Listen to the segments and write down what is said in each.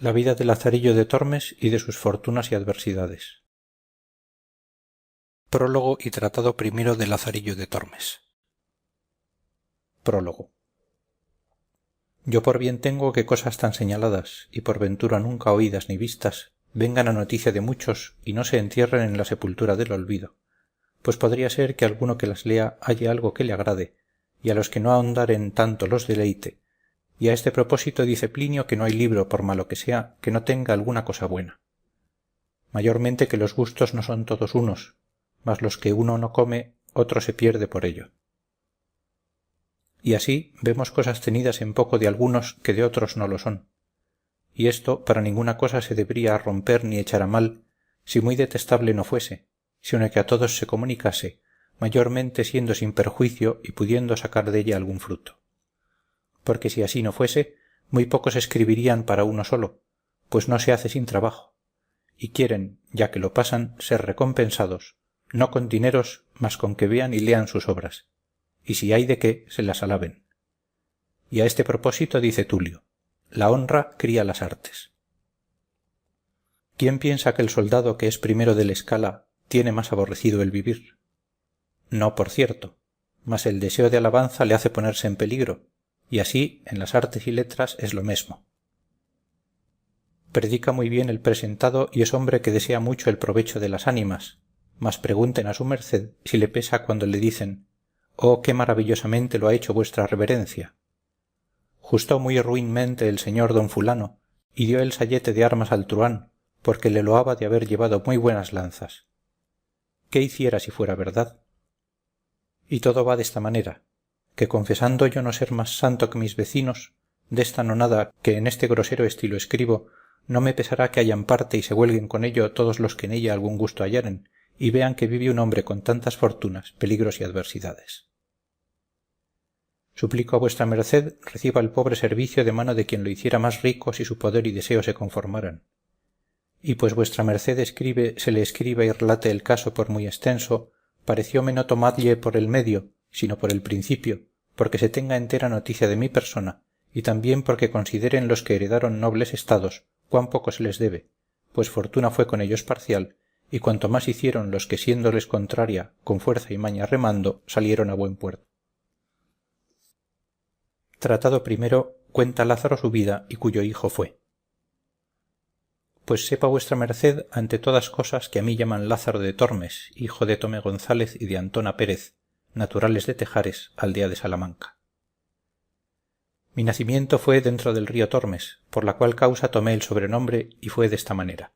La vida de Lazarillo de Tormes y de sus fortunas y adversidades. Prólogo y tratado primero de Lazarillo de Tormes. Prólogo. Yo por bien tengo que cosas tan señaladas, y por ventura nunca oídas ni vistas, vengan a noticia de muchos y no se entierren en la sepultura del olvido, pues podría ser que alguno que las lea halle algo que le agrade, y a los que no ahondaren tanto los deleite, y a este propósito dice Plinio que no hay libro, por malo que sea, que no tenga alguna cosa buena. Mayormente que los gustos no son todos unos, mas los que uno no come, otro se pierde por ello. Y así vemos cosas tenidas en poco de algunos que de otros no lo son. Y esto para ninguna cosa se debería romper ni echar a mal, si muy detestable no fuese, sino que a todos se comunicase, mayormente siendo sin perjuicio y pudiendo sacar della algún fruto. Porque si así no fuese, muy pocos escribirían para uno solo, pues no se hace sin trabajo, y quieren, ya que lo pasan, ser recompensados, no con dineros, mas con que vean y lean sus obras, y si hay de qué, se las alaben. Y a este propósito dice Tulio: la honra cría las artes. ¿Quién piensa que el soldado que es primero de la escala tiene más aborrecido el vivir? No, por cierto, mas el deseo de alabanza le hace ponerse en peligro, y así en las artes y letras es lo mesmo. Predica muy bien el presentado y es hombre que desea mucho el provecho de las ánimas, mas pregunten a su merced si le pesa cuando le dicen: «Oh, qué maravillosamente lo ha hecho vuestra reverencia». Justó muy ruinmente el señor don fulano y dio el sayete de armas al truhán, porque le loaba de haber llevado muy buenas lanzas. ¿Qué hiciera si fuera verdad? Y todo va desta manera, que confesando yo no ser más santo que mis vecinos, desta nonada que en este grosero estilo escribo, no me pesará que hayan parte y se huelguen con ello todos los que en ella algún gusto hallaren, y vean que vive un hombre con tantas fortunas, peligros y adversidades. Suplico a vuestra merced reciba el pobre servicio de mano de quien lo hiciera más rico si su poder y deseo se conformaran. Y pues vuestra merced escribe se le escriba y relate el caso por muy extenso, parecióme no tomadlle por el medio, sino por el principio, porque se tenga entera noticia de mi persona, y también porque consideren los que heredaron nobles estados cuán poco se les debe, pues fortuna fue con ellos parcial, y cuanto más hicieron los que siéndoles contraria, con fuerza y maña remando, salieron a buen puerto. Tratado primero, cuenta Lázaro su vida y cuyo hijo fue. Pues sepa vuestra merced ante todas cosas que a mí llaman Lázaro de Tormes, hijo de Tomé González y de Antona Pérez, naturales de Tejares, aldea de Salamanca. Mi nacimiento fue dentro del río Tormes, por la cual causa tomé el sobrenombre y fue desta manera.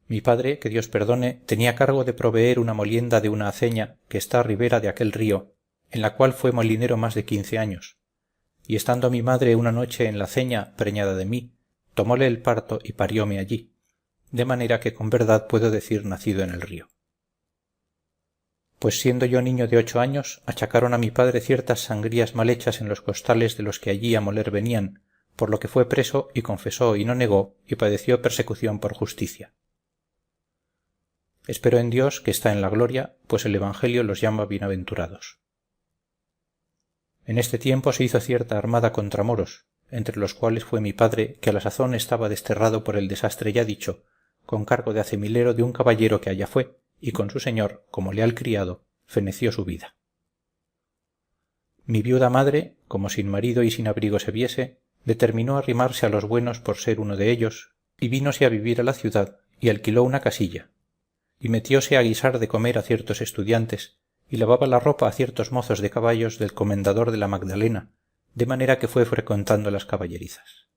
Mi padre, que Dios perdone, tenía cargo de proveer una molienda de una aceña que está a ribera de aquel río, en la cual fue molinero más de 15 años, y estando mi madre una noche en la aceña preñada de mí, tomóle el parto y parióme allí, de manera que con verdad puedo decir nacido en el río. Pues siendo yo niño de 8 años, achacaron a mi padre ciertas sangrías mal hechas en los costales de los que allí a moler venían, por lo que fue preso y confesó y no negó y padeció persecución por justicia. Espero en Dios que está en la gloria, pues el Evangelio los llama bienaventurados. En este tiempo se hizo cierta armada contra moros, entre los cuales fue mi padre, que a la sazón estaba desterrado por el desastre ya dicho, con cargo de acemilero de un caballero que allá fue, y con su señor, como leal criado, feneció su vida. Mi viuda madre, como sin marido y sin abrigo se viese, determinó arrimarse a los buenos por ser uno de ellos, y vínose a vivir a la ciudad, y alquiló una casilla, y metióse a guisar de comer a ciertos estudiantes, y lavaba la ropa a ciertos mozos de caballos del comendador de la Magdalena, de manera que fue frecuentando las caballerizas.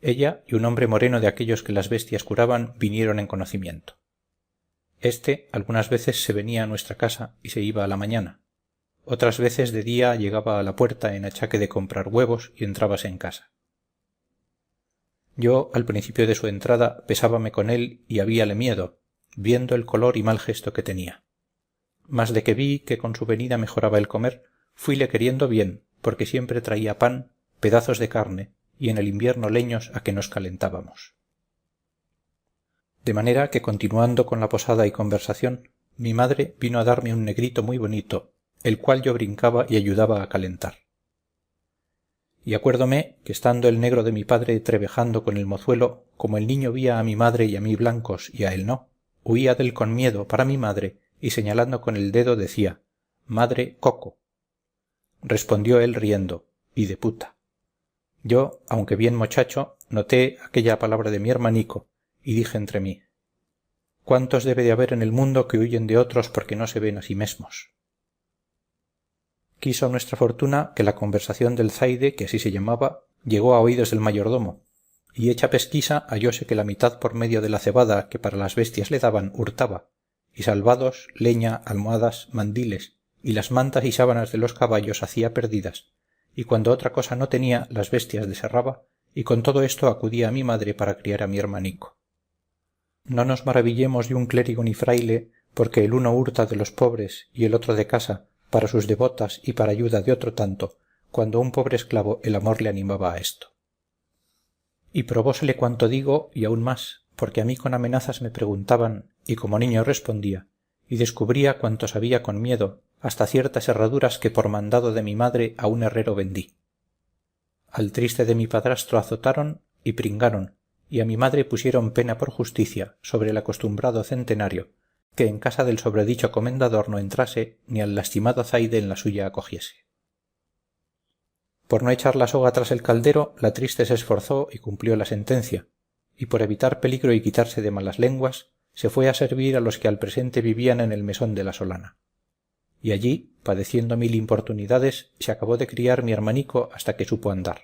Ella y un hombre moreno de aquellos que las bestias curaban vinieron en conocimiento. Este algunas veces se venía a nuestra casa y se iba a la mañana, otras veces de día llegaba a la puerta en achaque de comprar huevos y entrábase en casa. Yo al principio de su entrada pesábame con él y habíale miedo, viendo el color y mal gesto que tenía. Mas de que vi que con su venida mejoraba el comer, fuile queriendo bien, porque siempre traía pan, pedazos de carne y en el invierno leños a que nos calentábamos. De manera que continuando con la posada y conversación, mi madre vino a darme un negrito muy bonito, el cual yo brincaba y ayudaba a calentar. y acuérdome que estando el negro de mi padre trebejando con el mozuelo, como el niño vía a mi madre y a mí blancos y a él no, huía dél con miedo para mi madre y señalando con el dedo decía: madre, coco. Respondió él riendo: y de puta. Yo, aunque bien mochacho, noté aquella palabra de mi hermanico y dije entre mí: ¿cuántos debe de haber en el mundo que huyen de otros porque no se ven a sí mesmos? Quiso nuestra fortuna que la conversación del zaide, que así se llamaba, llegó a oídos del mayordomo, y hecha pesquisa hallóse que la mitad por medio de la cebada que para las bestias le daban hurtaba, y salvados, leña, almohadas, mandiles, y las mantas y sábanas de los caballos hacía perdidas, y cuando otra cosa no tenía las bestias desherraba, y con todo esto acudía a mi madre para criar a mi hermanico. No nos maravillemos de un clérigo ni fraile, porque el uno hurta de los pobres y el otro de casa, para sus devotas y para ayuda de otro tanto, cuando un pobre esclavo el amor le animaba a esto. Y probósele cuanto digo y aún más, porque a mí con amenazas me preguntaban, y como niño respondía, y descubría cuanto sabía con miedo, hasta ciertas herraduras que por mandado de mi madre a un herrero vendí. Al triste de mi padrastro azotaron y pringaron, y a mi madre pusieron pena por justicia sobre el acostumbrado centenario, que en casa del sobredicho comendador no entrase ni al lastimado zaide en la suya acogiese. Por no echar la soga tras el caldero, la triste se esforzó y cumplió la sentencia, y por evitar peligro y quitarse de malas lenguas, se fue a servir a los que al presente vivían en el mesón de la solana. Y allí, padeciendo mil importunidades, se acabó de criar mi hermanico hasta que supo andar,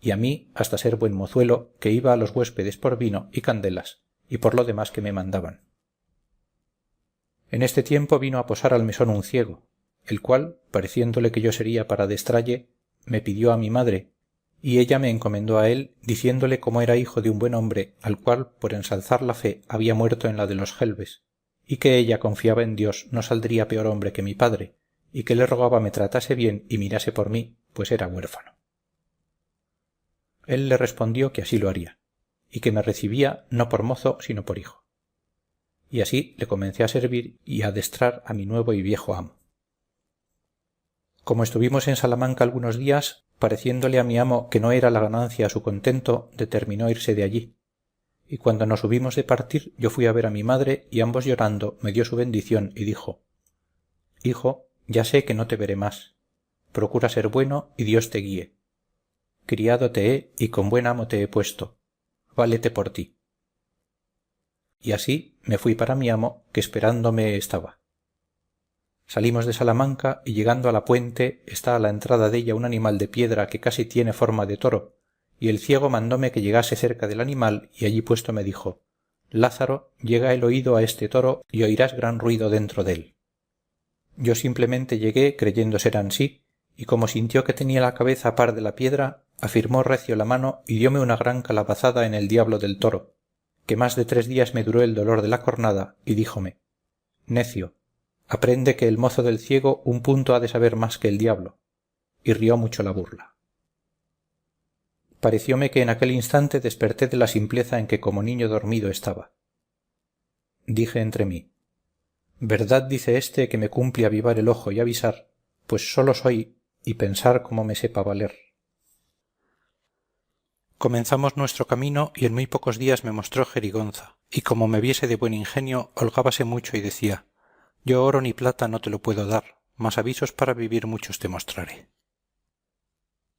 y a mí hasta ser buen mozuelo, que iba a los huéspedes por vino y candelas, y por lo demás que me mandaban. En este tiempo vino a posar al mesón un ciego, el cual, pareciéndole que yo sería para adestralle, me pidió a mi madre, y ella me encomendó a él, diciéndole cómo era hijo de un buen hombre, al cual, por ensalzar la fe, había muerto en la de los gelbes, y que ella confiaba en Dios no saldría peor hombre que mi padre, y que le rogaba me tratase bien y mirase por mí, pues era huérfano. Él le respondió que así lo haría, y que me recibía no por mozo sino por hijo. Y así le comencé a servir y a adestrar a mi nuevo y viejo amo. Como estuvimos en Salamanca algunos días, pareciéndole a mi amo que no era la ganancia a su contento, determinó irse de allí, y cuando nos hubimos de partir yo fui a ver a mi madre y ambos llorando me dio su bendición y dijo: hijo, ya sé que no te veré más, procura ser bueno y Dios te guíe. Criado te he y con buen amo te he puesto, válete por ti. Y así me fui para mi amo, que esperándome estaba. Salimos de Salamanca y llegando a la puente está a la entrada della un animal de piedra que casi tiene forma de toro, y el ciego mandóme que llegase cerca del animal y allí puesto me dijo: Lázaro, llega el oído a este toro y oirás gran ruido dentro dél. Yo simplemente llegué creyendo ser ansí, y como sintió que tenía la cabeza a par de la piedra, afirmó recio la mano y dióme una gran calabazada en el diablo del toro, que más de 3 días me duró el dolor de la cornada, y díjome: necio, aprende que el mozo del ciego un punto ha de saber más que el diablo, y rió mucho la burla. Parecióme que en aquel instante desperté de la simpleza en que como niño dormido estaba. Dije entre mí: verdad dice éste que me cumple avivar el ojo y avisar, pues solo soy, y pensar cómo me sepa valer. Comenzamos nuestro camino y en muy pocos días me mostró Jerigonza, y como me viese de buen ingenio holgábase mucho y decía: yo oro ni plata no te lo puedo dar, mas avisos para vivir muchos te mostraré.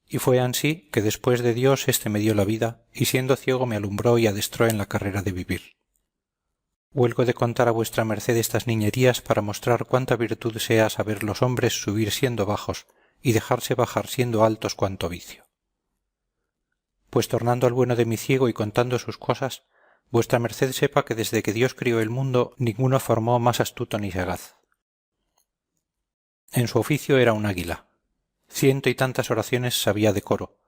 Y fue ansí que después de Dios éste me dio la vida, y siendo ciego me alumbró y adestró en la carrera de vivir. Huelgo de contar a vuestra merced estas niñerías para mostrar cuánta virtud sea saber los hombres subir siendo bajos y dejarse bajar siendo altos cuanto vicio. Pues tornando al bueno de mi ciego y contando sus cosas, vuestra merced sepa que desde que Dios crió el mundo ninguno formó más astuto ni sagaz. En su oficio era un águila. 100 y tantas oraciones sabía de coro,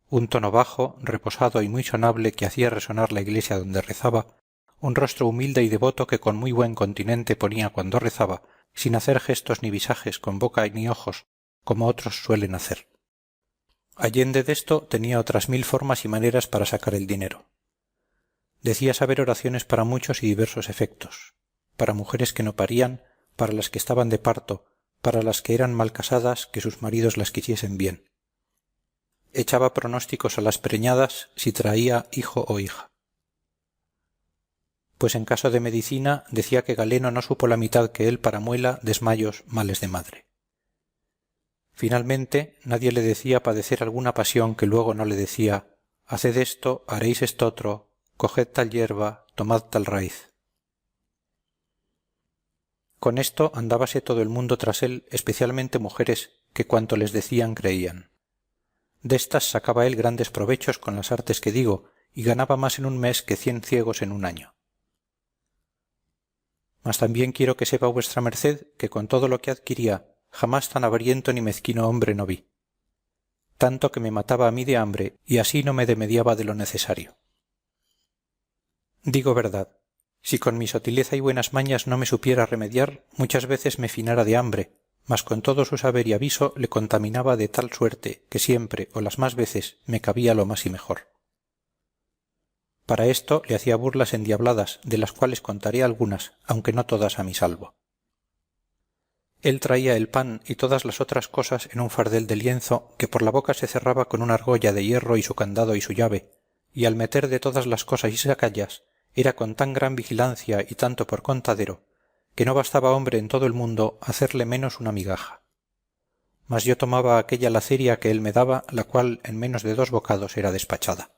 un tono bajo, reposado y muy sonable que hacía resonar la iglesia donde rezaba, un rostro humilde y devoto que con muy buen continente ponía cuando rezaba, sin hacer gestos ni visajes con boca ni ojos, como otros suelen hacer. Allende desto tenía otras 1000 formas y maneras para sacar el dinero. Decía saber oraciones para muchos y diversos efectos, para mujeres que no parían, para las que estaban de parto, para las que eran mal casadas, que sus maridos las quisiesen bien. echaba pronósticos a las preñadas si traía hijo o hija. Pues en caso de medicina decía que Galeno no supo la mitad que él para muela, desmayos, males de madre. Finalmente nadie le decía padecer alguna pasión que luego no le decía: haced esto, haréis estotro, coged tal hierba, tomad tal raíz. Con esto andábase todo el mundo tras él, especialmente mujeres, que cuanto les decían creían. Destas sacaba él grandes provechos con las artes que digo, y ganaba más en un mes que 100 ciegos en un año. Mas también quiero que sepa vuestra merced que con todo lo que adquiría, jamás tan avariento ni mezquino hombre no vi. Tanto que me mataba a mí de hambre, y así no me demediaba de lo necesario. Digo verdad, si con mi sotileza y buenas mañas no me supiera remediar, muchas veces me finara de hambre, mas con todo su saber y aviso le contaminaba de tal suerte que siempre o las más veces me cabía lo más y mejor. Para esto le hacía burlas endiabladas, de las cuales contaré algunas, aunque no todas a mi salvo. Él traía el pan y todas las otras cosas en un fardel de lienzo que por la boca se cerraba con una argolla de hierro y su candado y su llave, y al meter de todas las cosas y sacallas era con tan gran vigilancia y tanto por contadero, que no bastaba hombre en todo el mundo hacerle menos una migaja. Mas yo tomaba aquella laceria que él me daba, la cual en menos de 2 bocados era despachada.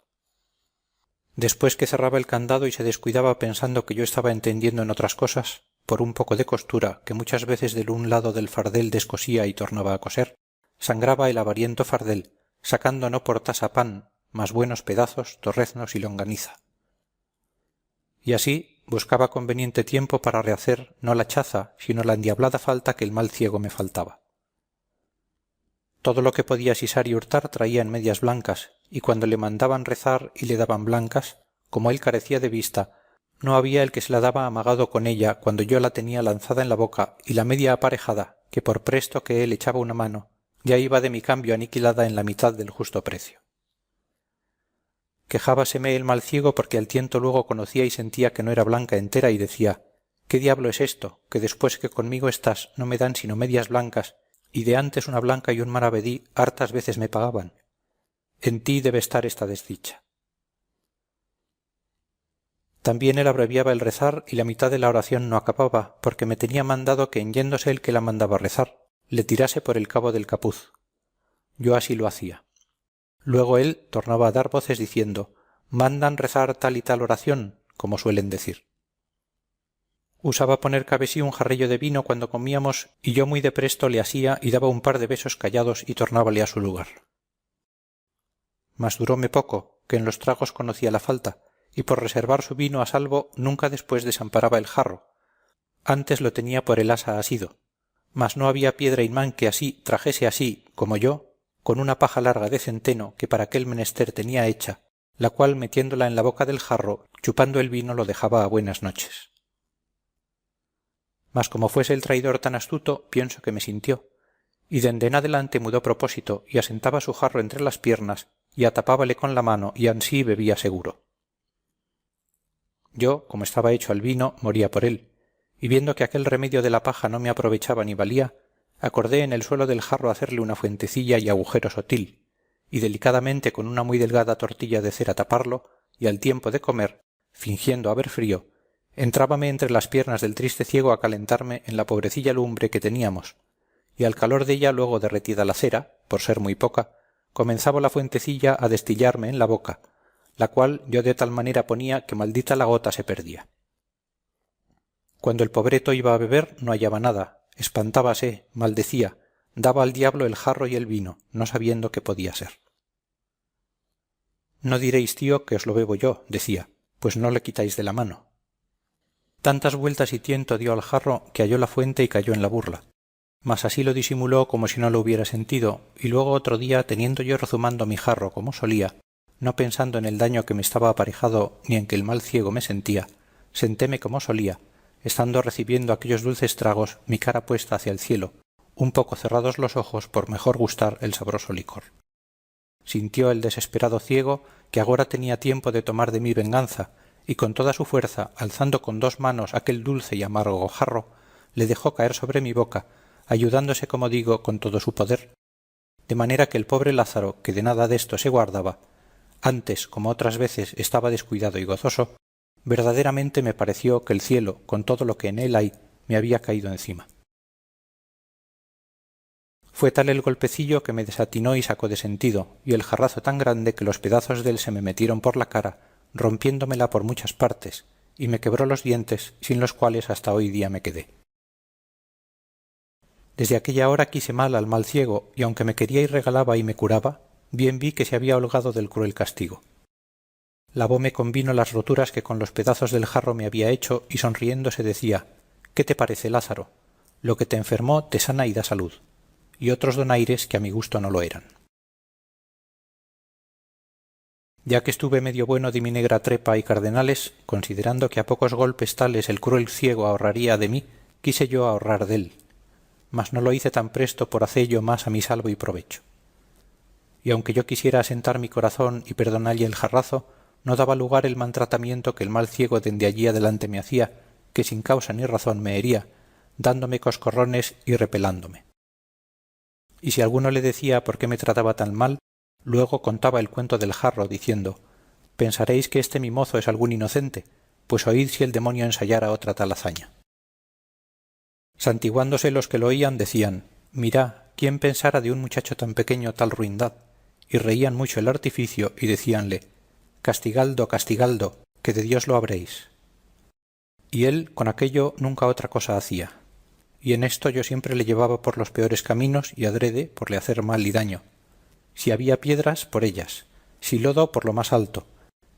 Después que cerraba el candado y se descuidaba pensando que yo estaba entendiendo en otras cosas, por un poco de costura que muchas veces del un lado del fardel descosía y tornaba a coser, sangraba el avariento fardel, sacando no por tasa pan, mas buenos pedazos, torreznos y longaniza. Y así buscaba conveniente tiempo para rehacer no la chaza, sino la endiablada falta que el mal ciego me faltaba. Todo lo que podía sisar y hurtar traía en medias blancas, y cuando le mandaban rezar y le daban blancas, como él carecía de vista, no había el que se la daba amagado con ella cuando yo la tenía lanzada en la boca y la media aparejada, que por presto que él echaba una mano, ya iba de mi cambio aniquilada en la mitad del justo precio. Quejábaseme el mal ciego porque al tiento luego conocía y sentía que no era blanca entera y decía: ¿qué diablo es esto, que después que conmigo estás no me dan sino medias blancas, y de antes una blanca y un maravedí hartas veces me pagaban? En ti debe estar esta desdicha. También él abreviaba el rezar y la mitad de la oración no acababa, porque me tenía mandado que en yéndose el que la mandaba rezar, le tirase por el cabo del capuz. Yo así lo hacía. Luego él tornaba a dar voces diciendo: mandan rezar tal y tal oración, como suelen decir. Usaba poner cabe sí un jarrillo de vino cuando comíamos, y yo muy de presto le asía y daba un par de besos callados y tornábale a su lugar. Mas duróme poco, que en los tragos conocía la falta, y por reservar su vino a salvo nunca después desamparaba el jarro, antes lo tenía por el asa asido, mas no había piedra imán que así trajese así, como yo, con una paja larga de centeno que para aquel menester tenía hecha, la cual metiéndola en la boca del jarro, chupando el vino lo dejaba a buenas noches. Mas como fuese el traidor tan astuto, pienso que me sintió, y dende en adelante mudó propósito y asentaba su jarro entre las piernas y atapábale con la mano y ansí bebía seguro. Yo, como estaba hecho al vino, moría por él, y viendo que aquel remedio de la paja no me aprovechaba ni valía, acordé en el suelo del jarro hacerle una fuentecilla y agujero sotil, y delicadamente con una muy delgada tortilla de cera taparlo, y al tiempo de comer, fingiendo haber frío, entrábame entre las piernas del triste ciego a calentarme en la pobrecilla lumbre que teníamos, y al calor della luego derretida la cera, por ser muy poca, comenzaba la fuentecilla a destillarme en la boca, la cual yo de tal manera ponía que maldita la gota se perdía. Cuando el pobreto iba a beber no hallaba nada, espantábase, maldecía, daba al diablo el jarro y el vino, no sabiendo qué podía ser. No diréis, tío, que os lo bebo yo, decía, pues no le quitáis de la mano. Tantas vueltas y tiento dio al jarro que halló la fuente y cayó en la burla, mas así lo disimuló como si no lo hubiera sentido, y luego otro día, teniendo yo rezumando mi jarro como solía, no pensando en el daño que me estaba aparejado ni en que el mal ciego me sentía, sentéme como solía, estando recibiendo aquellos dulces tragos mi cara puesta hacia el cielo, un poco cerrados los ojos por mejor gustar el sabroso licor. Sintió el desesperado ciego que agora tenía tiempo de tomar de mí venganza, y con toda su fuerza, alzando con 2 manos aquel dulce y amargo jarro, le dejó caer sobre mi boca, ayudándose, como digo, con todo su poder, de manera que el pobre Lázaro, que de nada desto se guardaba, antes como otras veces estaba descuidado y gozoso, verdaderamente me pareció que el cielo, con todo lo que en él hay, me había caído encima. Fue tal el golpecillo que me desatinó y sacó de sentido, y el jarrazo tan grande que los pedazos dél se me metieron por la cara, rompiéndomela por muchas partes, y me quebró los dientes, sin los cuales hasta hoy día me quedé. Desde aquella hora quise mal al mal ciego, y aunque me quería y regalaba y me curaba, bien vi que se había holgado del cruel castigo. Lavóme con vino las roturas que con los pedazos del jarro me había hecho, y sonriéndose decía: ¿Qué te parece, Lázaro? Lo que te enfermó te sana y da salud. Y otros donaires que a mi gusto no lo eran. Ya que estuve medio bueno de mi negra trepa y cardenales, considerando que a pocos golpes tales el cruel ciego ahorraría de mí, quise yo ahorrar dél, mas no lo hice tan presto por hacello más a mi salvo y provecho. Y aunque yo quisiera asentar mi corazón y perdonalle el jarrazo, no daba lugar el maltratamiento que el mal ciego dende allí adelante me hacía, que sin causa ni razón me hería, dándome coscorrones y repelándome. Y si alguno le decía por qué me trataba tan mal, luego contaba el cuento del jarro, diciendo: pensaréis que este mi mozo es algún inocente, pues oíd si el demonio ensayara otra tal hazaña. Santiguándose los que lo oían decían: mirá, ¿quién pensara de un muchacho tan pequeño tal ruindad? Y reían mucho el artificio y decíanle: castigaldo, castigaldo, que de Dios lo habréis. Y él con aquello nunca otra cosa hacía. Y en esto yo siempre le llevaba por los peores caminos y adrede por le hacer mal y daño. Si había piedras, por ellas; si lodo, por lo más alto,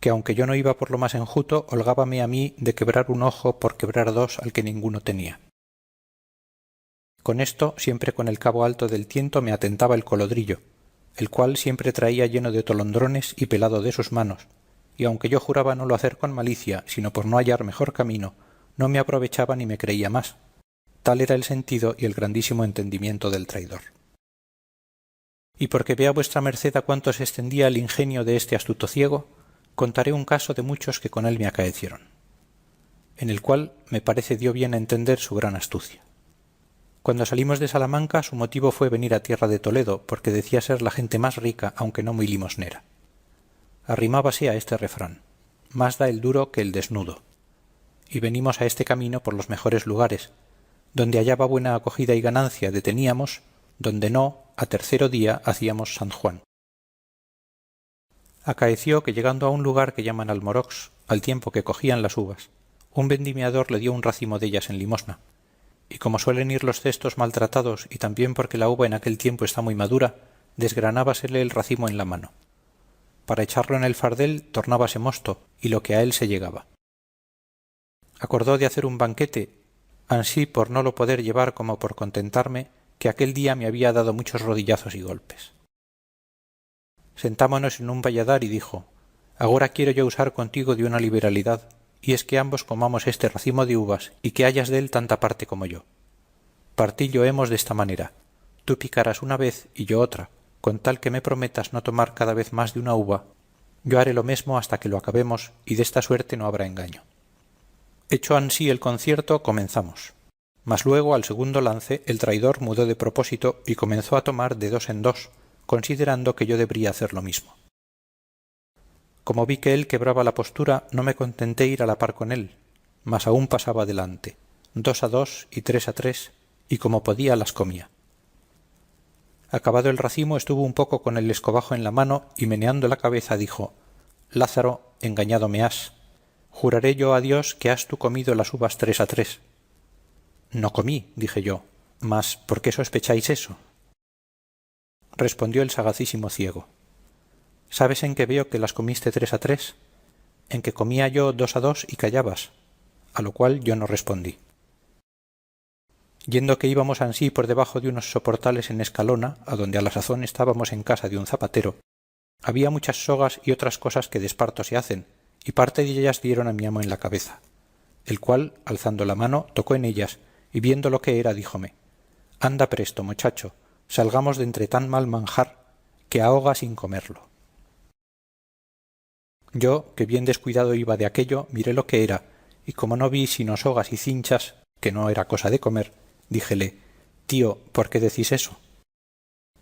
que aunque yo no iba por lo más enjuto, holgábame a mí de quebrar un ojo por quebrar dos al que ninguno tenía. Con esto, siempre con el cabo alto del tiento me atentaba el colodrillo, el cual siempre traía lleno de tolondrones y pelado de sus manos, y aunque yo juraba no lo hacer con malicia, sino por no hallar mejor camino, no me aprovechaba ni me creía más. Tal era el sentido y el grandísimo entendimiento del traidor. Y porque vea vuestra merced a cuánto se extendía el ingenio de este astuto ciego, contaré un caso de muchos que con él me acaecieron, en el cual me parece dio bien a entender su gran astucia. Cuando salimos de Salamanca, su motivo fue venir a tierra de Toledo, porque decía ser la gente más rica, aunque no muy limosnera. Arrimábase a este refrán: más da el duro que el desnudo. Y venimos a este camino por los mejores lugares, donde hallaba buena acogida y ganancia deteníamos, donde no, a tercero día hacíamos San Juan. Acaeció que llegando a un lugar que llaman Almorox, al tiempo que cogían las uvas, un vendimiador le dio un racimo dellas en limosna, y como suelen ir los cestos maltratados y también porque la uva en aquel tiempo está muy madura, desgranábasele el racimo en la mano. Para echarlo en el fardel tornábase mosto, y lo que a él se llegaba. Acordó de hacer un banquete, ansí por no lo poder llevar como por contentarme, que aquel día me había dado muchos rodillazos y golpes. Sentámonos en un valladar y dijo: agora quiero yo usar contigo de una liberalidad, y es que ambos comamos este racimo de uvas y que hayas dél tanta parte como yo. Partillo hemos desta manera: tú picarás una vez y yo otra, con tal que me prometas no tomar cada vez más de una uva. Yo haré lo mesmo hasta que lo acabemos, y desta suerte no habrá engaño. Hecho ansí el concierto, comenzamos. Mas luego, al segundo lance, el traidor mudó de propósito y comenzó a tomar de dos en dos, considerando que yo debría hacer lo mismo. Como vi que él quebraba la postura, no me contenté ir a la par con él, mas aún pasaba adelante, 2 a 2 y 3 a 3, y como podía las comía. Acabado el racimo, estuvo un poco con el escobajo en la mano y meneando la cabeza dijo: Lázaro, engañado me has. Juraré yo a Dios que has tú comido las uvas 3 a 3. No comí, dije yo, mas ¿por qué sospecháis eso? Respondió el sagacísimo ciego: ¿sabes en qué veo que las comiste 3 a 3? En que comía yo 2 a 2 y callabas, a lo cual yo no respondí. Yendo que íbamos ansí por debajo de unos soportales en Escalona, adonde a la sazón estábamos en casa de un zapatero, había muchas sogas y otras cosas que de esparto se hacen, y parte de ellas dieron a mi amo en la cabeza, el cual, alzando la mano, tocó en ellas, y viendo lo que era, díjome: anda presto, muchacho, salgamos de entre tan mal manjar, que ahoga sin comerlo. Yo, que bien descuidado iba de aquello, miré lo que era, y como no vi sino sogas y cinchas, que no era cosa de comer, díjele: tío, ¿por qué decís eso?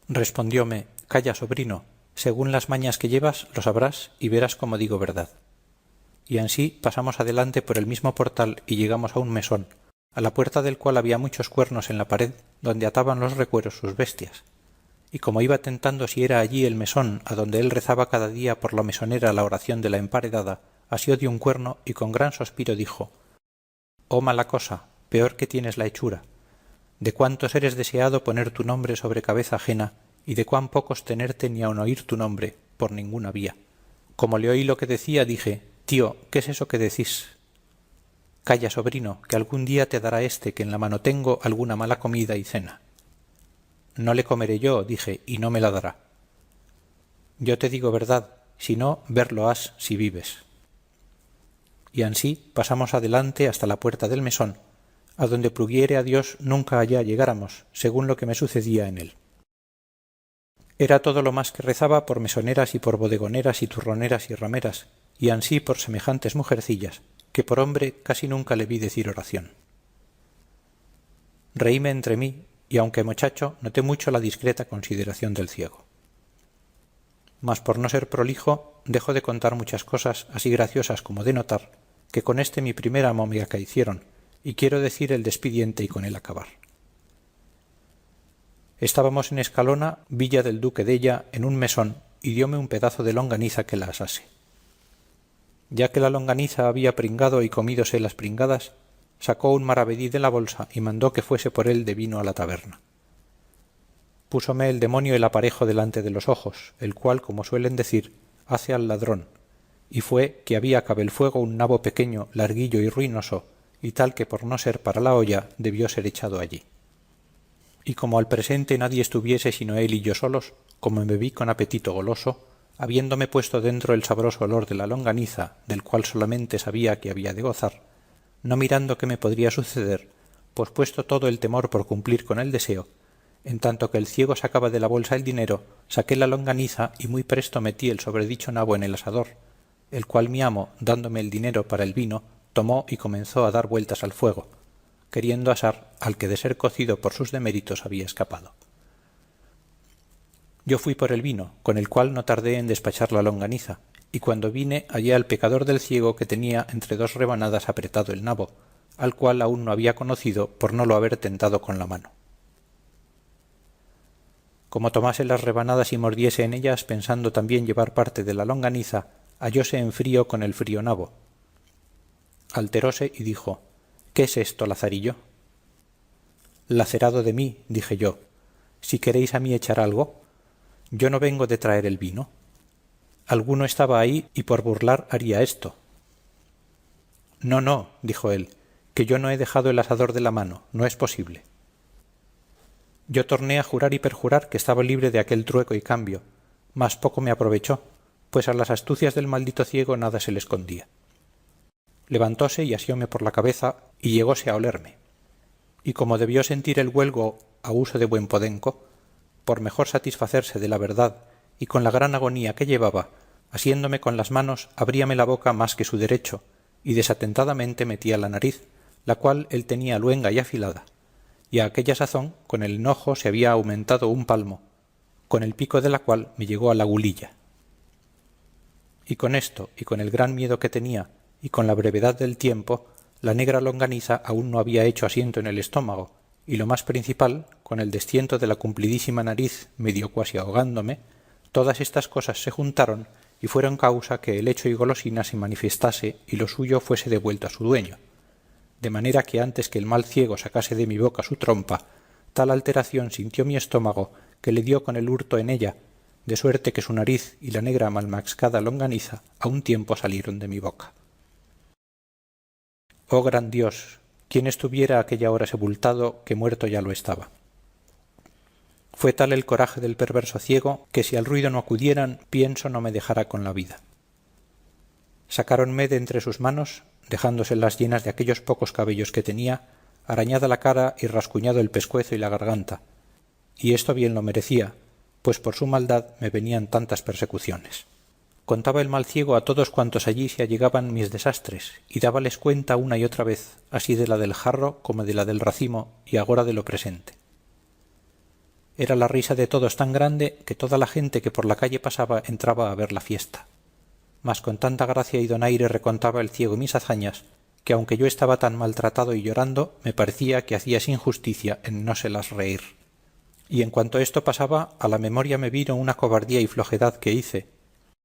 Respondióme: calla, sobrino, según las mañas que llevas lo sabrás y verás cómo digo verdad. Y ansí pasamos adelante por el mismo portal y llegamos a un mesón, a la puerta del cual había muchos cuernos en la pared donde ataban los recueros sus bestias. Y como iba tentando si era allí el mesón adonde él rezaba cada día por la mesonera la oración de la emparedada, asió de un cuerno y con gran suspiro dijo: «Oh mala cosa, peor que tienes la hechura. De cuántos eres deseado poner tu nombre sobre cabeza ajena, y de cuán pocos tenerte ni aun oír tu nombre, por ninguna vía». Como le oí lo que decía, dije: «Tío, ¿qué es eso que decís?» «Calla, sobrino, que algún día te dará éste que en la mano tengo alguna mala comida y cena». «No le comeré yo», dije, «y no me la dará». «Yo te digo verdad, si no, verlo has si vives». Y ansí pasamos adelante hasta la puerta del mesón, adonde pluguiere a Dios nunca allá llegáramos, según lo que me sucedía en él. Era todo lo más que rezaba por mesoneras y por bodegoneras y turroneras y rameras, y ansí por semejantes mujercillas, que por hombre casi nunca le vi decir oración. Reíme entre mí, y aunque mochacho, noté mucho la discreta consideración del ciego. Mas por no ser prolijo, dejo de contar muchas cosas, así graciosas como de notar, que con este mi primer amo me acaecieron, y quiero decir el despidiente y con él acabar. Estábamos en Escalona, villa del duque della, en un mesón, y dióme un pedazo de longaniza que la asase. Ya que la longaniza había pringado y comídose las pringadas, sacó un maravedí de la bolsa y mandó que fuese por él de vino a la taberna. Púsome el demonio el aparejo delante de los ojos, el cual, como suelen decir, hace al ladrón, y fue que había cabe el fuego un nabo pequeño, larguillo y ruinoso, y tal que por no ser para la olla debió ser echado allí. Y como al presente nadie estuviese sino él y yo solos, como me vi con apetito goloso, habiéndome puesto dentro el sabroso olor de la longaniza, del cual solamente sabía que había de gozar, no mirando qué me podría suceder, pues puesto todo el temor por cumplir con el deseo, en tanto que el ciego sacaba de la bolsa el dinero, saqué la longaniza y muy presto metí el sobredicho nabo en el asador, el cual mi amo, dándome el dinero para el vino, tomó y comenzó a dar vueltas al fuego, queriendo asar al que de ser cocido por sus deméritos había escapado. Yo fui por el vino, con el cual no tardé en despachar la longaniza, y cuando vine hallé al pecador del ciego que tenía entre dos rebanadas apretado el nabo, al cual aún no había conocido por no lo haber tentado con la mano. Como tomase las rebanadas y mordiese en ellas, pensando también llevar parte de la longaniza, hallóse en frío con el frío nabo. Alteróse y dijo: «¿Qué es esto, Lazarillo?» «Lacerado de mí», dije yo, «si queréis a mí echar algo, yo no vengo de traer el vino. Alguno estaba ahí y por burlar haría esto». «No, no», dijo él, «que yo no he dejado el asador de la mano, no es posible». Yo torné a jurar y perjurar que estaba libre de aquel trueco y cambio, mas poco me aprovechó, pues a las astucias del maldito ciego nada se le escondía. Levantóse y asióme por la cabeza y llegóse a olerme. Y como debió sentir el huelgo a uso de buen podenco, por mejor satisfacerse de la verdad y con la gran agonía que llevaba, asiéndome con las manos, abríame la boca más que su derecho, y desatentadamente metía la nariz, la cual él tenía luenga y afilada, y a aquella sazón con el enojo se había aumentado un palmo, con el pico de la cual me llegó a la gulilla. Y con esto, y con el gran miedo que tenía, y con la brevedad del tiempo, la negra longaniza aún no había hecho asiento en el estómago, y lo más principal, con el destiento de la cumplidísima nariz medio cuasi ahogándome, todas estas cosas se juntaron y fueron causa que el hecho y golosina se manifestase y lo suyo fuese devuelto a su dueño, de manera que antes que el mal ciego sacase de mi boca su trompa, tal alteración sintió mi estómago que le dio con el hurto en ella, de suerte que su nariz y la negra malmaxcada longaniza a un tiempo salieron de mi boca. Oh gran Dios, quién estuviera a aquella hora sepultado, que muerto ya lo estaba. Fue tal el coraje del perverso ciego, que si al ruido no acudieran, pienso no me dejara con la vida. Sacáronme de entre sus manos, dejándoselas llenas de aquellos pocos cabellos que tenía, arañada la cara y rascuñado el pescuezo y la garganta, y esto bien lo merecía, pues por su maldad me venían tantas persecuciones. Contaba el mal ciego a todos cuantos allí se allegaban mis desastres, y dábales cuenta una y otra vez, así de la del jarro como de la del racimo, y agora de lo presente. Era la risa de todos tan grande que toda la gente que por la calle pasaba entraba a ver la fiesta. Mas con tanta gracia y donaire recontaba el ciego mis hazañas, que aunque yo estaba tan maltratado y llorando, me parecía que hacías injusticia en no se las reír. Y en cuanto esto pasaba, a la memoria me vino una cobardía y flojedad que hice,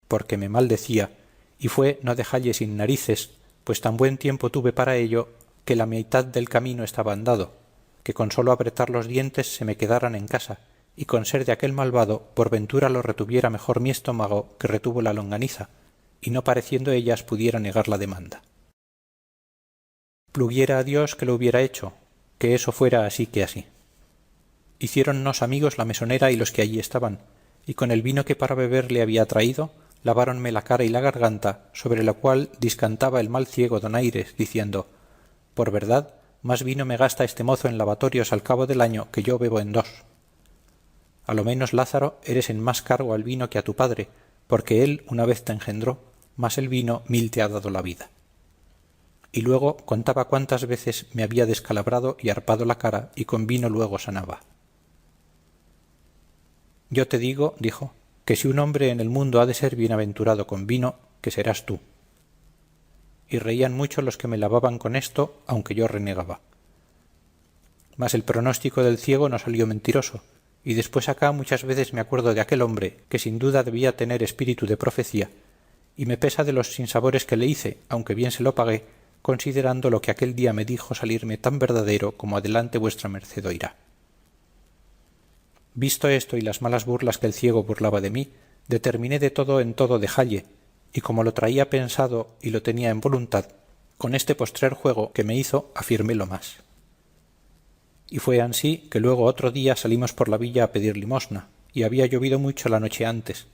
porque me maldecía, y fue no dejalle sin narices, pues tan buen tiempo tuve para ello, que la mitad del camino estaba andado, que con sólo apretar los dientes se me quedaran en casa, y con ser de aquel malvado, por ventura lo retuviera mejor mi estómago que retuvo la longaniza, y no pareciendo ellas pudiera negar la demanda. Pluguiera a Dios que lo hubiera hecho, que eso fuera así que así. Hiciéronnos amigos la mesonera y los que allí estaban, y con el vino que para beber le había traído, laváronme la cara y la garganta, sobre la cual discantaba el mal ciego donaires, diciendo: por verdad, más vino me gasta este mozo en lavatorios al cabo del año que yo bebo en 2. A lo menos, Lázaro, eres en más cargo al vino que a tu padre, porque él una vez te engendró, mas el vino 1000 te ha dado la vida. Y luego contaba cuántas veces me había descalabrado y harpado la cara, y con vino luego sanaba. Yo te digo, dijo, que si un hombre en el mundo ha de ser bienaventurado con vino, que serás tú. Y reían mucho los que me lavaban con esto, aunque yo renegaba. Mas el pronóstico del ciego no salió mentiroso, y después acá muchas veces me acuerdo de aquel hombre, que sin duda debía tener espíritu de profecía, y me pesa de los sinsabores que le hice, aunque bien se lo pagué, considerando lo que aquel día me dijo salirme tan verdadero como adelante vuestra merced oirá. Visto esto y las malas burlas que el ciego burlaba de mí, determiné de todo en todo dejalle, y como lo traía pensado y lo tenía en voluntad, con este postrer juego que me hizo afirmélo más. Y fue ansí que luego otro día salimos por la villa a pedir limosna, y había llovido mucho la noche antes,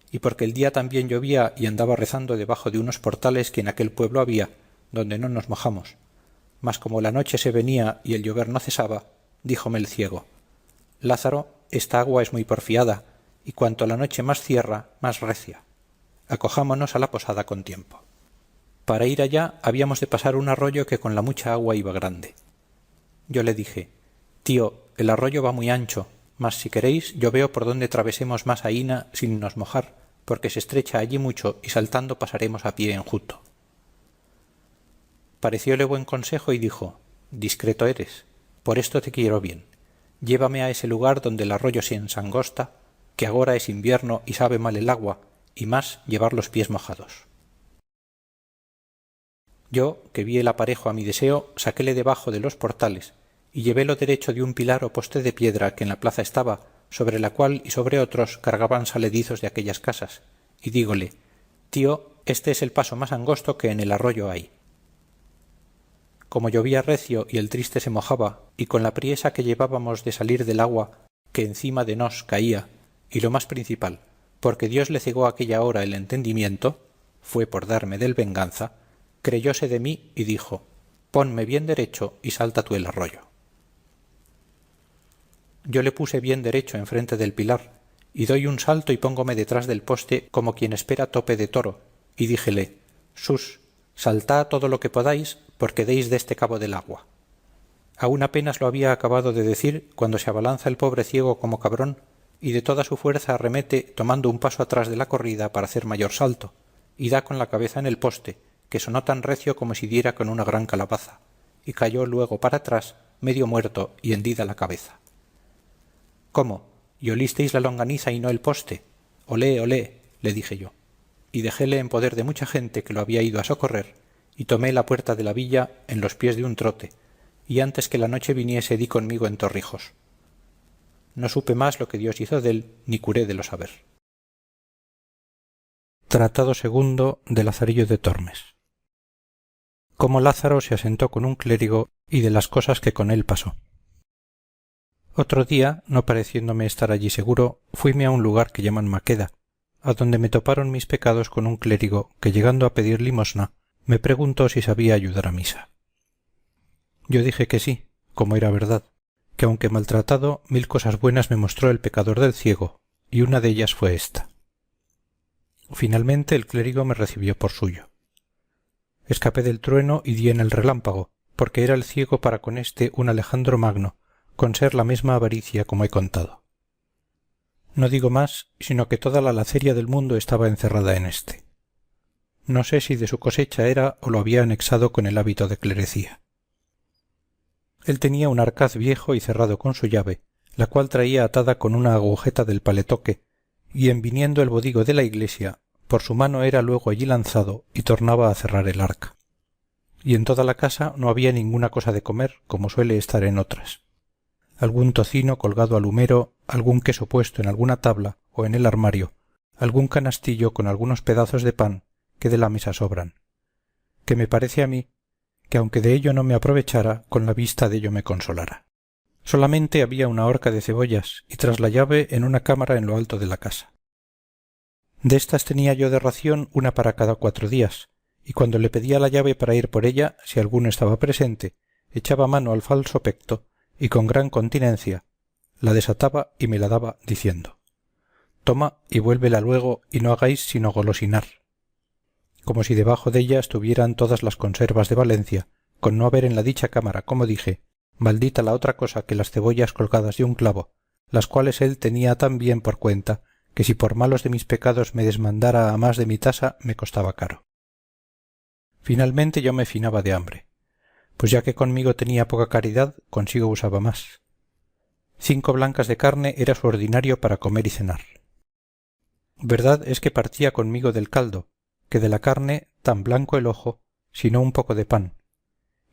y porque el día también llovía y andaba rezando debajo de unos portales que en aquel pueblo había, donde no nos mojamos. Mas como la noche se venía y el llover no cesaba, díjome el ciego: Lázaro, esta agua es muy porfiada, y cuanto la noche más cierra, más recia. Acojámonos a la posada con tiempo. Para ir allá habíamos de pasar un arroyo que con la mucha agua iba grande. Yo le dije: tío, el arroyo va muy ancho, mas si queréis yo veo por dónde travesemos más aína sin nos mojar, porque se estrecha allí mucho y saltando pasaremos a pie enjuto. Parecióle buen consejo y dijo: discreto eres, por esto te quiero bien. Llévame a ese lugar donde el arroyo se ensangosta, que agora es invierno y sabe mal el agua, y más llevar los pies mojados. Yo, que vi el aparejo a mi deseo, saquéle debajo de los portales, y llevélo derecho de un pilar o poste de piedra que en la plaza estaba, sobre la cual y sobre otros cargaban saledizos de aquellas casas, y dígole: tío, este es el paso más angosto que en el arroyo hay. Como llovía recio y el triste se mojaba, y con la priesa que llevábamos de salir del agua, que encima de nos caía, y lo más principal, porque Dios le cegó aquella hora el entendimiento, fue por darme del venganza, creyóse de mí y dijo: ponme bien derecho y salta tú el arroyo. Yo le puse bien derecho enfrente del pilar, y doy un salto y póngome detrás del poste como quien espera tope de toro, y díjele: sus, saltad todo lo que podáis, porque deis deste cabo del agua. Aún apenas lo había acabado de decir cuando se abalanza el pobre ciego como cabrón, y de toda su fuerza arremete tomando un paso atrás de la corrida para hacer mayor salto, y da con la cabeza en el poste, que sonó tan recio como si diera con una gran calabaza, y cayó luego para atrás, medio muerto y hendida la cabeza. ¿Cómo? ¿Y olisteis la longaniza y no el poste? Olé, olé, le dije yo, y dejéle en poder de mucha gente que lo había ido a socorrer, y tomé la puerta de la villa en los pies de un trote, y antes que la noche viniese di conmigo en Torrijos. No supe más lo que Dios hizo dél, ni curé de lo saber. Tratado segundo de Lazarillo de Tormes. Cómo Lázaro se asentó con un clérigo y de las cosas que con él pasó. Otro día, no pareciéndome estar allí seguro, fuime a un lugar que llaman Maqueda, a donde me toparon mis pecados con un clérigo que, llegando a pedir limosna, me preguntó si sabía ayudar a misa. Yo dije que sí, como era verdad, que aunque maltratado, 1000 cosas buenas me mostró el pecador del ciego, y una de ellas fue esta. Finalmente el clérigo me recibió por suyo. Escapé del trueno y di en el relámpago, porque era el ciego para con éste un Alejandro Magno, con ser la mesma avaricia como he contado. No digo más, sino que toda la laceria del mundo estaba encerrada en éste. No sé si de su cosecha era o lo había anexado con el hábito de clerecía. Él tenía un arcaz viejo y cerrado con su llave, la cual traía atada con una agujeta del paletoque, y en viniendo el bodigo de la iglesia, por su mano era luego allí lanzado y tornaba a cerrar el arca. Y en toda la casa no había ninguna cosa de comer, como suele estar en otras. Algún tocino colgado al humero, algún queso puesto en alguna tabla o en el armario, algún canastillo con algunos pedazos de pan que de la mesa sobran, que me parece a mí que aunque de ello no me aprovechara, con la vista de ello me consolara. Solamente había una horca de cebollas y tras la llave en una cámara en lo alto de la casa. De estas tenía yo de ración una para cada 4 días, y cuando le pedía la llave para ir por ella, si alguno estaba presente, echaba mano al falso pecto y con gran continencia la desataba y me la daba diciendo: «Toma y vuélvela luego y no hagáis sino golosinar», como si debajo della estuvieran todas las conservas de Valencia, con no haber en la dicha cámara, como dije, maldita la otra cosa que las cebollas colgadas de un clavo, las cuales él tenía tan bien por cuenta, que si por malos de mis pecados me desmandara a más de mi tasa, me costaba caro. Finalmente yo me finaba de hambre, pues ya que conmigo tenía poca caridad, consigo usaba más. 5 blancas de carne era su ordinario para comer y cenar. Verdad es que partía conmigo del caldo, que de la carne tan blanco el ojo, sino un poco de pan,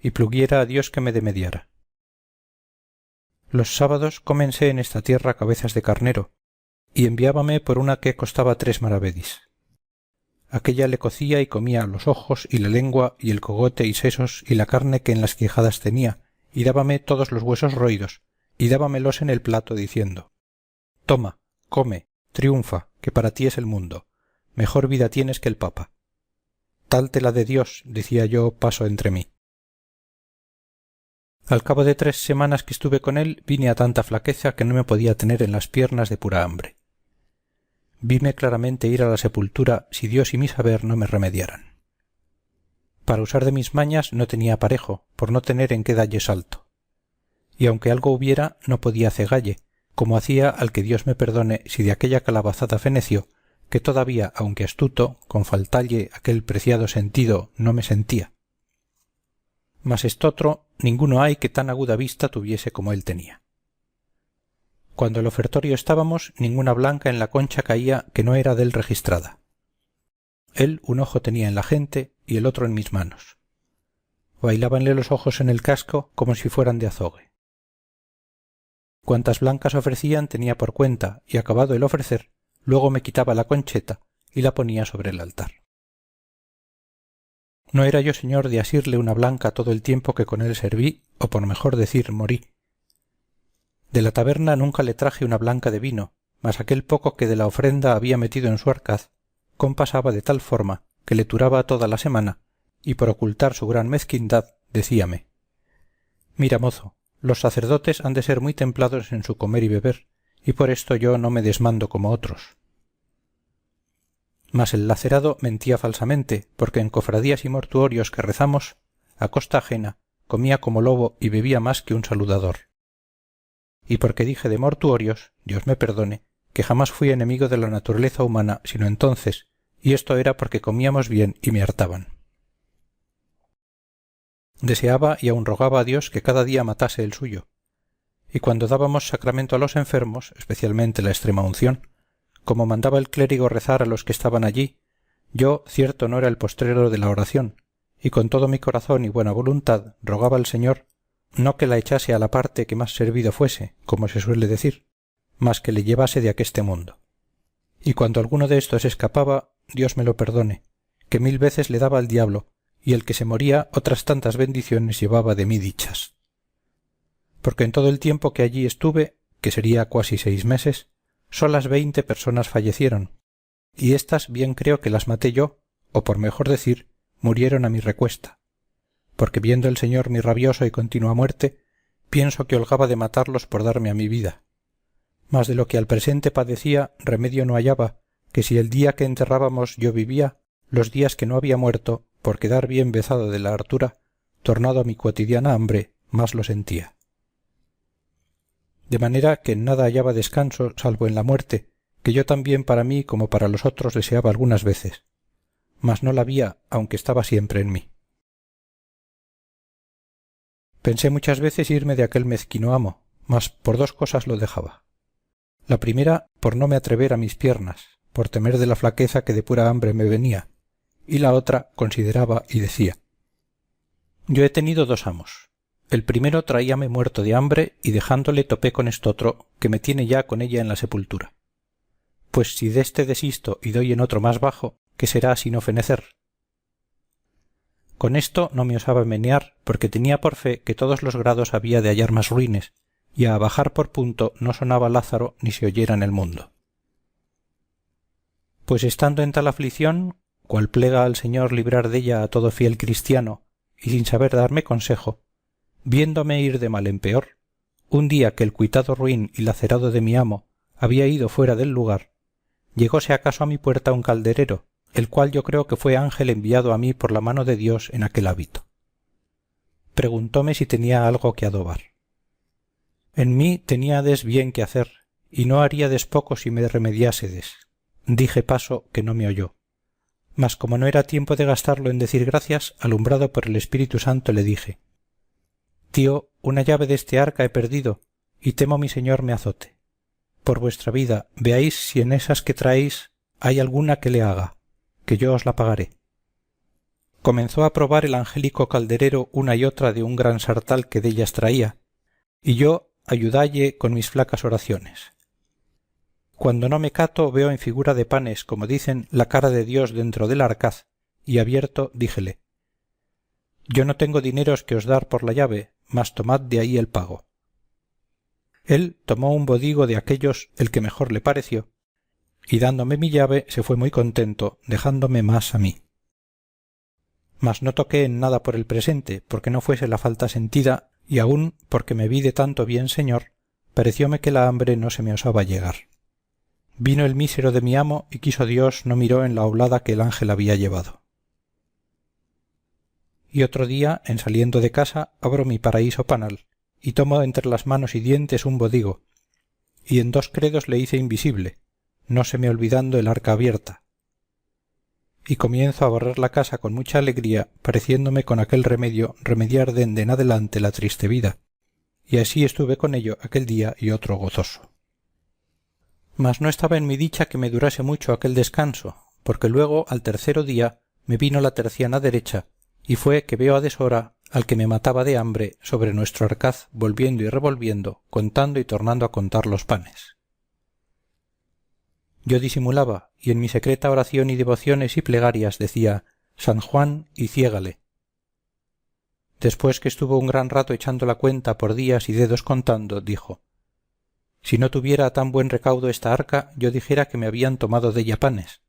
y pluguiera a Dios que me demediara. Los sábados cómense en esta tierra cabezas de carnero, y enviábame por una que costaba 3 maravedís. Aquella le cocía y comía los ojos y la lengua y el cogote y sesos y la carne que en las quijadas tenía, y dábame todos los huesos roídos, y dábamelos en el plato diciendo: «Toma, come, triunfa, que para ti es el mundo, mejor vida tienes que el papa». «Tal te la de Dios», decía yo paso entre mí. Al cabo de 3 semanas que estuve con él, vine a tanta flaqueza que no me podía tener en las piernas de pura hambre. Vime claramente ir a la sepultura si Dios y mi saber no me remediaran. Para usar de mis mañas no tenía parejo, por no tener en qué dalle salto. Y aunque algo hubiera, no podía cegalle, como hacía al que Dios me perdone si de aquella calabazada feneció, que todavía, aunque astuto, con faltalle aquel preciado sentido, no me sentía. Mas estotro, ninguno hay que tan aguda vista tuviese como él tenía. Cuando el ofertorio estábamos, ninguna blanca en la concha caía que no era dél registrada. Él un ojo tenía en la gente y el otro en mis manos. Bailábanle los ojos en el casco como si fueran de azogue. Cuantas blancas ofrecían tenía por cuenta, y acabado el ofrecer, luego me quitaba la concheta y la ponía sobre el altar. No era yo señor de asirle una blanca todo el tiempo que con él serví, o por mejor decir morí. De la taberna nunca le traje una blanca de vino, mas aquel poco que de la ofrenda había metido en su arcaz, compasaba de tal forma que le turaba toda la semana, y por ocultar su gran mezquindad, decíame: «Mira, mozo, los sacerdotes han de ser muy templados en su comer y beber, y por esto yo no me desmando como otros». Mas el lacerado mentía falsamente, porque en cofradías y mortuorios que rezamos, a costa ajena, comía como lobo y bebía más que un saludador. Y porque dije de mortuorios, Dios me perdone, que jamás fui enemigo de la naturaleza humana sino entonces, y esto era porque comíamos bien y me hartaban. Deseaba y aun rogaba a Dios que cada día matase el suyo, y cuando dábamos sacramento a los enfermos, especialmente la extrema unción, como mandaba el clérigo rezar a los que estaban allí, yo cierto no era el postrero de la oración, y con todo mi corazón y buena voluntad rogaba al Señor no que la echase a la parte que más servido fuese, como se suele decir, mas que le llevase de aqueste mundo. Y cuando alguno de estos escapaba, Dios me lo perdone, que 1000 veces le daba al diablo, y el que se moría otras tantas bendiciones llevaba de mí dichas. Porque en todo el tiempo que allí estuve, que sería cuasi 6 meses, solas 20 personas fallecieron, y éstas bien creo que las maté yo, o por mejor decir, murieron a mi recuesta, porque viendo el Señor mi rabioso y continua muerte, pienso que holgaba de matarlos por darme a mi vida. Mas de lo que al presente padecía remedio no hallaba, que si el día que enterrábamos yo vivía, los días que no había muerto, por quedar bien vezado de la hartura, tornado a mi cotidiana hambre, más lo sentía. De manera que en nada hallaba descanso salvo en la muerte, que yo también para mí como para los otros deseaba algunas veces, mas no la había, aunque estaba siempre en mí. Pensé muchas veces irme de aquel mezquino amo, mas por dos cosas lo dejaba. La primera, por no me atrever a mis piernas, por temer de la flaqueza que de pura hambre me venía, y la otra consideraba y decía: yo he tenido dos amos. El primero traíame muerto de hambre y dejándole topé con estotro que me tiene ya con ella en la sepultura. Pues si deste desisto y doy en otro más bajo, ¿qué será sino fenecer? Con esto no me osaba menear, porque tenía por fe que todos los grados había de hallar más ruines, y a bajar por punto no sonaba Lázaro ni se oyera en el mundo. Pues estando en tal aflición, cual plega al Señor librar della a todo fiel cristiano, y sin saber darme consejo, viéndome ir de mal en peor, un día que el cuitado ruin y lacerado de mi amo había ido fuera del lugar, llegóse acaso a mi puerta un calderero, el cual yo creo que fue ángel enviado a mí por la mano de Dios en aquel hábito. Preguntóme si tenía algo que adobar. En mí teníades bien que hacer, y no haríades poco si me remediásedes. Dije paso que no me oyó. Mas como no era tiempo de gastarlo en decir gracias, alumbrado por el Espíritu Santo le dije: tío, una llave deste arca he perdido, y temo mi señor me azote. Por vuestra vida, veáis si en esas que traéis hay alguna que le haga, que yo os la pagaré. Comenzó a probar el angélico calderero una y otra de un gran sartal que dellas traía, y yo ayudalle con mis flacas oraciones. Cuando no me cato veo en figura de panes, como dicen, la cara de Dios dentro del arcaz, y abierto díjele: yo no tengo dineros que os dar por la llave, mas tomad de ahí el pago. Él tomó un bodigo de aquellos, el que mejor le pareció, y dándome mi llave se fue muy contento, dejándome más a mí. Mas no toqué en nada por el presente, porque no fuese la falta sentida, y aun porque me vi de tanto bien señor, parecióme que la hambre no se me osaba llegar. Vino el mísero de mi amo y quiso Dios no miró en la oblada que el ángel había llevado. Y otro día, en saliendo de casa, abro mi paraíso panal, y tomo entre las manos y dientes un bodigo, y en dos credos le hice invisible, no se me olvidando el arca abierta. Y comienzo a barrer la casa con mucha alegría, pareciéndome con aquel remedio remediar dende en adelante la triste vida, y así estuve con ello aquel día y otro gozoso. Mas no estaba en mi dicha que me durase mucho aquel descanso, porque luego al tercero día me vino la terciana derecha, y fue que veo a deshora al que me mataba de hambre sobre nuestro arcaz volviendo y revolviendo, contando y tornando a contar los panes. Yo disimulaba, y en mi secreta oración y devociones y plegarias decía: San Juan y ciégale. Después que estuvo un gran rato echando la cuenta por días y dedos contando, dijo: si no tuviera tan buen recaudo esta arca, yo dijera que me habían tomado della panes,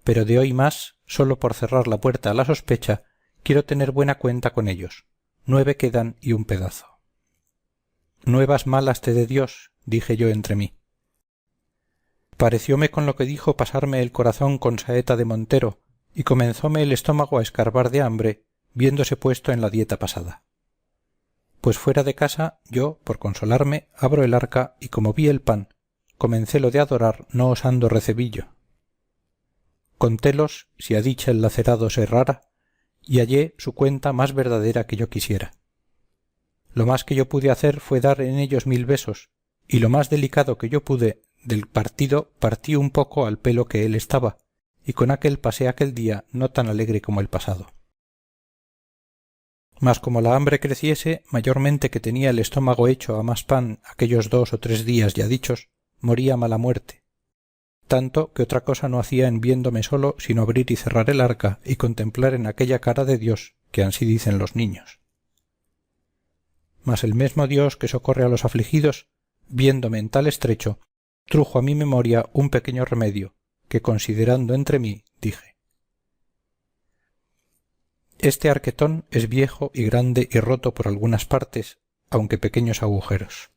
pero de hoy más, sólo por cerrar la puerta a la sospecha, quiero tener buena cuenta con ellos. 9 quedan y un pedazo. Nuevas malas te dé Dios, dije yo entre mí. Parecióme con lo que dijo pasarme el corazón con saeta de montero, y comenzóme el estómago a escarbar de hambre, viéndose puesto en la dieta pasada. Pues fuera de casa, yo, por consolarme, abro el arca, y como vi el pan, comencélo de adorar, no osando recebillo. Contélos, si a dicha el lacerado se errara, y hallé su cuenta más verdadera que yo quisiera. Lo más que yo pude hacer fue dar en ellos 1000 besos, y lo más delicado que yo pude del partido partí un poco al pelo que él estaba, y con aquel pasé aquel día no tan alegre como el pasado. Mas como la hambre creciese, mayormente que tenía el estómago hecho a más pan aquellos 2 o 3 días ya dichos, moría mala muerte, tanto que otra cosa no hacía en viéndome solo sino abrir y cerrar el arca y contemplar en aquella cara de Dios, que ansí dicen los niños. Mas el mesmo Dios que socorre a los afligidos, viéndome en tal estrecho, trujo a mi memoria un pequeño remedio, que considerando entre mí, dije: este arquetón es viejo y grande y roto por algunas partes, aunque pequeños agujeros.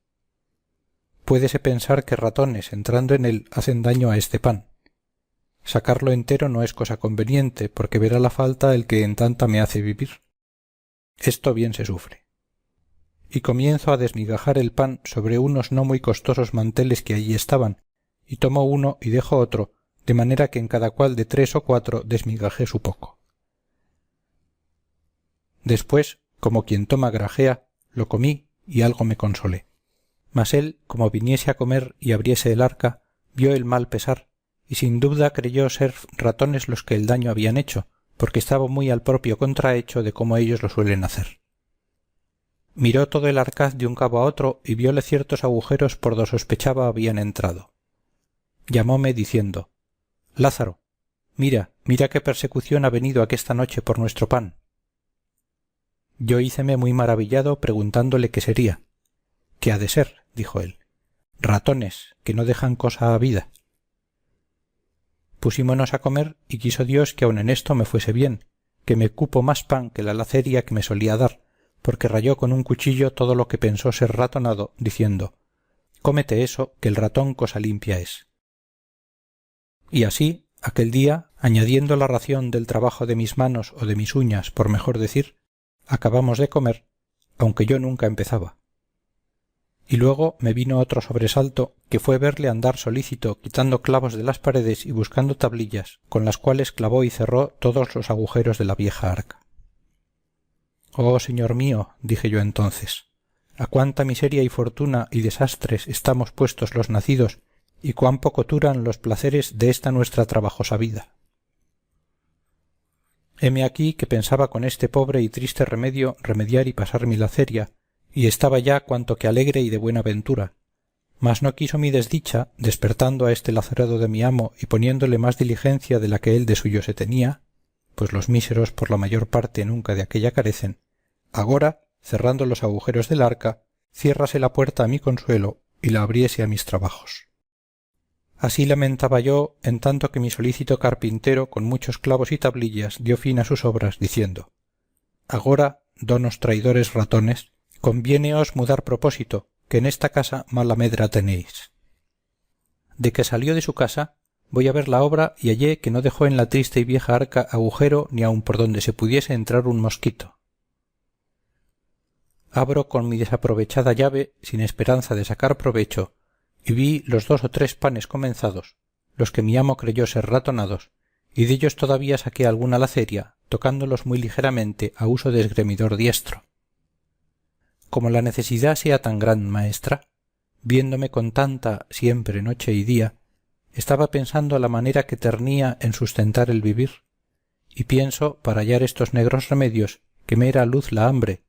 Puédese pensar que ratones entrando en él hacen daño a este pan. Sacarlo entero no es cosa conveniente, porque verá la falta el que en tanta me hace vivir. Esto bien se sufre. Y comienzo a desmigajar el pan sobre unos no muy costosos manteles que allí estaban, y tomo uno y dejo otro, de manera que en cada cual de 3 o 4 desmigajé su poco. Después, como quien toma grajea, lo comí y algo me consolé. Mas él, como viniese a comer y abriese el arca, vio el mal pesar, y sin duda creyó ser ratones los que el daño habían hecho, porque estaba muy al propio contrahecho de como ellos lo suelen hacer. Miró todo el arcaz de un cabo a otro y viole ciertos agujeros por do sospechaba habían entrado. Llamóme diciendo: Lázaro, mira qué persecución ha venido aquesta noche por nuestro pan. Yo híceme muy maravillado preguntándole qué sería. ¿Qué ha de ser?, dijo él. Ratones, que no dejan cosa a vida. Pusímonos a comer y quiso Dios que aun en esto me fuese bien, que me cupo más pan que la laceria que me solía dar, porque rayó con un cuchillo todo lo que pensó ser ratonado, diciendo: cómete eso, que el ratón cosa limpia es. Y así, aquel día, añadiendo la ración del trabajo de mis manos o de mis uñas, por mejor decir, acabamos de comer, aunque yo nunca empezaba. Y luego me vino otro sobresalto, que fue verle andar solícito quitando clavos de las paredes y buscando tablillas, con las cuales clavó y cerró todos los agujeros de la vieja arca. Oh, señor mío, dije yo entonces, a cuánta miseria y fortuna y desastres estamos puestos los nacidos, y cuán poco duran los placeres de esta nuestra trabajosa vida. Heme aquí que pensaba con este pobre y triste remedio remediar y pasar mi laceria, y estaba ya cuanto que alegre y de buena ventura, mas no quiso mi desdicha, despertando a este lacerado de mi amo y poniéndole más diligencia de la que él de suyo se tenía, pues los míseros por la mayor parte nunca de aquella carecen, agora, cerrando los agujeros del arca, ciérrase la puerta a mi consuelo y la abriese a mis trabajos. Así lamentaba yo, en tanto que mi solícito carpintero con muchos clavos y tablillas dio fin a sus obras, diciendo: agora, donos traidores ratones, conviéneos mudar propósito, que en esta casa mala medra tenéis. De que salió de su casa, voy a ver la obra y hallé que no dejó en la triste y vieja arca agujero ni aun por donde se pudiese entrar un mosquito. Abro con mi desaprovechada llave, sin esperanza de sacar provecho, y vi los 2 o 3 panes comenzados, los que mi amo creyó ser ratonados, y dellos todavía saqué alguna laceria, tocándolos muy ligeramente a uso de esgremidor diestro. Como la necesidad sea tan gran maestra, viéndome con tanta siempre noche y día, estaba pensando la manera que ternía en sustentar el vivir, y pienso, para hallar estos negros remedios, que me era luz la hambre,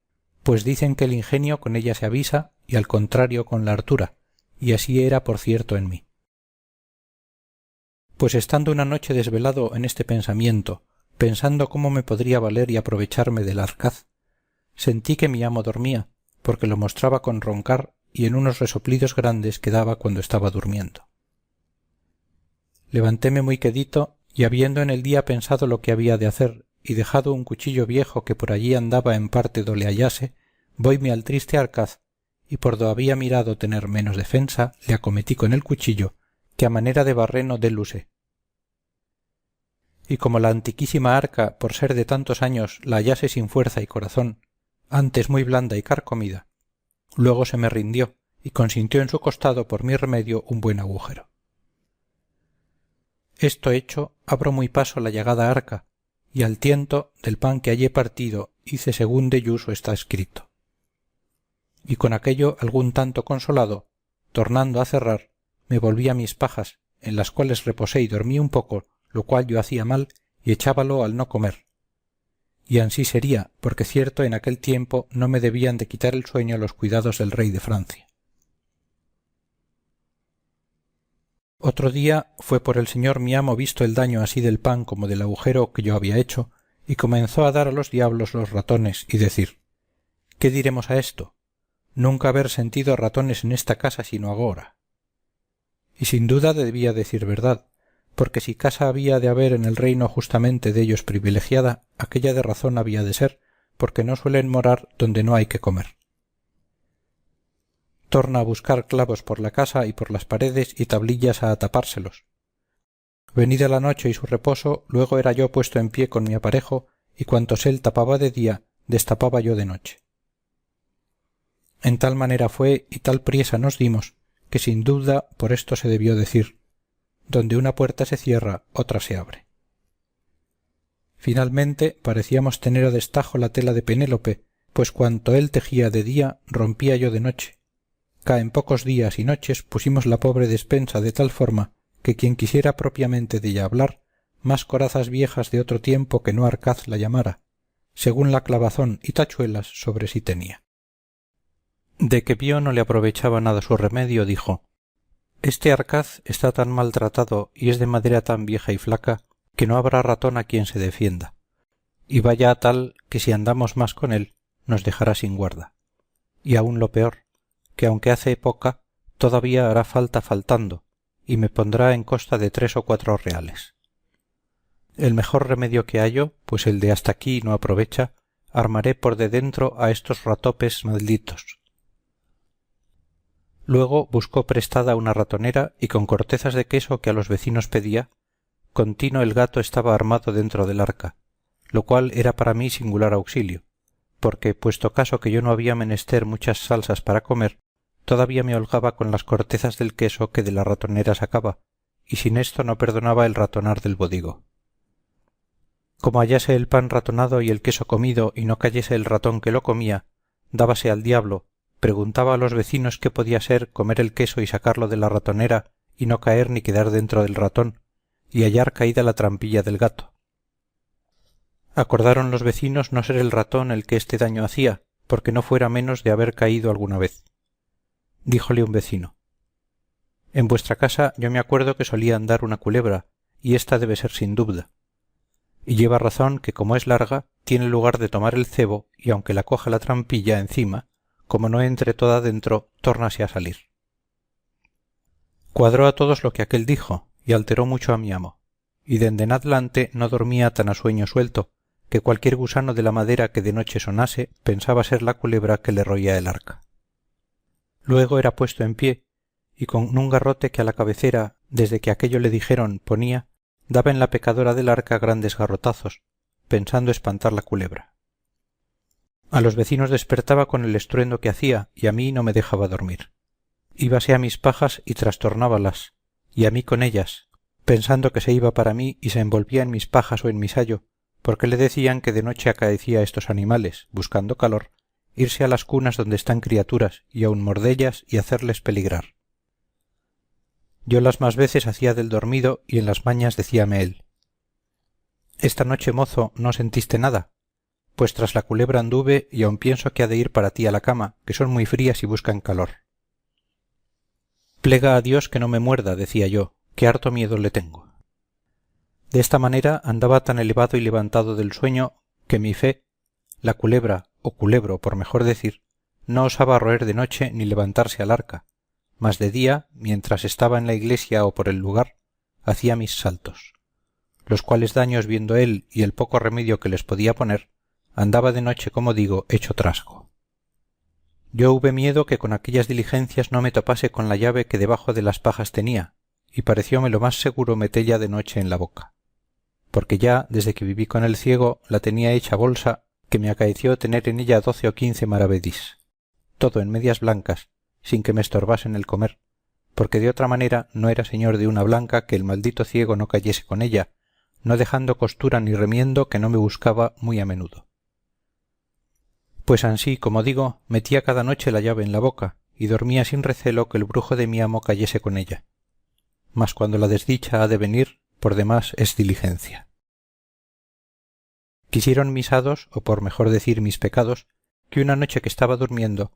pues dicen que el ingenio con ella se avisa y al contrario con la hartura, y así era por cierto en mí. Pues estando una noche desvelado en este pensamiento, pensando cómo me podría valer y aprovecharme del arcaz, sentí que mi amo dormía, porque lo mostraba con roncar y en unos resoplidos grandes que daba cuando estaba durmiendo. Levantéme muy quedito y habiendo en el día pensado lo que había de hacer y dejado un cuchillo viejo que por allí andaba en parte do le hallase, voime al triste arcaz y por do había mirado tener menos defensa le acometí con el cuchillo que a manera de barreno dél usé. Y como la antiquísima arca por ser de tantos años la hallase sin fuerza y corazón, antes muy blanda y carcomida, luego se me rindió y consintió en su costado por mi remedio un buen agujero. Esto hecho, abro muy paso la llagada arca, y al tiento del pan que hallé partido hice según delluso está escrito. Y con aquello algún tanto consolado, tornando a cerrar, me volví a mis pajas, en las cuales reposé y dormí un poco, lo cual yo hacía mal y echábalo al no comer. Y ansí sería, porque cierto en aquel tiempo no me debían de quitar el sueño los cuidados del rey de Francia. Otro día fue por el señor mi amo visto el daño así del pan como del agujero que yo había hecho, y comenzó a dar a los diablos los ratones y decir: ¿qué diremos a esto? Nunca haber sentido ratones en esta casa sino agora. Y sin duda debía decir verdad, porque si casa había de haber en el reino justamente dellos privilegiada, aquella de razón había de ser, porque no suelen morar donde no hay que comer. Torna a buscar clavos por la casa y por las paredes y tablillas a atapárselos. Venida la noche y su reposo, luego era yo puesto en pie con mi aparejo, y cuantos él tapaba de día, destapaba yo de noche. En tal manera fue y tal priesa nos dimos, que sin duda por esto se debió decir: donde una puerta se cierra, otra se abre. Finalmente parecíamos tener a destajo la tela de Penélope, pues cuanto él tejía de día rompía yo de noche. Ca en pocos días y noches pusimos la pobre despensa de tal forma que quien quisiera propiamente della hablar, más corazas viejas de otro tiempo que no Arcaz la llamara, según la clavazón y tachuelas sobre sí tenía. De que vio no le aprovechaba nada su remedio, dijo: este Arcaz está tan maltratado y es de madera tan vieja y flaca que no habrá ratón a quien se defienda, y vaya a tal que si andamos más con él nos dejará sin guarda, y aún lo peor, que aunque hace poca todavía hará falta faltando, y me pondrá en costa de 3 o 4 reales. El mejor remedio que hallo, pues el de hasta aquí no aprovecha, armaré por de dentro a estos ratopes malditos. Luego buscó prestada una ratonera y con cortezas de queso que a los vecinos pedía, contino el gato estaba armado dentro del arca, lo cual era para mí singular auxilio, porque puesto caso que yo no había menester muchas salsas para comer, todavía me holgaba con las cortezas del queso que de la ratonera sacaba, y sin esto no perdonaba el ratonar del bodigo. Como hallase el pan ratonado y el queso comido y no cayese el ratón que lo comía, dábase al diablo, preguntaba a los vecinos qué podía ser comer el queso y sacarlo de la ratonera y no caer ni quedar dentro del ratón, y hallar caída la trampilla del gato. Acordaron los vecinos no ser el ratón el que este daño hacía, porque no fuera menos de haber caído alguna vez. Díjole un vecino: en vuestra casa yo me acuerdo que solía andar una culebra, y ésta debe ser sin dubda. Y lleva razón que como es larga, tiene lugar de tomar el cebo, y aunque la coja la trampilla encima, como no entre toda dentro, tórnase a salir. Cuadró a todos lo que aquél dijo, y alteró mucho a mi amo, y dende en adelante no dormía tan a sueño suelto, que cualquier gusano de la madera que de noche sonase pensaba ser la culebra que le roía el arca. Luego era puesto en pie, y con un garrote que a la cabecera, desde que aquello le dijeron, ponía, daba en la pecadora del arca grandes garrotazos, pensando espantar la culebra. A los vecinos despertaba con el estruendo que hacía, y a mí no me dejaba dormir. Íbase a mis pajas y trastornábalas, y a mí con ellas, pensando que se iba para mí y se envolvía en mis pajas o en mi sayo, porque le decían que de noche acaecía a estos animales, buscando calor, irse a las cunas donde están criaturas y aun mordellas y hacerles peligrar. Yo las más veces hacía del dormido y en las mañas decíame él: esta noche, mozo, ¿no sentiste nada? Pues tras la culebra anduve y aun pienso que ha de ir para ti a la cama, que son muy frías y buscan calor. Plega a Dios que no me muerda, decía yo, que harto miedo le tengo. De esta manera andaba tan elevado y levantado del sueño que mi fe, la culebra, o culebro por mejor decir, no osaba roer de noche ni levantarse al arca, mas de día, mientras estaba en la iglesia o por el lugar, hacía mis saltos, los cuales daños viendo él y el poco remedio que les podía poner, andaba de noche, como digo, hecho trasgo. Yo hube miedo que con aquellas diligencias no me topase con la llave que debajo de las pajas tenía, y parecióme lo más seguro metella de noche en la boca, porque ya desde que viví con el ciego la tenía hecha bolsa, que me acaeció tener en ella 12 o 15 maravedís, todo en medias blancas, sin que me estorbasen el comer, porque de otra manera no era señor de una blanca que el maldito ciego no cayese con ella, no dejando costura ni remiendo que no me buscaba muy a menudo. Pues ansí, como digo, metía cada noche la llave en la boca, y dormía sin recelo que el brujo de mi amo cayese con ella. Mas cuando la desdicha ha de venir, por demás es diligencia. Quisieron mis hados, o por mejor decir mis pecados, que una noche que estaba durmiendo,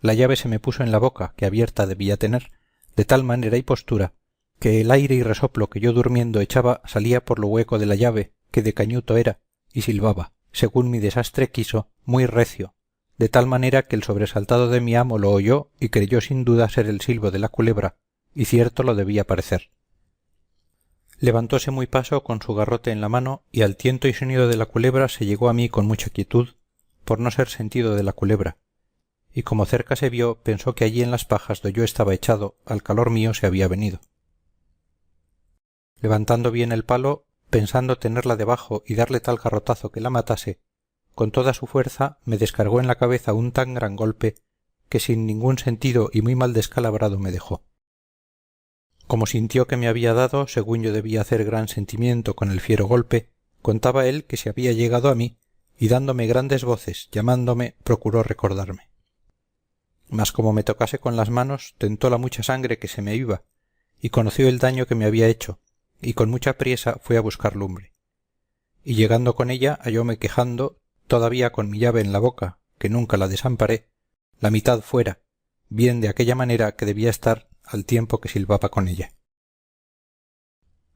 la llave se me puso en la boca, que abierta debía tener, de tal manera y postura, que el aire y resoplo que yo durmiendo echaba salía por lo hueco de la llave, que de cañuto era, y silbaba, según mi desastre quiso, muy recio, de tal manera que el sobresaltado de mi amo lo oyó y creyó sin duda ser el silbo de la culebra, y cierto lo debía parecer. Levantóse muy paso con su garrote en la mano, y al tiento y sonido de la culebra se llegó a mí con mucha quietud, por no ser sentido de la culebra, y como cerca se vio, pensó que allí en las pajas do yo estaba echado, al calor mío se había venido. Levantando bien el palo, pensando tenerla debajo y darle tal garrotazo que la matase, con toda su fuerza me descargó en la cabeza un tan gran golpe que sin ningún sentido y muy mal descalabrado me dejó. Como sintió que me había dado, según yo debía hacer gran sentimiento con el fiero golpe, contaba él que se había llegado a mí, y dándome grandes voces, llamándome, procuró recordarme. Mas como me tocase con las manos, tentó la mucha sangre que se me iba, y conoció el daño que me había hecho, y con mucha priesa fue a buscar lumbre. Y llegando con ella hallóme quejando, todavía con mi llave en la boca, que nunca la desamparé, la mitad fuera, bien de aquella manera que debía estar al tiempo que silbaba con ella.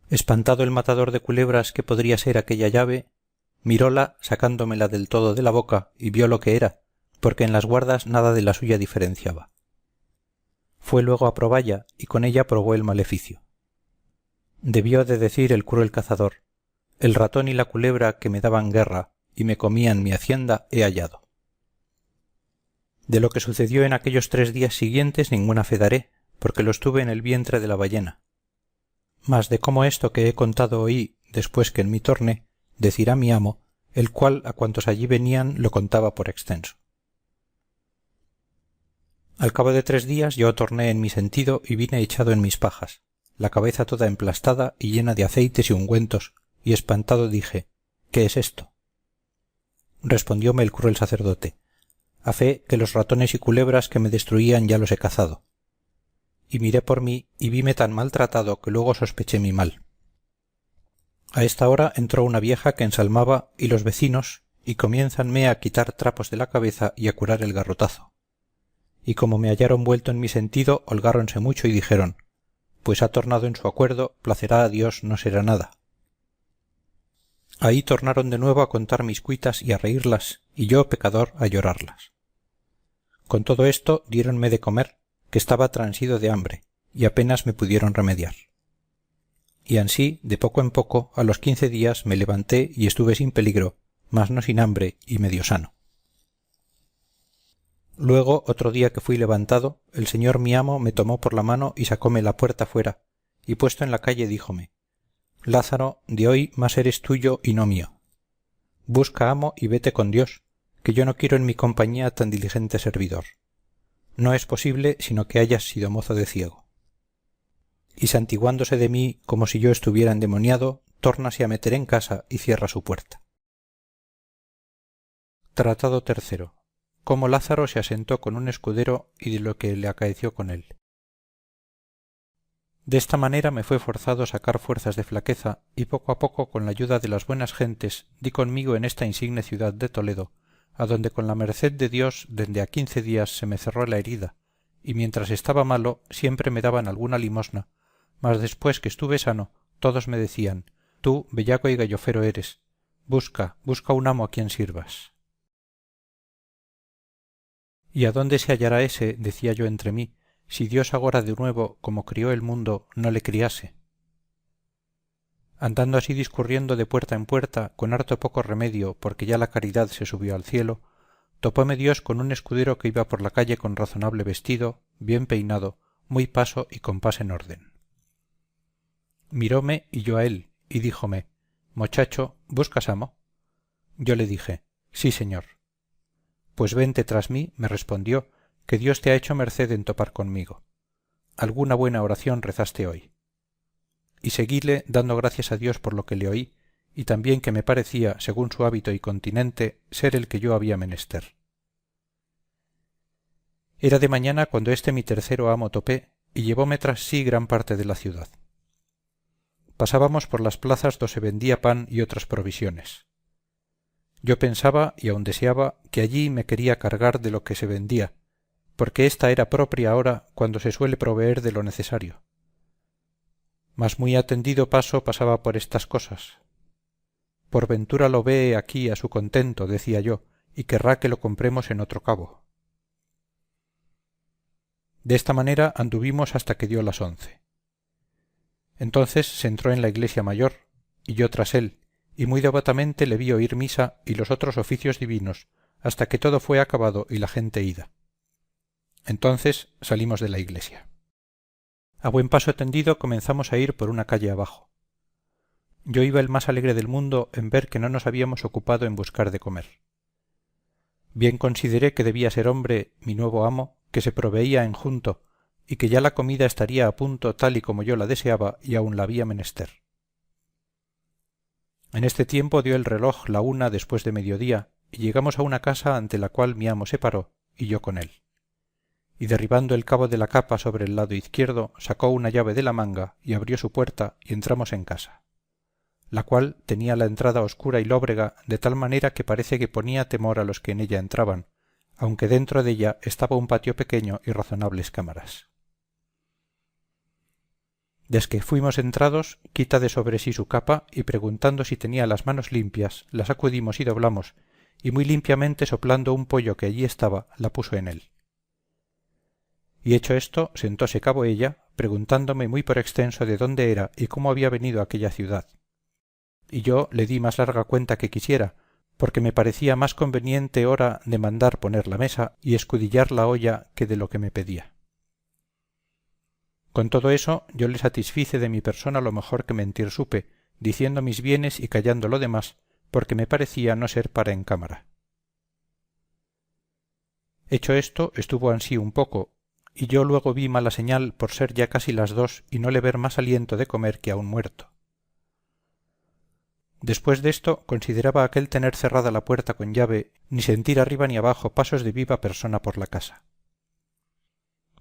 Espantado el matador de culebras que podría ser aquella llave, miróla sacándomela del todo de la boca y vio lo que era, porque en las guardas nada de la suya diferenciaba. Fue luego a proballa y con ella probó el maleficio. Debió de decir el cruel cazador: el ratón y la culebra que me daban guerra y me comían mi hacienda he hallado. De lo que sucedió en aquellos 3 días siguientes ninguna fe daré, porque los tuve en el vientre de la ballena. Mas de cómo esto que he contado oí, después que en mí torné, decirá mi amo, el cual a cuantos allí venían lo contaba por extenso. Al cabo de 3 días yo torné en mi sentido y vine echado en mis pajas, la cabeza toda emplastada y llena de aceites y ungüentos, y espantado dije: ¿qué es esto? Respondióme el cruel sacerdote: a fe que los ratones y culebras que me destruían ya los he cazado. Y miré por mí y vime tan maltratado que luego sospeché mi mal. A esta hora entró una vieja que ensalmaba y los vecinos, y comiénzanme a quitar trapos de la cabeza y a curar el garrotazo. Y como me hallaron vuelto en mi sentido, holgáronse mucho y dijeron: pues ha tornado en su acuerdo, placerá a Dios no será nada. Ahí tornaron de nuevo a contar mis cuitas y a reírlas, y yo, pecador, a llorarlas. Con todo esto diéronme de comer, que estaba transido de hambre, y apenas me pudieron remediar. Y ansí, de poco en poco, a los 15 días me levanté y estuve sin peligro, mas no sin hambre y medio sano. Luego, otro día que fui levantado, el señor mi amo me tomó por la mano y sacóme la puerta fuera, y puesto en la calle díjome: Lázaro, de hoy más eres tuyo y no mío. Busca amo y vete con Dios, que yo no quiero en mi compañía tan diligente servidor. No es posible sino que hayas sido mozo de ciego. Y santiguándose de mí como si yo estuviera endemoniado, tórnase a meter en casa y cierra su puerta. Tratado tercero. Cómo Lázaro se asentó con un escudero y de lo que le acaeció con él. De esta manera me fue forzado sacar fuerzas de flaqueza y poco a poco con la ayuda de las buenas gentes di conmigo en esta insigne ciudad de Toledo, adonde con la merced de Dios dende a 15 días se me cerró la herida, y mientras estaba malo siempre me daban alguna limosna, mas después que estuve sano todos me decían: tú bellaco y gallofero eres, busca un amo a quien sirvas. ¿Y a dónde se hallará ese, decía yo entre mí, si Dios agora de nuevo, como crió el mundo, no le criase? Andando así discurriendo de puerta en puerta, con harto poco remedio, porque ya la caridad se subió al cielo, topóme Dios con un escudero que iba por la calle con razonable vestido, bien peinado, muy paso y compás en orden. Miróme y yo a él, y díjome: mochacho, ¿buscas amo? Yo le dije: sí, señor. Pues vente tras mí, me respondió, que Dios te ha hecho merced en topar conmigo. Alguna buena oración rezaste hoy. Y seguíle dando gracias a Dios por lo que le oí, y también que me parecía, según su hábito y continente, ser el que yo había menester. Era de mañana cuando este mi tercero amo topé, y llevóme tras sí gran parte de la ciudad. Pasábamos por las plazas do se vendía pan y otras provisiones. Yo pensaba, y aun deseaba, que allí me quería cargar de lo que se vendía, porque ésta era propria hora cuando se suele proveer de lo necesario. Mas muy atendido paso pasaba por estas cosas. Por ventura lo vee aquí a su contento, decía yo, y querrá que lo compremos en otro cabo. De esta manera anduvimos hasta que dio las 11. Entonces se entró en la iglesia mayor, y yo tras él, y muy devotamente le vi oír misa y los otros oficios divinos, hasta que todo fue acabado y la gente ida. Entonces salimos de la iglesia. A buen paso tendido comenzamos a ir por una calle abajo. Yo iba el más alegre del mundo en ver que no nos habíamos ocupado en buscar de comer. Bien consideré que debía ser hombre, mi nuevo amo, que se proveía en junto, y que ya la comida estaría a punto tal y como yo la deseaba y aun la había menester. En este tiempo dio el reloj la 1 después de mediodía, y llegamos a una casa ante la cual mi amo se paró, y yo con él. Y derribando el cabo de la capa sobre el lado izquierdo, sacó una llave de la manga y abrió su puerta y entramos en casa, la cual tenía la entrada oscura y lóbrega, de tal manera que parece que ponía temor a los que en ella entraban, aunque dentro de ella estaba un patio pequeño y razonables cámaras. Desque fuimos entrados, quita de sobre sí su capa, y preguntando si tenía las manos limpias, la sacudimos y doblamos, y muy limpiamente soplando un pollo que allí estaba, la puso en él. Y hecho esto, sentóse cabo ella, preguntándome muy por extenso de dónde era y cómo había venido a aquella ciudad. Y yo le di más larga cuenta que quisiera, porque me parecía más conveniente hora de mandar poner la mesa y escudillar la olla que de lo que me pedía. Con todo eso yo le satisfice de mi persona lo mejor que mentir supe, diciendo mis bienes y callando lo demás, porque me parecía no ser para en cámara. Hecho esto, estuvo ansí un poco, y yo luego vi mala señal por ser ya casi las 2 y no le ver más aliento de comer que a un muerto. Después de esto consideraba aquel tener cerrada la puerta con llave, ni sentir arriba ni abajo pasos de viva persona por la casa.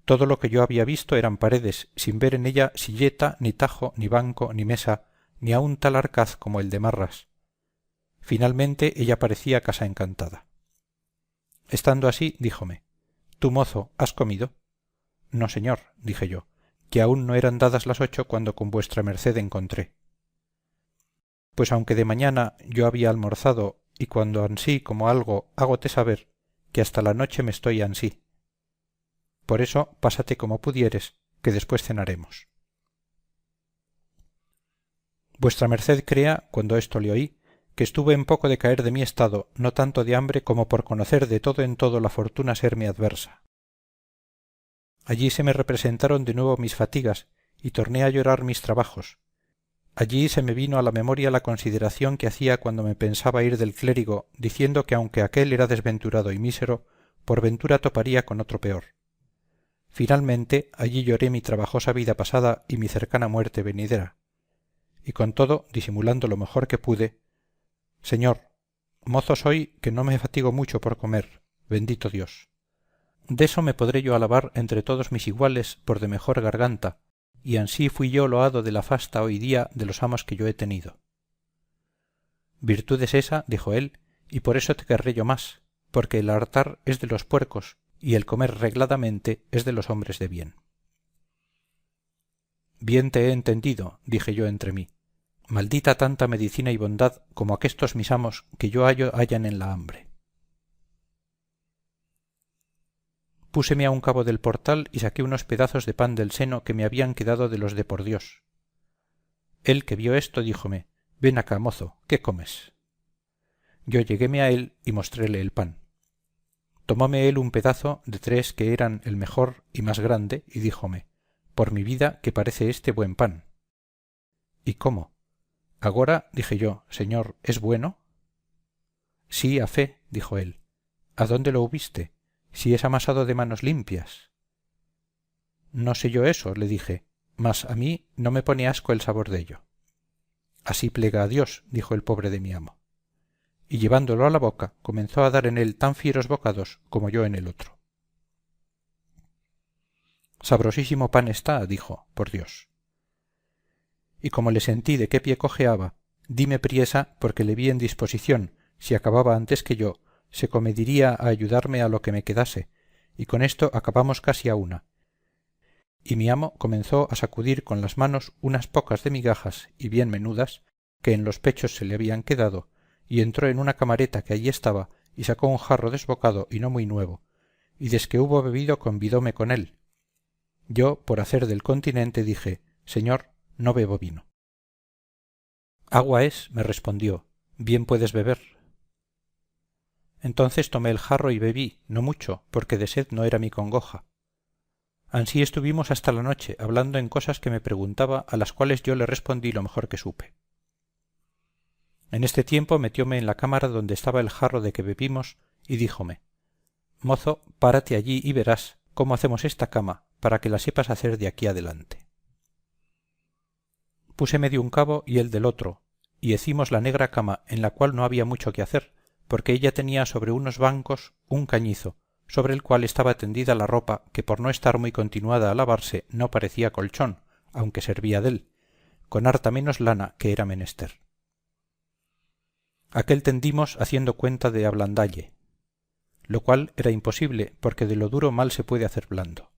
Todo lo que yo había visto eran paredes, sin ver en ella silleta, ni tajo, ni banco, ni mesa, ni aun tal arcaz como el de Marras. Finalmente ella parecía casa encantada. Estando así, díjome: «Tú, mozo, ¿has comido?» «No, señor», dije yo, «que aún no eran dadas las 8 cuando con vuestra merced encontré». «Pues aunque de mañana yo había almorzado, y cuando ansí como algo hágote saber que hasta la noche me estoy ansí. Por eso pásate como pudieres, que después cenaremos». Vuestra merced crea, cuando esto le oí, que estuve en poco de caer de mi estado, no tanto de hambre como por conocer de todo en todo la fortuna serme adversa. Allí se me representaron de nuevo mis fatigas, y torné a llorar mis trabajos. Allí se me vino a la memoria la consideración que hacía cuando me pensaba ir del clérigo, diciendo que aunque aquél era desventurado y mísero, por ventura toparía con otro peor. Finalmente allí lloré mi trabajosa vida pasada y mi cercana muerte venidera. Y con todo, disimulando lo mejor que pude: «Señor, mozo soy que no me fatigo mucho por comer, bendito Dios. Deso me podré yo alabar entre todos mis iguales por de mejor garganta, y ansí fui yo loado de la fasta hoy día de los amos que yo he tenido». «Virtud es esa», dijo él, «y por eso te querré yo más, porque el hartar es de los puercos, y el comer regladamente es de los hombres de bien». «Bien te he entendido», dije yo entre mí. «Maldita tanta medicina y bondad como aquestos mis amos que yo hallan en la hambre». Púseme a un cabo del portal y saqué unos pedazos de pan del seno que me habían quedado de los de por Dios. Él, que vio esto, díjome: «Ven acá, mozo, ¿qué comes?» Yo lleguéme a él y mostréle el pan. Tomóme él un pedazo de 3 que eran el mejor y más grande, y díjome: «Por mi vida que parece este buen pan». «¿Y cómo? Agora», dije yo, «señor, ¿es bueno?» «Sí, a fe», dijo él. «¿A dónde lo hubiste? Si es amasado de manos limpias». «No sé yo eso», le dije, «mas a mí no me pone asco el sabor dello». «Así plega a Dios», dijo el pobre de mi amo. Y llevándolo a la boca comenzó a dar en él tan fieros bocados como yo en el otro. «Sabrosísimo pan está», dijo, «por Dios». Y como le sentí de qué pie cojeaba, dime priesa porque le vi en disposición, si acababa antes que yo, se comediría a ayudarme a lo que me quedase, y con esto acabamos casi a una. Y mi amo comenzó a sacudir con las manos unas pocas de migajas y bien menudas que en los pechos se le habían quedado, y entró en una camareta que allí estaba y sacó un jarro desbocado y no muy nuevo, y desque hubo bebido convidóme con él. Yo, por hacer del continente, dije: «Señor, no bebo vino». «Agua es», me respondió, «bien puedes beber». Entonces tomé el jarro y bebí, no mucho, porque de sed no era mi congoja. Ansí estuvimos hasta la noche, hablando en cosas que me preguntaba, a las cuales yo le respondí lo mejor que supe. En este tiempo metióme en la cámara donde estaba el jarro de que bebimos, y díjome: «Mozo, párate allí y verás cómo hacemos esta cama, para que la sepas hacer de aquí adelante. Púseme de un cabo y él del otro, y hecimos la negra cama, en la cual no había mucho que hacer, porque ella tenía sobre unos bancos un cañizo, sobre el cual estaba tendida la ropa, que por no estar muy continuada a lavarse no parecía colchón, aunque servía dél, con harta menos lana que era menester. Aquel tendimos haciendo cuenta de ablandalle, lo cual era imposible, porque de lo duro mal se puede hacer blando.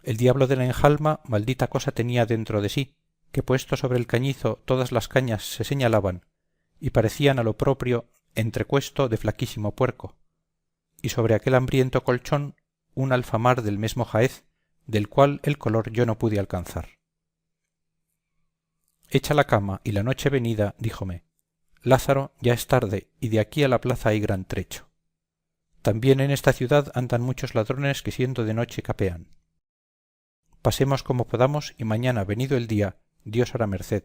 El diablo de la enjalma maldita cosa tenía dentro de sí, que puesto sobre el cañizo todas las cañas se señalaban, y parecían a lo proprio entrecuesto de flaquísimo puerco, y sobre aquel hambriento colchón un alfamar del mesmo jaez, del cual el color yo no pude alcanzar. Hecha la cama y la noche venida, díjome, Lázaro, ya es tarde, y de aquí a la plaza hay gran trecho. También en esta ciudad andan muchos ladrones que siendo de noche capean. Pasemos como podamos y mañana, venido el día, Dios hará merced,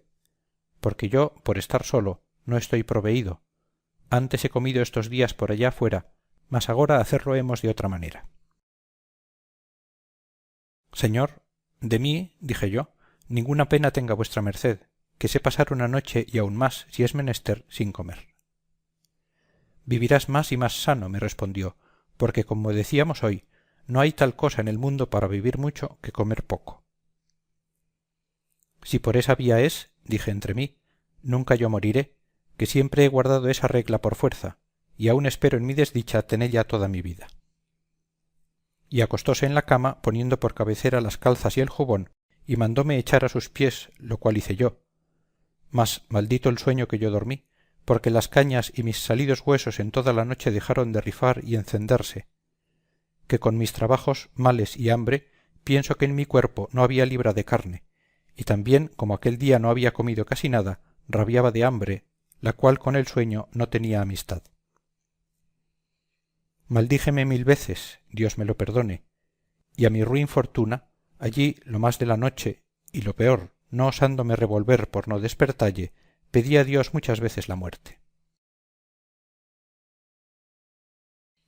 porque yo, por estar solo, no estoy proveído. Antes he comido estos días por allá fuera, mas agora hacerlo hemos de otra manera. Señor, de mí, dije yo, ninguna pena tenga vuestra merced, que sé pasar una noche y aun más, si es menester, sin comer. Vivirás más y más sano, me respondió, porque como decíamos hoy, no hay tal cosa en el mundo para vivir mucho que comer poco. Si por esa vía es, dije entre mí, nunca yo moriré, que siempre he guardado esa regla por fuerza, y aún espero en mi desdicha tenella toda mi vida. Y acostóse en la cama, poniendo por cabecera las calzas y el jubón, y mandóme echar a sus pies, lo cual hice yo. Mas maldito el sueño que yo dormí, porque las cañas y mis salidos huesos en toda la noche dejaron de rifar y encenderse, que con mis trabajos, males y hambre, pienso que en mi cuerpo no había libra de carne, y también como aquel día no había comido casi nada, rabiaba de hambre, la cual con el sueño no tenía amistad. Maldíjeme 1000 veces, Dios me lo perdone, y a mi ruin fortuna, allí lo más de la noche, y lo peor, no osándome revolver por no despertalle, pedí a Dios muchas veces la muerte.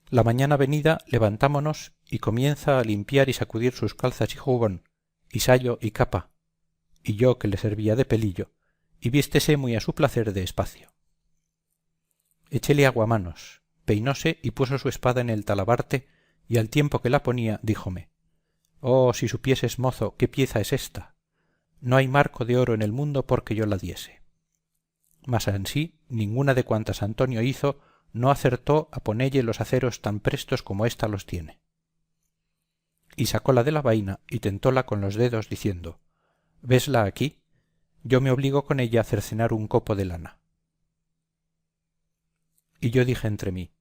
La mañana venida levantámonos y comienza a limpiar y sacudir sus calzas y jubón, y sayo y capa, y yo que le servía de pelillo, y vístese muy a su placer de espacio. Echéle aguamanos, peinóse y puso su espada en el talabarte, y al tiempo que la ponía díjome, «Oh, si supieses, mozo, qué pieza es esta. No hay marco de oro en el mundo porque yo la diese». Mas ansí ninguna de cuantas Antonio hizo no acertó a ponelle los aceros tan prestos como ésta los tiene. Y sacóla de la vaina y tentóla con los dedos diciendo, «¿Vesla aquí? Yo me obligo con ella a cercenar un copo de lana». Y yo dije entre mí,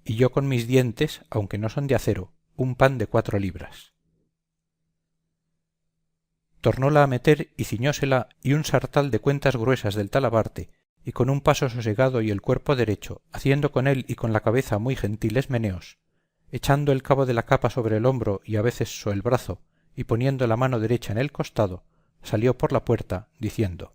«Y yo con mis dientes, aunque no son de acero, un pan de 4 libras». Tornóla a meter y ciñósela y un sartal de cuentas gruesas del talabarte, y con un paso sosegado y el cuerpo derecho, haciendo con él y con la cabeza muy gentiles meneos, echando el cabo de la capa sobre el hombro y a veces so el brazo, y poniendo la mano derecha en el costado, salió por la puerta, diciendo,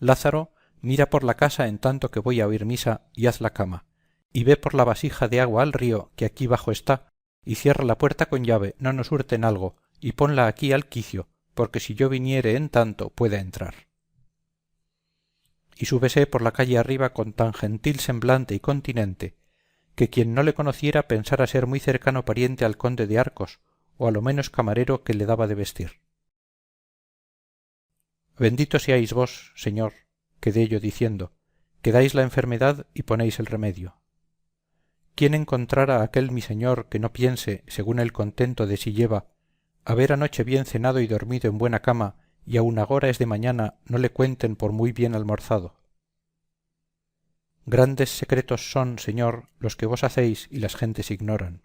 «Lázaro, mira por la casa en tanto que voy a oír misa, y haz la cama, y ve por la vasija de agua al río, que aquí bajo está, y cierra la puerta con llave, no nos hurten algo, y ponla aquí al quicio, porque si yo viniere en tanto pueda entrar». Y súbese por la calle arriba con tan gentil semblante y continente, que quien no le conociera pensara ser muy cercano pariente al conde de Arcos, o a lo menos camarero que le daba de vestir. «Bendito seáis vos, señor», quedé yo diciendo, «que dais la enfermedad y ponéis el remedio. ¿Quién encontrara a aquel mi señor que no piense, según el contento de sí lleva, haber anoche bien cenado y dormido en buena cama, y aun agora es de mañana no le cuenten por muy bien almorzado? Grandes secretos son, señor, los que vos hacéis y las gentes ignoran.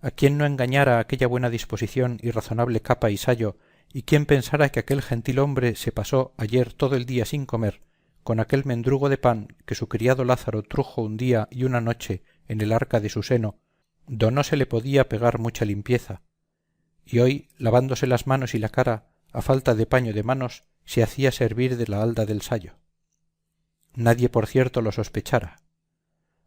¿A quién no engañara aquella buena disposición y razonable capa y sayo, y quién pensara que aquel gentil hombre se pasó ayer todo el día sin comer, con aquel mendrugo de pan que su criado Lázaro trujo un día y una noche en el arca de su seno, do no se le podía pegar mucha limpieza, y hoy, lavándose las manos y la cara, a falta de paño de manos, se hacía servir de la halda del sayo? Nadie por cierto lo sospechara.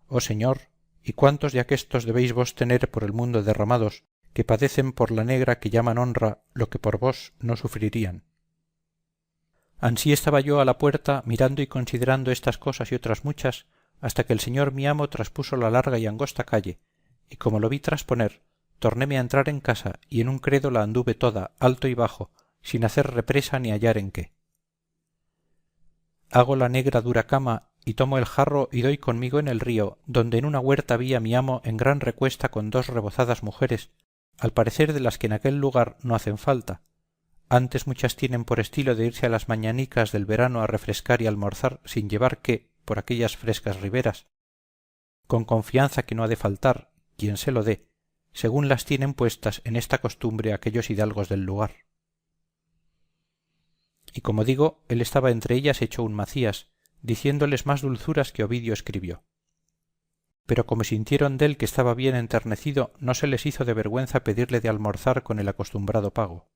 Oh señor, y cuántos de aquestos debéis vos tener por el mundo derramados, que padecen por la negra que llaman honra lo que por vos no sufrirían. Ansí estaba yo a la puerta mirando y considerando estas cosas y otras muchas, hasta que el señor mi amo traspuso la larga y angosta calle, y como lo vi trasponer, tornéme a entrar en casa y en un credo la anduve toda, alto y bajo, sin hacer represa ni hallar en qué. Hago la negra dura cama y tomo el jarro y doy conmigo en el río, donde en una huerta vi a mi amo en gran recuesta con dos rebozadas mujeres, al parecer de las que en aquel lugar no hacen falta. Antes muchas tienen por estilo de irse a las mañanicas del verano a refrescar y almorzar sin llevar qué por aquellas frescas riberas, con confianza que no ha de faltar, quien se lo dé, según las tienen puestas en esta costumbre aquellos hidalgos del lugar. Y como digo, él estaba entre ellas hecho un Macías, diciéndoles más dulzuras que Ovidio escribió. Pero como sintieron dél que estaba bien enternecido, no se les hizo de vergüenza pedirle de almorzar con el acostumbrado pago.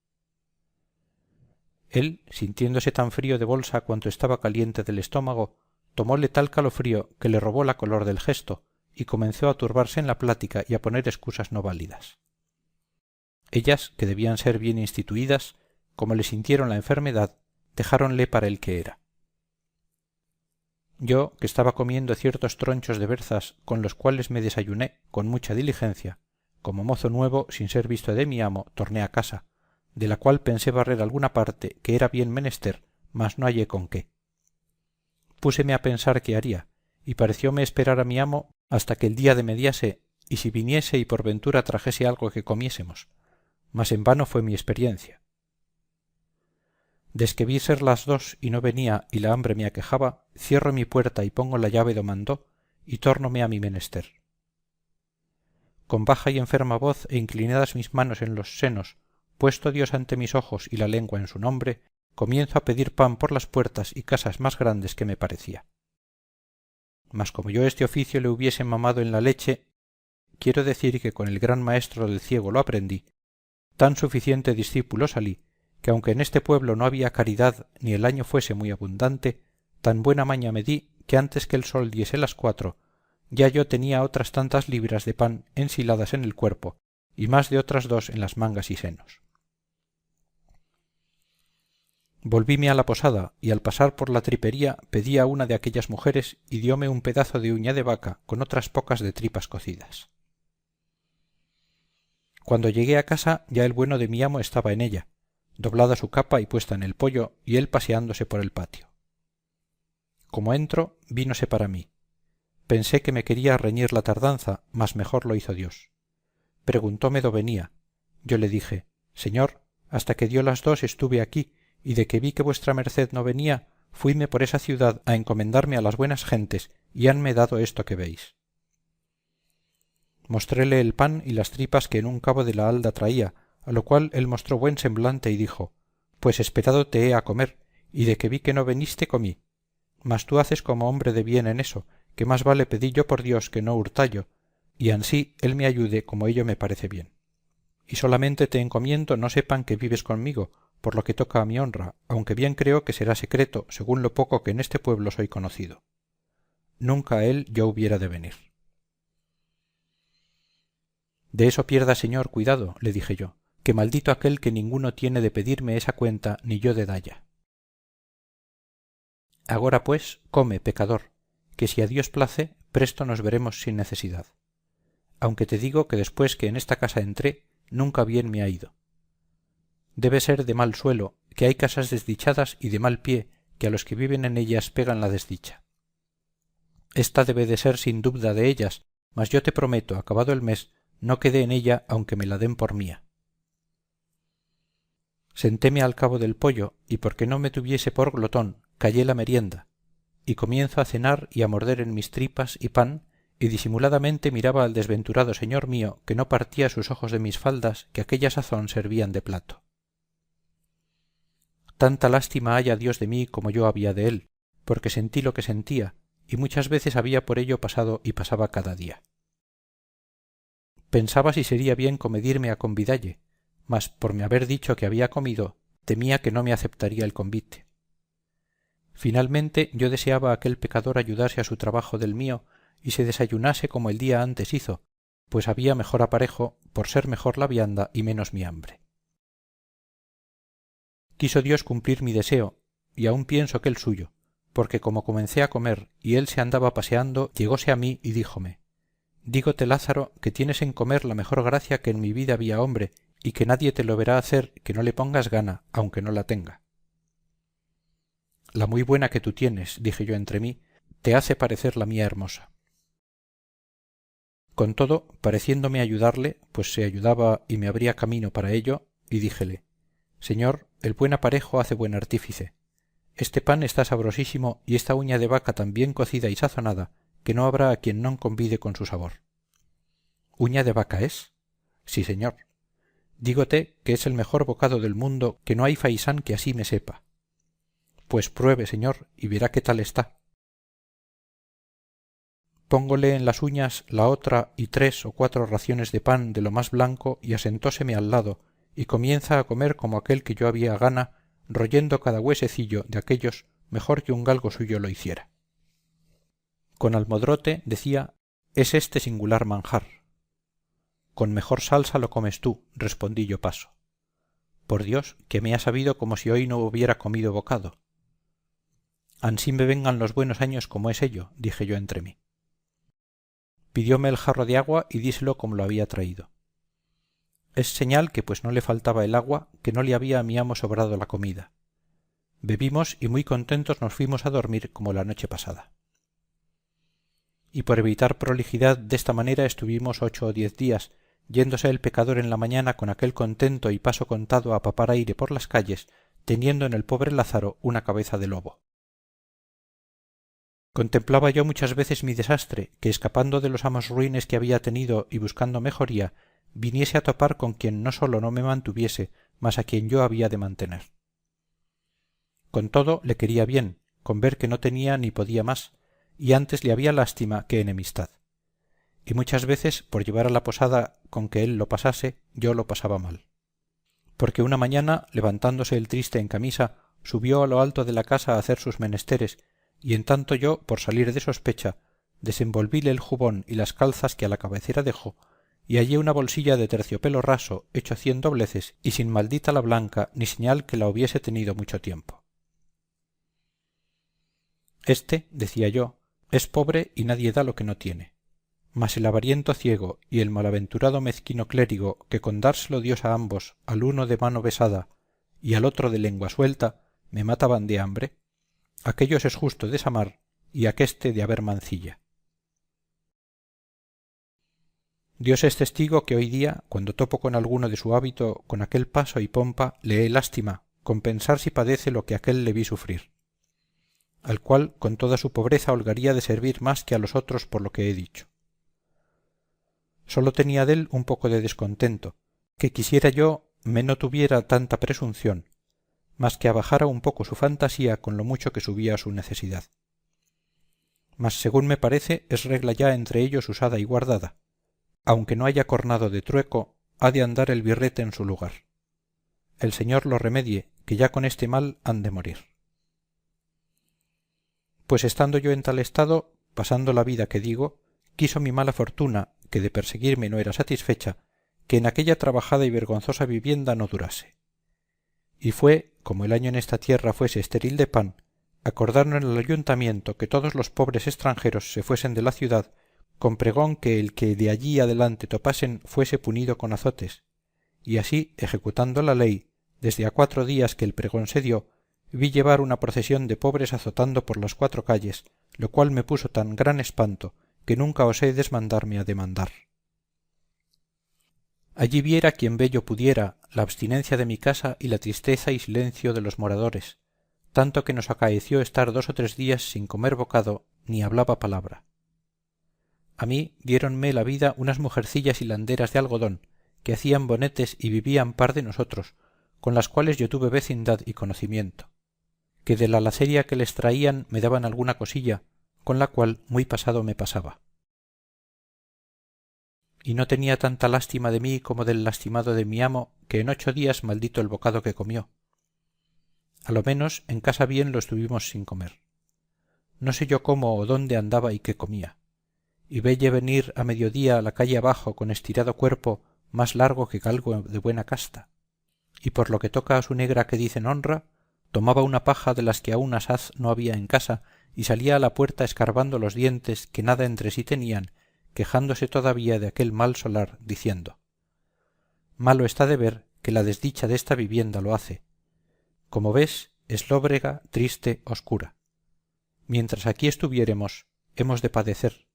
Él, sintiéndose tan frío de bolsa cuanto estaba caliente del estómago, tomóle tal calofrío que le robó la color del gesto, y comenzó a turbarse en la plática y a poner excusas no válidas. Ellas, que debían ser bien instituidas, como le sintieron la enfermedad, dejáronle para el que era. Yo, que estaba comiendo ciertos tronchos de berzas con los cuales me desayuné con mucha diligencia, como mozo nuevo sin ser visto de mi amo, torné a casa, de la cual pensé barrer alguna parte que era bien menester, mas no hallé con qué. Púseme a pensar qué haría, y parecióme esperar a mi amo hasta que el día demediase, y si viniese y por ventura trajese algo que comiésemos, mas en vano fue mi experiencia. Desque vi ser las 2 y no venía y la hambre me aquejaba, cierro mi puerta y pongo la llave do mandó, y tórnome a mi menester. Con baja y enferma voz e inclinadas mis manos en los senos, puesto Dios ante mis ojos y la lengua en su nombre, comienzo a pedir pan por las puertas y casas más grandes que me parecía. Mas como yo este oficio le hubiese mamado en la leche, quiero decir que con el gran maestro del ciego lo aprendí, tan suficiente discípulo salí, que aunque en este pueblo no había caridad ni el año fuese muy abundante, tan buena maña me di que antes que el sol diese las 4, ya yo tenía otras tantas libras de pan ensiladas en el cuerpo, y más de otras 2 en las mangas y senos. Volvíme a la posada, y al pasar por la tripería pedí a una de aquellas mujeres y dióme un pedazo de uña de vaca con otras pocas de tripas cocidas. Cuando llegué a casa ya el bueno de mi amo estaba en ella, doblada su capa y puesta en el poyo, y él paseándose por el patio. Como entro, vínose para mí. Pensé que me quería reñir la tardanza, mas mejor lo hizo Dios. Preguntóme dó venía. Yo le dije, Señor, hasta que dio las 2 estuve aquí, y de que vi que vuestra merced no venía, fuime por esa ciudad a encomendarme a las buenas gentes, y hanme dado esto que veis. Mostréle el pan y las tripas que en un cabo de la halda traía, a lo cual él mostró buen semblante y dijo, pues esperado te he a comer, y de que vi que no veniste comí. Mas tú haces como hombre de bien en eso, que más vale pedillo por Dios que no hurtallo, y ansí él me ayude como ello me parece bien. Y solamente te encomiendo no sepan que vives conmigo, por lo que toca a mi honra, aunque bien creo que será secreto, según lo poco que en este pueblo soy conocido. Nunca a él yo hubiera de venir. De eso pierda, señor, cuidado, le dije yo, que maldito aquel que ninguno tiene de pedirme esa cuenta ni yo de dalla. Agora pues, come, pecador, que si a Dios place, presto nos veremos sin necesidad. Aunque te digo que después que en esta casa entré, nunca bien me ha ido. Debe ser de mal suelo, que hay casas desdichadas y de mal pie, que a los que viven en ellas pegan la desdicha. Esta debe de ser sin dubda de ellas, mas yo te prometo, acabado el mes, no quede en ella aunque me la den por mía. Sentéme al cabo del pollo, y porque no me tuviese por glotón, callé la merienda, y comienzo a cenar y a morder en mis tripas y pan, y disimuladamente miraba al desventurado señor mío que no partía sus ojos de mis faldas que aquella sazón servían de plato. Tanta lástima haya Dios de mí como yo había de él, porque sentí lo que sentía, y muchas veces había por ello pasado y pasaba cada día. Pensaba si sería bien comedirme a convidalle, mas por me haber dicho que había comido, temía que no me aceptaría el convite. Finalmente yo deseaba a aquel pecador ayudase a su trabajo del mío, y se desayunase como el día antes hizo, pues había mejor aparejo, por ser mejor la vianda y menos mi hambre. Quiso Dios cumplir mi deseo, y aún pienso que el suyo, porque como comencé a comer y él se andaba paseando, llegóse a mí y díjome: dígote, Lázaro, que tienes en comer la mejor gracia que en mi vida había hombre, y que nadie te lo verá hacer que no le pongas gana, aunque no la tenga. La muy buena que tú tienes, dije yo entre mí, te hace parecer la mía hermosa. Con todo, pareciéndome ayudarle, pues se ayudaba y me abría camino para ello, y díjele: señor, el buen aparejo hace buen artífice. Este pan está sabrosísimo y esta uña de vaca tan bien cocida y sazonada, que no habrá a quien non convide con su sabor. ¿Uña de vaca es? Sí, señor. Dígote que es el mejor bocado del mundo, que no hay faisán que así me sepa. Pues pruebe, señor, y verá qué tal está. Póngole en las uñas la otra y 3 o 4 raciones de pan de lo más blanco y asentóseme al lado, y comienza a comer como aquel que yo había gana, royendo cada huesecillo de aquellos mejor que un galgo suyo lo hiciera. Con almodrote decía: es este singular manjar. Con mejor salsa lo comes tú, respondí yo paso. Por Dios, que me ha sabido como si hoy no hubiera comido bocado. Ansí me vengan los buenos años como es ello, dije yo entre mí. Pidióme el jarro de agua y díselo como lo había traído. Es señal que pues no le faltaba el agua, que no le había a mi amo sobrado la comida. Bebimos y muy contentos nos fuimos a dormir como la noche pasada. Y por evitar prolijidad desta manera estuvimos 8 o 10 días, yéndose el pecador en la mañana con aquel contento y paso contado a papar aire por las calles, teniendo en el pobre Lázaro una cabeza de lobo. Contemplaba yo muchas veces mi desastre, que escapando de los amos ruines que había tenido y buscando mejoría, viniese a topar con quien no sólo no me mantuviese, mas a quien yo había de mantener. Con todo le quería bien, con ver que no tenía ni podía más, y antes le había lástima que enemistad. Y muchas veces, por llevar a la posada con que él lo pasase, yo lo pasaba mal. Porque una mañana, levantándose el triste en camisa, subió a lo alto de la casa a hacer sus menesteres, y en tanto yo, por salir de sospecha, desenvolvíle el jubón y las calzas que a la cabecera dejó, y hallé una bolsilla de terciopelo raso, hecho 100 dobleces, y sin maldita la blanca, ni señal que la hubiese tenido mucho tiempo. Este, decía yo, es pobre y nadie da lo que no tiene. Mas el avariento ciego y el malaventurado mezquino clérigo, que con dárselo Dios a ambos, al uno de mano besada y al otro de lengua suelta, me mataban de hambre, aquellos es justo desamar y aquéste de haber mancilla. Dios es testigo que hoy día, cuando topo con alguno de su hábito, con aquel paso y pompa, le he lástima, con pensar si padece lo que aquél le vi sufrir, al cual con toda su pobreza holgaría de servir más que a los otros por lo que he dicho. Sólo tenía dél un poco de descontento, que quisiera yo me no tuviera tanta presunción, mas que abajara un poco su fantasía con lo mucho que subía su necesidad. Mas según me parece es regla ya entre ellos usada y guardada, aunque no haya cornado de trueco, ha de andar el birrete en su lugar. El Señor lo remedie, que ya con este mal han de morir. Pues estando yo en tal estado, pasando la vida que digo, quiso mi mala fortuna, que de perseguirme no era satisfecha, que en aquella trabajada y vergonzosa vivienda no durase. Y fue, como el año en esta tierra fuese estéril de pan, acordaron en el ayuntamiento que todos los pobres extranjeros se fuesen de la ciudad, con pregón que el que de allí adelante topasen fuese punido con azotes, y así, ejecutando la ley, desde a 4 días que el pregón se dio, vi llevar una procesión de pobres azotando por las 4 calles, lo cual me puso tan gran espanto que nunca osé desmandarme a demandar. Allí viera quien bello pudiera la abstinencia de mi casa y la tristeza y silencio de los moradores, tanto que nos acaeció estar 2 o 3 días sin comer bocado ni hablaba palabra. A mí diéronme la vida unas mujercillas hilanderas de algodón, que hacían bonetes y vivían par de nosotros, con las cuales yo tuve vecindad y conocimiento, que de la laceria que les traían me daban alguna cosilla, con la cual muy pasado me pasaba. Y no tenía tanta lástima de mí como del lastimado de mi amo, que en 8 días maldito el bocado que comió. A lo menos en casa bien lo estuvimos sin comer. No sé yo cómo o dónde andaba y qué comía. y velle venir a mediodía a la calle abajo con estirado cuerpo más largo que galgo de buena casta, y por lo que toca a su negra que dicen honra, tomaba una paja de las que aún asaz no había en casa y salía a la puerta escarbando los dientes que nada entre sí tenían, quejándose todavía de aquel mal solar, diciendo: malo está de ver que la desdicha desta vivienda lo hace. Como ves, es lóbrega, triste, oscura. Mientras aquí estuviéremos, hemos de padecer.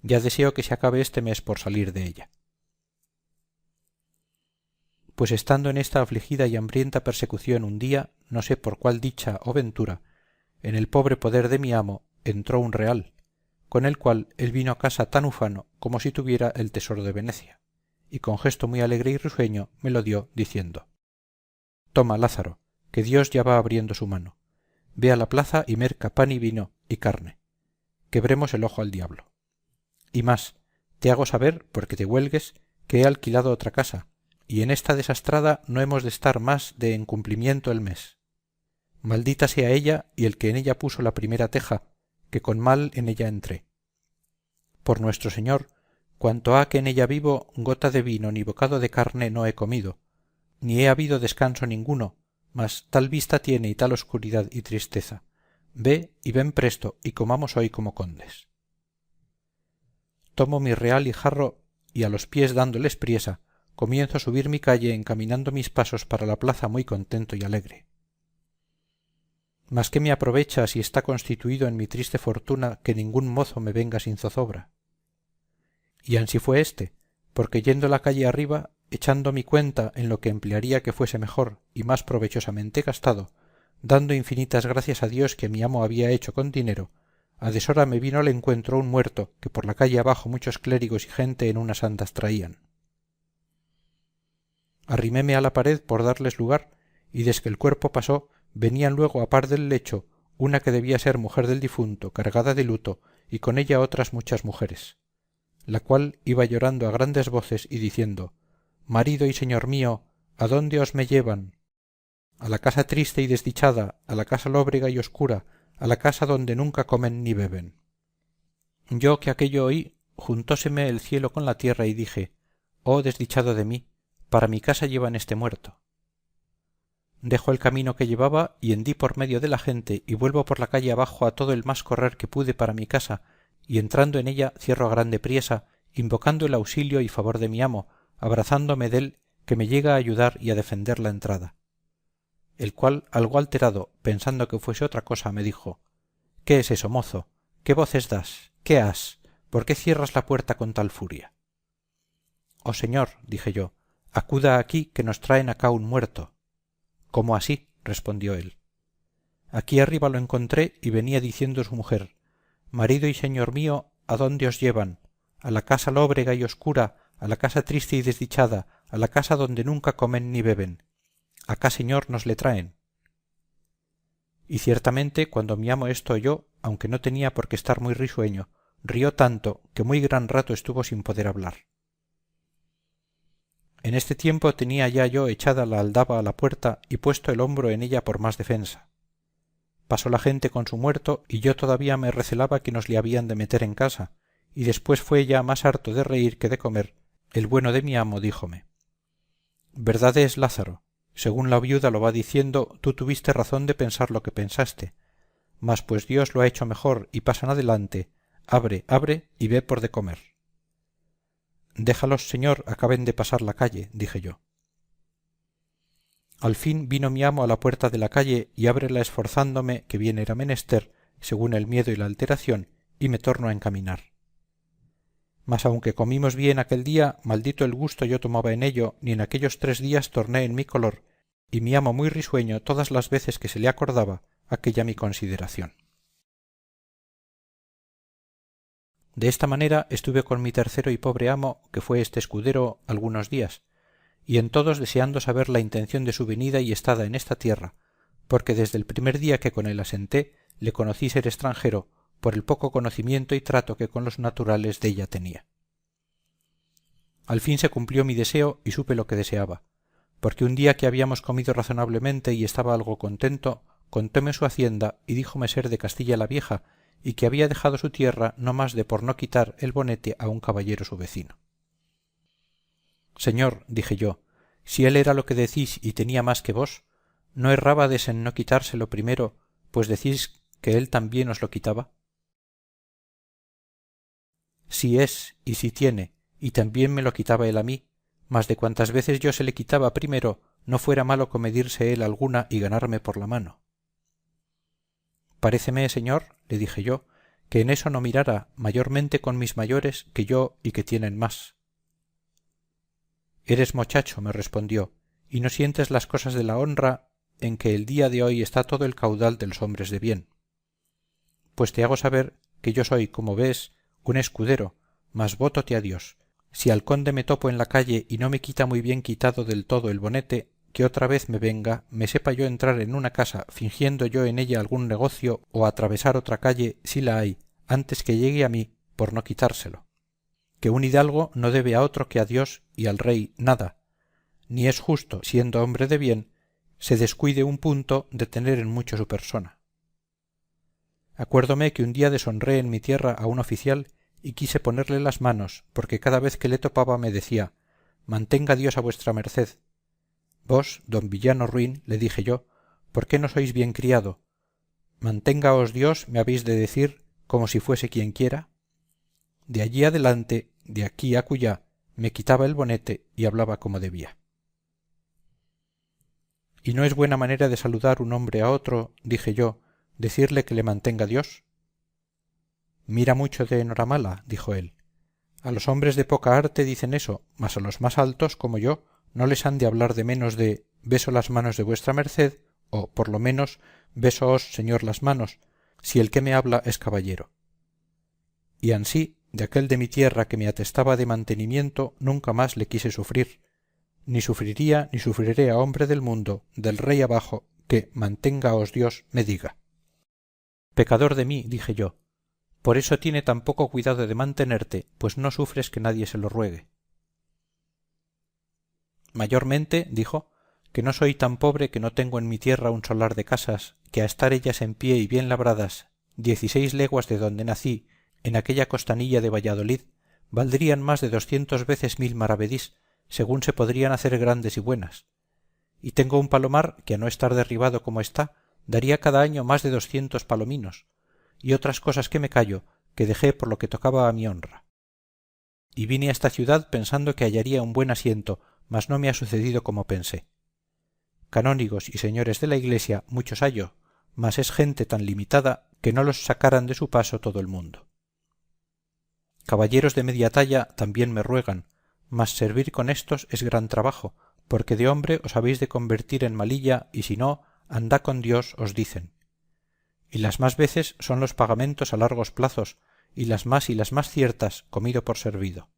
Ya deseo que se acabe este mes por salir de ella. Pues estando en esta afligida y hambrienta persecución un día, no sé por cuál dicha o ventura, en el pobre poder de mi amo entró un real, con el cual él vino a casa tan ufano como si tuviera el tesoro de Venecia, y con gesto muy alegre y risueño me lo dio, diciendo: toma, Lázaro, que Dios ya va abriendo su mano. Ve a la plaza y merca pan y vino y carne. Quebremos el ojo al diablo. Y más, te hago saber, porque te huelgues, que he alquilado otra casa, y en esta desastrada no hemos de estar más de en cumplimiento el mes. Maldita sea ella y el que en ella puso la primera teja, que con mal en ella entré. Por nuestro Señor, cuanto ha que en ella vivo, gota de vino ni bocado de carne no he comido, ni he habido descanso ninguno, mas tal vista tiene y tal oscuridad y tristeza. Ve y ven presto y comamos hoy como condes. Tomo mi real y jarro y a los pies dándoles priesa, comienzo a subir mi calle encaminando mis pasos para la plaza muy contento y alegre. Mas qué me aprovecha si está constituido en mi triste fortuna que ningún mozo me venga sin zozobra. Y ansí fue éste, porque yendo la calle arriba, echando mi cuenta en lo que emplearía que fuese mejor y más provechosamente gastado, dando infinitas gracias a Dios que mi amo había hecho con dinero, a deshora me vino al encuentro un muerto que por la calle abajo muchos clérigos y gente en unas andas traían. Arriméme a la pared por darles lugar, y desque el cuerpo pasó, venían luego a par del lecho una que debía ser mujer del difunto, cargada de luto, y con ella otras muchas mujeres, la cual iba llorando a grandes voces y diciendo: marido y señor mío, ¿a dónde os me llevan? A la casa triste y desdichada, a la casa lóbrega y oscura, a la casa donde nunca comen ni beben. Yo que aquello oí, juntóseme el cielo con la tierra y dije: oh desdichado de mí, para mi casa llevan este muerto. Dejo el camino que llevaba y hendí por medio de la gente y vuelvo por la calle abajo a todo el más correr que pude para mi casa, y entrando en ella cierro a grande priesa, invocando el auxilio y favor de mi amo, abrazándome dél que me llega a ayudar y a defender la entrada. El cual, algo alterado, pensando que fuese otra cosa, me dijo: ¿qué es eso, mozo? ¿Qué voces das? ¿Qué has? ¿Por qué cierras la puerta con tal furia? Oh señor, dije yo, acuda aquí que nos traen acá un muerto. ¿Cómo así? Respondió él. Aquí arriba lo encontré y venía diciendo su mujer: marido y señor mío, ¿a dónde os llevan? A la casa lóbrega y oscura, a la casa triste y desdichada, a la casa donde nunca comen ni beben. Acá, señor, nos le traen. Y ciertamente cuando mi amo esto oyó, aunque no tenía por qué estar muy risueño, rió tanto que muy gran rato estuvo sin poder hablar. En este tiempo tenía ya yo echada la aldaba a la puerta y puesto el hombro en ella por más defensa. Pasó la gente con su muerto y yo todavía me recelaba que nos le habían de meter en casa, y después fue ya más harto de reír que de comer, el bueno de mi amo díjome: verdad es, Lázaro, según la viuda lo va diciendo, tú tuviste razón de pensar lo que pensaste, mas pues Dios lo ha hecho mejor y pasan adelante, abre, abre y ve por de comer. Déjalos, señor, acaben de pasar la calle, dije yo. Al fin vino mi amo a la puerta de la calle y ábrela esforzándome, que bien era menester, según el miedo y la alteración, y me torno a encaminar. Mas aunque comimos bien aquel día, maldito el gusto yo tomaba en ello, ni en aquellos 3 días torné en mi color, y mi amo muy risueño todas las veces que se le acordaba aquella mi consideración. De esta manera estuve con mi tercero y pobre amo, que fue este escudero, algunos días, y en todos deseando saber la intención de su venida y estada en esta tierra, porque desde el primer día que con él asenté, le conocí ser extranjero, por el poco conocimiento y trato que con los naturales della tenía. Al fin se cumplió mi deseo y supe lo que deseaba, porque un día que habíamos comido razonablemente y estaba algo contento, contóme su hacienda y díjome ser de Castilla la Vieja, y que había dejado su tierra no más de por no quitar el bonete a un caballero su vecino. Señor, dije yo, si él era lo que decís y tenía más que vos, ¿no errábades en no quitárselo primero, pues decís que él también os lo quitaba? Si es, y si tiene, y también me lo quitaba él a mí, mas de cuantas veces yo se le quitaba primero, no fuera malo comedirse él alguna y ganarme por la mano. Paréceme, señor, le dije yo, que en eso no mirara, mayormente con mis mayores que yo y que tienen más. Eres mochacho, me respondió, y no sientes las cosas de la honra en que el día de hoy está todo el caudal de los hombres de bien. Pues te hago saber que yo soy, como ves, un escudero, mas vótote a Dios, si al conde me topo en la calle y no me quita muy bien quitado del todo el bonete, que otra vez me venga, me sepa yo entrar en una casa fingiendo yo en ella algún negocio o atravesar otra calle si la hay, antes que llegue a mí por no quitárselo. Que un hidalgo no debe a otro que a Dios y al rey nada, ni es justo, siendo hombre de bien, se descuide un punto de tener en mucho su persona. Acuérdome que un día deshonré en mi tierra a un oficial y quise ponerle las manos, porque cada vez que le topaba me decía, mantenga Dios a vuestra merced. Vos, don villano ruin, le dije yo, ¿por qué no sois bien criado? Manténgaos Dios, me habéis de decir, como si fuese quien quiera. De allí adelante, de aquí a acullá, me quitaba el bonete y hablaba como debía. ¿Y no es buena manera de saludar un hombre a otro, dije yo, decirle que le mantenga Dios? Mira mucho de enhoramala, dijo él. A los hombres de poca arte dicen eso, mas a los más altos, como yo, no les han de hablar de menos de beso las manos de vuestra merced, o, por lo menos, besoos, señor, las manos, si el que me habla es caballero. Y ansí, de aquel de mi tierra que me atestaba de mantenimiento, nunca más le quise sufrir, ni sufriría ni sufriré a hombre del mundo, del rey abajo, que, manténgaos Dios, me diga. Pecador de mí, dije yo, por eso tiene tan poco cuidado de mantenerte, pues no sufres que nadie se lo ruegue. Mayormente, dijo, que no soy tan pobre que no tengo en mi tierra un solar de casas, que a estar ellas en pie y bien labradas, 16 leguas de donde nací, en aquella costanilla de Valladolid, valdrían más de 200 veces 1000 maravedís, según se podrían hacer grandes y buenas. Y tengo un palomar que a no estar derribado como está, daría cada año más de 200 palominos, y otras cosas que me callo, que dejé por lo que tocaba a mi honra. Y vine a esta ciudad pensando que hallaría un buen asiento, mas no me ha sucedido como pensé. Canónigos y señores de la iglesia muchos hallo, mas es gente tan limitada que no los sacaran de su paso todo el mundo. Caballeros de media talla también me ruegan, mas servir con éstos es gran trabajo, porque de hombre os habéis de convertir en malilla y si no, andá con Dios os dicen. Y las más veces son los pagamentos a largos plazos, y las más ciertas comido por servido.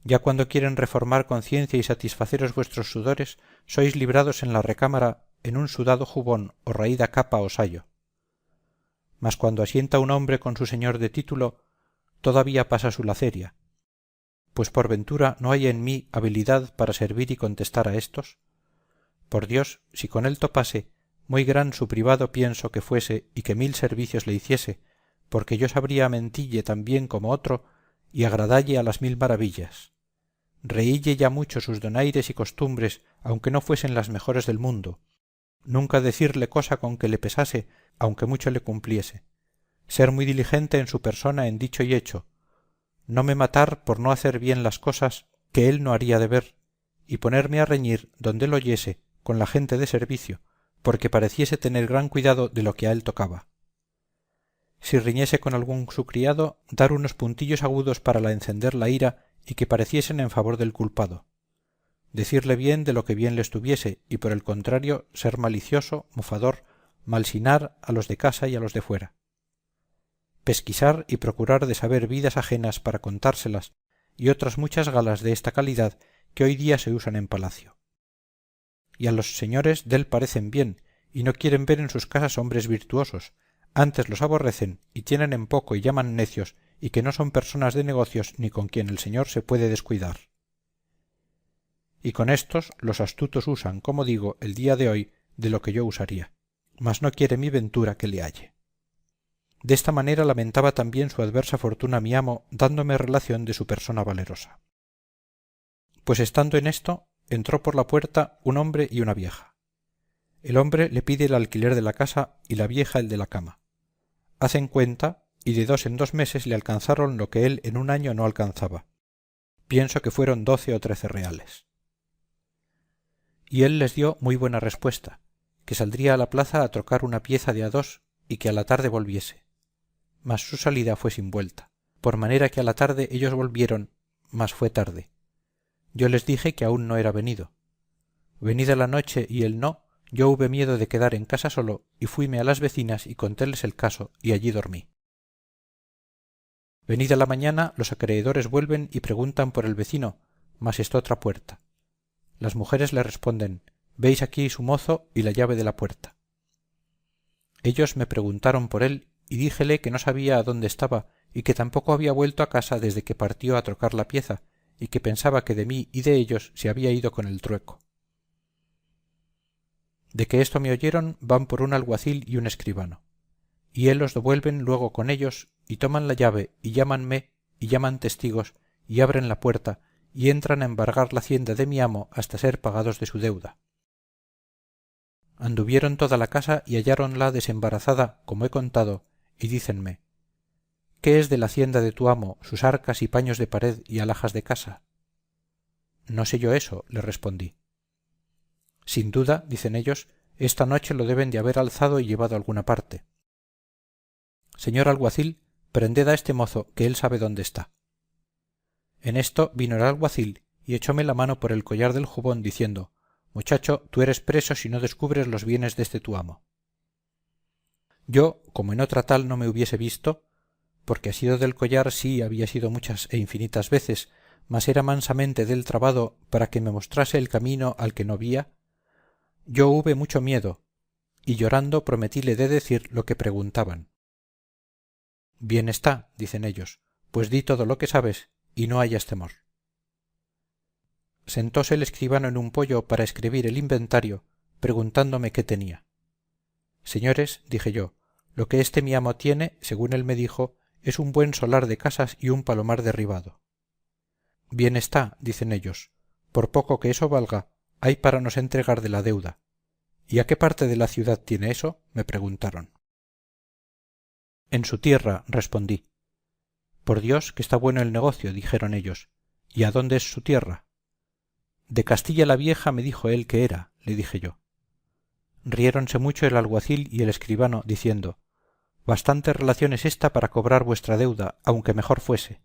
Ya cuando quieren reformar conciencia y satisfaceros vuestros sudores, sois librados en la recámara en un sudado jubón o raída capa o sayo. Mas cuando asienta un hombre con su señor de título, todavía pasa su laceria. Pues por ventura no hay en mí habilidad para servir y contestar a éstos. Por Dios, si con él topase, muy gran su privado pienso que fuese y que 1000 servicios le hiciese, porque yo sabría mentille tan bien como otro y agradalle a las 1000 maravillas. Reílle ya mucho sus donaires y costumbres, aunque no fuesen las mejores del mundo. Nunca decirle cosa con que le pesase, aunque mucho le cumpliese. Ser muy diligente en su persona en dicho y hecho. No me matar por no hacer bien las cosas que él no haría de ver, y ponerme a reñir donde lo oyese con la gente de servicio, porque pareciese tener gran cuidado de lo que a él tocaba. Si riñese con algún su criado, dar unos puntillos agudos para la encender la ira y que pareciesen en favor del culpado. Decirle bien de lo que bien le estuviese y por el contrario ser malicioso, mofador, malsinar a los de casa y a los de fuera. Pesquisar y procurar de saber vidas ajenas para contárselas y otras muchas galas de esta calidad que hoy día se usan en palacio. Y a los señores dél parecen bien y no quieren ver en sus casas hombres virtuosos, antes los aborrecen y tienen en poco y llaman necios y que no son personas de negocios ni con quien el señor se puede descuidar. Y con éstos los astutos usan, como digo, el día de hoy de lo que yo usaría, mas no quiere mi ventura que le halle. Desta manera lamentaba también su adversa fortuna mi amo, dándome relación de su persona valerosa. Pues estando en esto, entró por la puerta un hombre y una vieja. El hombre le pide el alquiler de la casa y la vieja el de la cama. Hacen cuenta y de 2 en 2 meses le alcanzaron lo que él en un año no alcanzaba. Pienso que fueron 12 o 13 reales. Y él les dio muy buena respuesta, que saldría a la plaza a trocar una pieza de a 2 y que a la tarde volviese. Mas su salida fue sin vuelta, por manera que a la tarde ellos volvieron, mas fue tarde. Yo les dije que aún no era venido. Venida la noche y él no, yo hube miedo de quedar en casa solo y fuime a las vecinas y contéles el caso y allí dormí. Venida la mañana los acreedores vuelven y preguntan por el vecino, mas está otra puerta. Las mujeres le responden, veis aquí su mozo y la llave de la puerta. Ellos me preguntaron por él y díjele que no sabía adónde estaba y que tampoco había vuelto a casa desde que partió a trocar la pieza y que pensaba que de mí y de ellos se había ido con el trueco. De que esto me oyeron van por un alguacil y un escribano, y él los devuelven luego con ellos y toman la llave y llámanme y llaman testigos y abren la puerta y entran a embargar la hacienda de mi amo hasta ser pagados de su deuda. Anduvieron toda la casa y halláronla desembarazada, como he contado, y dícenme, ¿qué es de la hacienda de tu amo, sus arcas y paños de pared y alhajas de casa? No sé yo eso, le respondí. Sin duda, dicen ellos, esta noche lo deben de haber alzado y llevado a alguna parte. Señor alguacil, prended a este mozo, que él sabe dónde está. En esto vino el alguacil y echóme la mano por el collar del jubón, diciendo, muchacho, tú eres preso si no descubres los bienes deste tu amo. Yo, como en otra tal no me hubiese visto, porque asido del collar sí había sido muchas e infinitas veces, mas era mansamente del trabado para que me mostrase el camino al que no vía, yo hube mucho miedo, y llorando prometíle de decir lo que preguntaban. Bien está, dicen ellos, pues di todo lo que sabes, y no hayas temor. Sentóse el escribano en un poyo para escribir el inventario, preguntándome qué tenía. Señores, dije yo, lo que este mi amo tiene, según él me dijo, es un buen solar de casas y un palomar derribado. Bien está, dicen ellos, por poco que eso valga, hay para nos entregar de la deuda. ¿Y a qué parte de la ciudad tiene eso?, me preguntaron. En su tierra, respondí. Por Dios, que está bueno el negocio, dijeron ellos. ¿Y a dónde es su tierra? De Castilla la Vieja me dijo él que era, le dije yo. Riéronse mucho el alguacil y el escribano, diciendo, bastante relación es esta para cobrar vuestra deuda, aunque mejor fuese.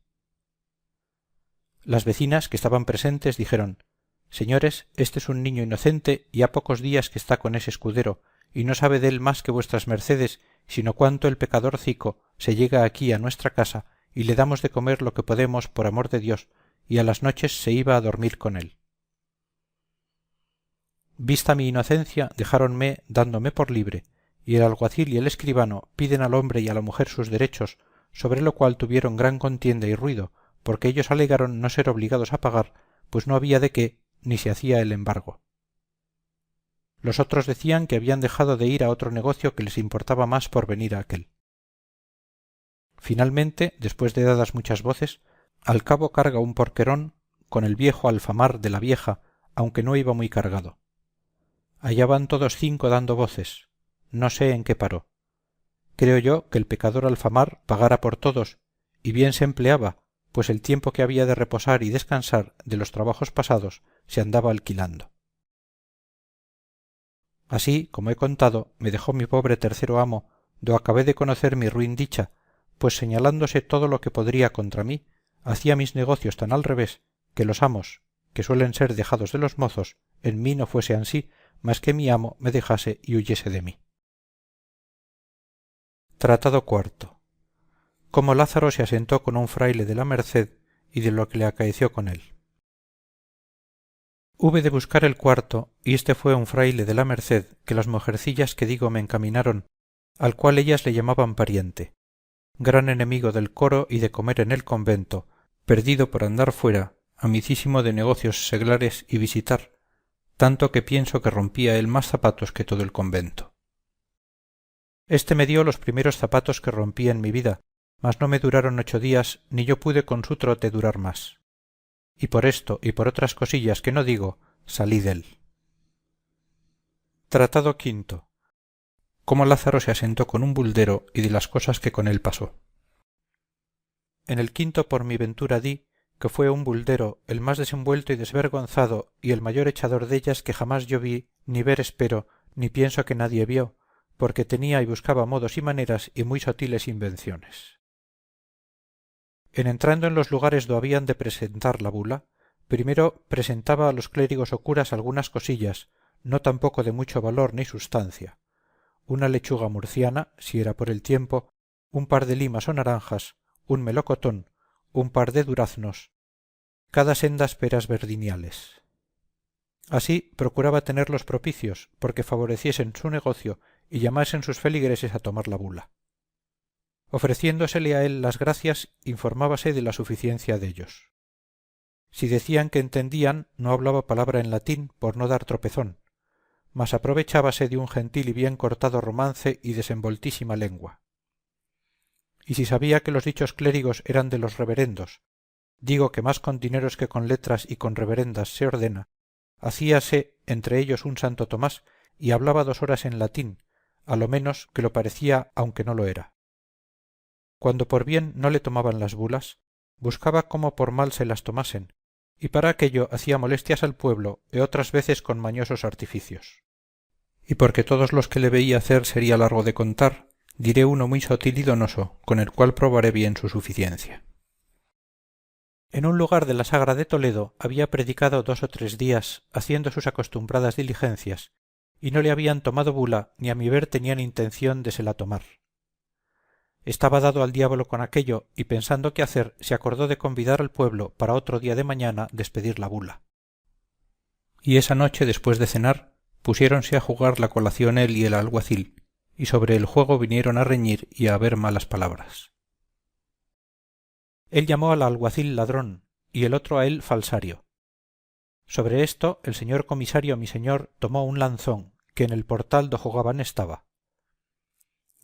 Las vecinas que estaban presentes dijeron, señores, este es un niño inocente y ha pocos días que está con ese escudero, y no sabe dél más que vuestras mercedes, sino cuánto el pecadorcico se llega aquí a nuestra casa y le damos de comer lo que podemos por amor de Dios, y a las noches se iba a dormir con él. Vista mi inocencia, dejáronme dándome por libre, y el alguacil y el escribano piden al hombre y a la mujer sus derechos, sobre lo cual tuvieron gran contienda y ruido, porque ellos alegaron no ser obligados a pagar, pues no había de qué, ni se hacía el embargo. Los otros decían que habían dejado de ir a otro negocio que les importaba más por venir a aquél. Finalmente, después de dadas muchas voces, al cabo carga un porquerón con el viejo alfamar de la vieja, aunque no iba muy cargado. Allá van todos 5 dando voces. No sé en qué paró. Creo yo que el pecador alfamar pagara por todos, y bien se empleaba, pues el tiempo que había de reposar y descansar de los trabajos pasados se andaba alquilando. Así, como he contado, me dejó mi pobre tercero amo, do acabé de conocer mi ruin dicha, pues señalándose todo lo que podría contra mí, hacía mis negocios tan al revés, que los amos, que suelen ser dejados de los mozos, en mí no fuese ansí, mas que mi amo me dejase y huyese de mí. Tratado cuarto. Cómo Lázaro se asentó con un fraile de la Merced y de lo que le acaeció con él. Hube de buscar el cuarto, y este fue un fraile de la Merced que las mujercillas que digo me encaminaron, al cual ellas le llamaban pariente, gran enemigo del coro y de comer en el convento, perdido por andar fuera, amicísimo de negocios seglares y visitar, tanto que pienso que rompía él más zapatos que todo el convento. Este me dio los primeros zapatos que rompí en mi vida, mas no me duraron 8 días, ni yo pude con su trote durar más. Y por esto y por otras cosillas que no digo, salí dél. Tratado quinto. Cómo Lázaro se asentó con un buldero y de las cosas que con él pasó. En el quinto por mi ventura di, que fue un buldero el más desenvuelto y desvergonzado y el mayor echador dellas que jamás yo vi, ni ver espero, ni pienso que nadie vio, porque tenía y buscaba modos y maneras y muy sotiles invenciones. En entrando en los lugares do habían de presentar la bula, primero presentaba a los clérigos o curas algunas cosillas, no tampoco de mucho valor ni sustancia, una lechuga murciana, si era por el tiempo, un par de limas o naranjas, un melocotón, un par de duraznos, cada sendas peras verdiniales. Así procuraba tenerlos propicios, porque favoreciesen su negocio y llamasen sus feligreses a tomar la bula. Ofreciéndosele a él las gracias, informábase de la suficiencia de ellos. Si decían que entendían, no hablaba palabra en latín por no dar tropezón, mas aprovechábase de un gentil y bien cortado romance y desenvoltísima lengua. Y si sabía que los dichos clérigos eran de los reverendos, digo que más con dineros que con letras y con reverendas se ordena, hacíase entre ellos un Santo Tomás y hablaba 2 horas en latín, a lo menos que lo parecía aunque no lo era. Cuando por bien no le tomaban las bulas, buscaba cómo por mal se las tomasen, y para aquello hacía molestias al pueblo e otras veces con mañosos artificios. Y porque todos los que le veía hacer sería largo de contar, diré uno muy sotil y donoso, con el cual probaré bien su suficiencia. En un lugar de la Sagra de Toledo había predicado 2 o 3 días, haciendo sus acostumbradas diligencias, y no le habían tomado bula, ni a mi ver tenían intención de se la tomar. Estaba dado al diablo con aquello, y pensando qué hacer, se acordó de convidar al pueblo para otro día de mañana despedir la bula. Y esa noche, después de cenar, pusiéronse a jugar la colación él y el alguacil, y sobre el juego vinieron a reñir y a haber malas palabras. Él llamó al alguacil ladrón, y el otro a él falsario. Sobre esto el señor comisario mi señor tomó un lanzón, que en el portal do jugaban estaba.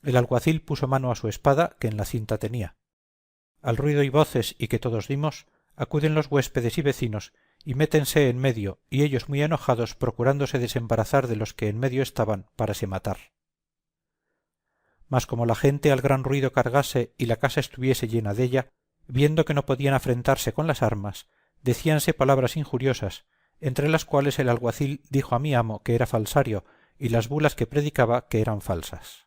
El alguacil puso mano a su espada, que en la cinta tenía. Al ruido y voces y que todos dimos, acuden los huéspedes y vecinos, y métense en medio, y ellos muy enojados procurándose desembarazar de los que en medio estaban para se matar. Mas como la gente al gran ruido cargase y la casa estuviese llena della, viendo que no podían afrentarse con las armas, decíanse palabras injuriosas, entre las cuales el alguacil dijo a mi amo que era falsario, y las bulas que predicaba que eran falsas.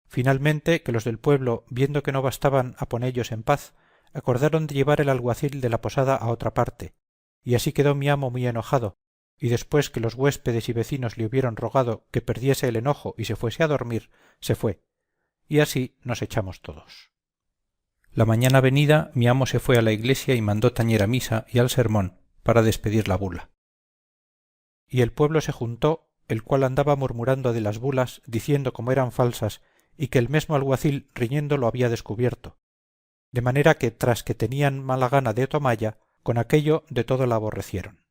Finalmente, que los del pueblo, viendo que no bastaban a ponellos en paz, acordaron de llevar el alguacil de la posada a otra parte, y así quedó mi amo muy enojado, y después que los huéspedes y vecinos le hubieron rogado que perdiese el enojo y se fuese a dormir, se fue, y así nos echamos todos. La mañana venida mi amo se fue a la iglesia y mandó tañer a misa y al sermón para despedir la bula. Y el pueblo se juntó, el cual andaba murmurando de las bulas, diciendo como eran falsas, y que el mesmo alguacil riñendo lo había descubierto, de manera que tras que tenían mala gana de tomalla, con aquello de todo la aborrecieron.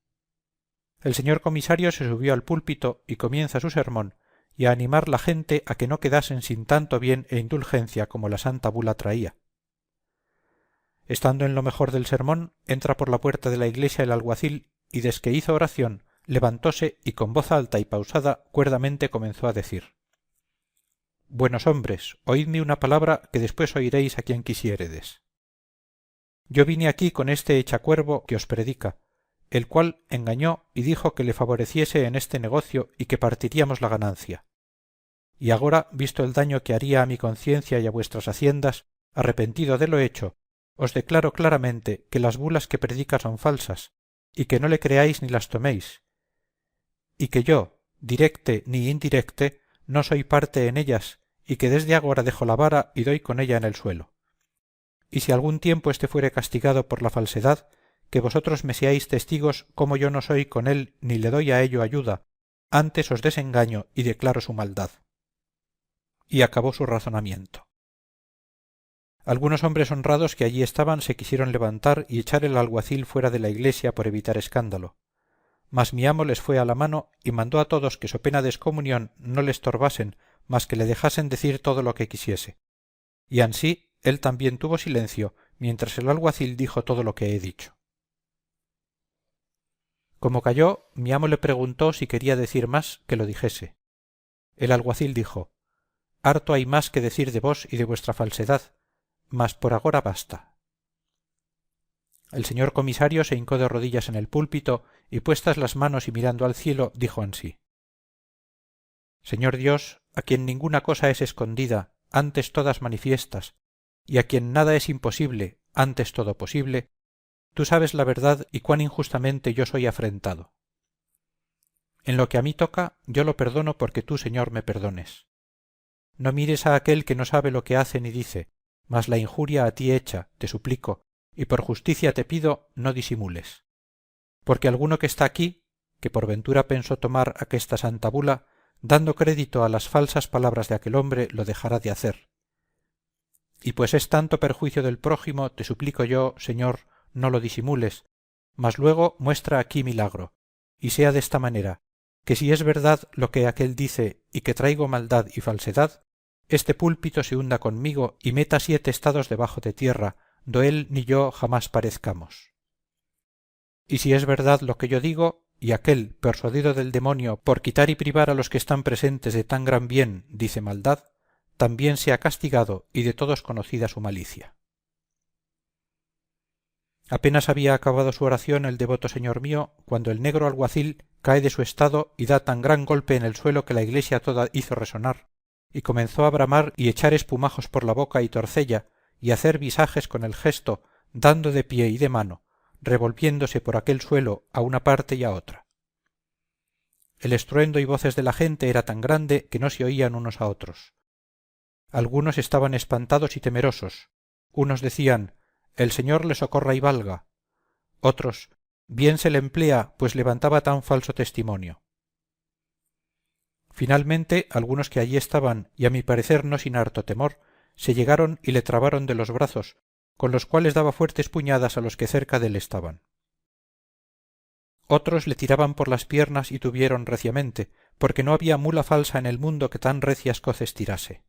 El señor comisario se subió al púlpito y comienza su sermón, y a animar la gente a que no quedasen sin tanto bien e indulgencia como la santa bula traía. Estando en lo mejor del sermón, entra por la puerta de la iglesia el alguacil, y desque hizo oración, levantóse y con voz alta y pausada cuerdamente comenzó a decir: Buenos hombres, oídme una palabra que después oiréis a quien quisiéredes. Yo vine aquí con este echacuervo que os predica, el cual engañó y dijo que le favoreciese en este negocio y que partiríamos la ganancia. Y agora, visto el daño que haría a mi conciencia y a vuestras haciendas, arrepentido de lo hecho, os declaro claramente que las bulas que predica son falsas, y que no le creáis ni las toméis, y que yo, directe ni indirecte, no soy parte en ellas, y que desde agora dejo la vara y doy con ella en el suelo. Y si algún tiempo éste fuere castigado por la falsedad, que vosotros me seáis testigos cómo yo no soy con él ni le doy a ello ayuda, antes os desengaño y declaro su maldad. Y acabó su razonamiento. Algunos hombres honrados que allí estaban se quisieron levantar y echar el alguacil fuera de la iglesia por evitar escándalo. Mas mi amo les fue a la mano y mandó a todos que so pena de excomunión no le estorbasen, mas que le dejasen decir todo lo que quisiese. Y ansí él también tuvo silencio, mientras el alguacil dijo todo lo que he dicho. Como calló, mi amo le preguntó si quería decir más, que lo dijese. El alguacil dijo: harto hay más que decir de vos y de vuestra falsedad, mas por agora basta. El señor comisario se hincó de rodillas en el púlpito y puestas las manos y mirando al cielo, dijo ansí: Señor Dios, a quien ninguna cosa es escondida, antes todas manifiestas, y a quien nada es imposible, antes todo posible, tú sabes la verdad y cuán injustamente yo soy afrentado. En lo que a mí toca, yo lo perdono porque tú, Señor, me perdones. No mires a aquel que no sabe lo que hace ni dice, mas la injuria a ti hecha, te suplico, y por justicia te pido, no disimules. Porque alguno que está aquí, que por ventura pensó tomar aquesta santa bula, dando crédito a las falsas palabras de aquel hombre, lo dejará de hacer. Y pues es tanto perjuicio del prójimo, te suplico yo, Señor, no lo disimules, mas luego muestra aquí milagro, y sea desta manera, que si es verdad lo que aquél dice y que traigo maldad y falsedad, este púlpito se hunda conmigo y meta 7 estados debajo de tierra, do él ni yo jamás parezcamos. Y si es verdad lo que yo digo, y aquel, persuadido del demonio, por quitar y privar a los que están presentes de tan gran bien, dice maldad, también sea castigado y de todos conocida su malicia. Apenas había acabado su oración el devoto señor mío, cuando el negro alguacil cae de su estado y da tan gran golpe en el suelo que la iglesia toda hizo resonar, y comenzó a bramar y echar espumajos por la boca y torcella, y hacer visajes con el gesto, dando de pie y de mano, revolviéndose por aquel suelo a una parte y a otra. El estruendo y voces de la gente era tan grande que no se oían unos a otros. Algunos estaban espantados y temerosos, unos decían: el Señor le socorra y valga. Otros: bien se le emplea, pues levantaba tan falso testimonio. Finalmente, algunos que allí estaban, y a mi parecer no sin harto temor, se llegaron y le trabaron de los brazos, con los cuales daba fuertes puñadas a los que cerca dél estaban. Otros le tiraban por las piernas y tuvieron reciamente, porque no había mula falsa en el mundo que tan recias coces tirase.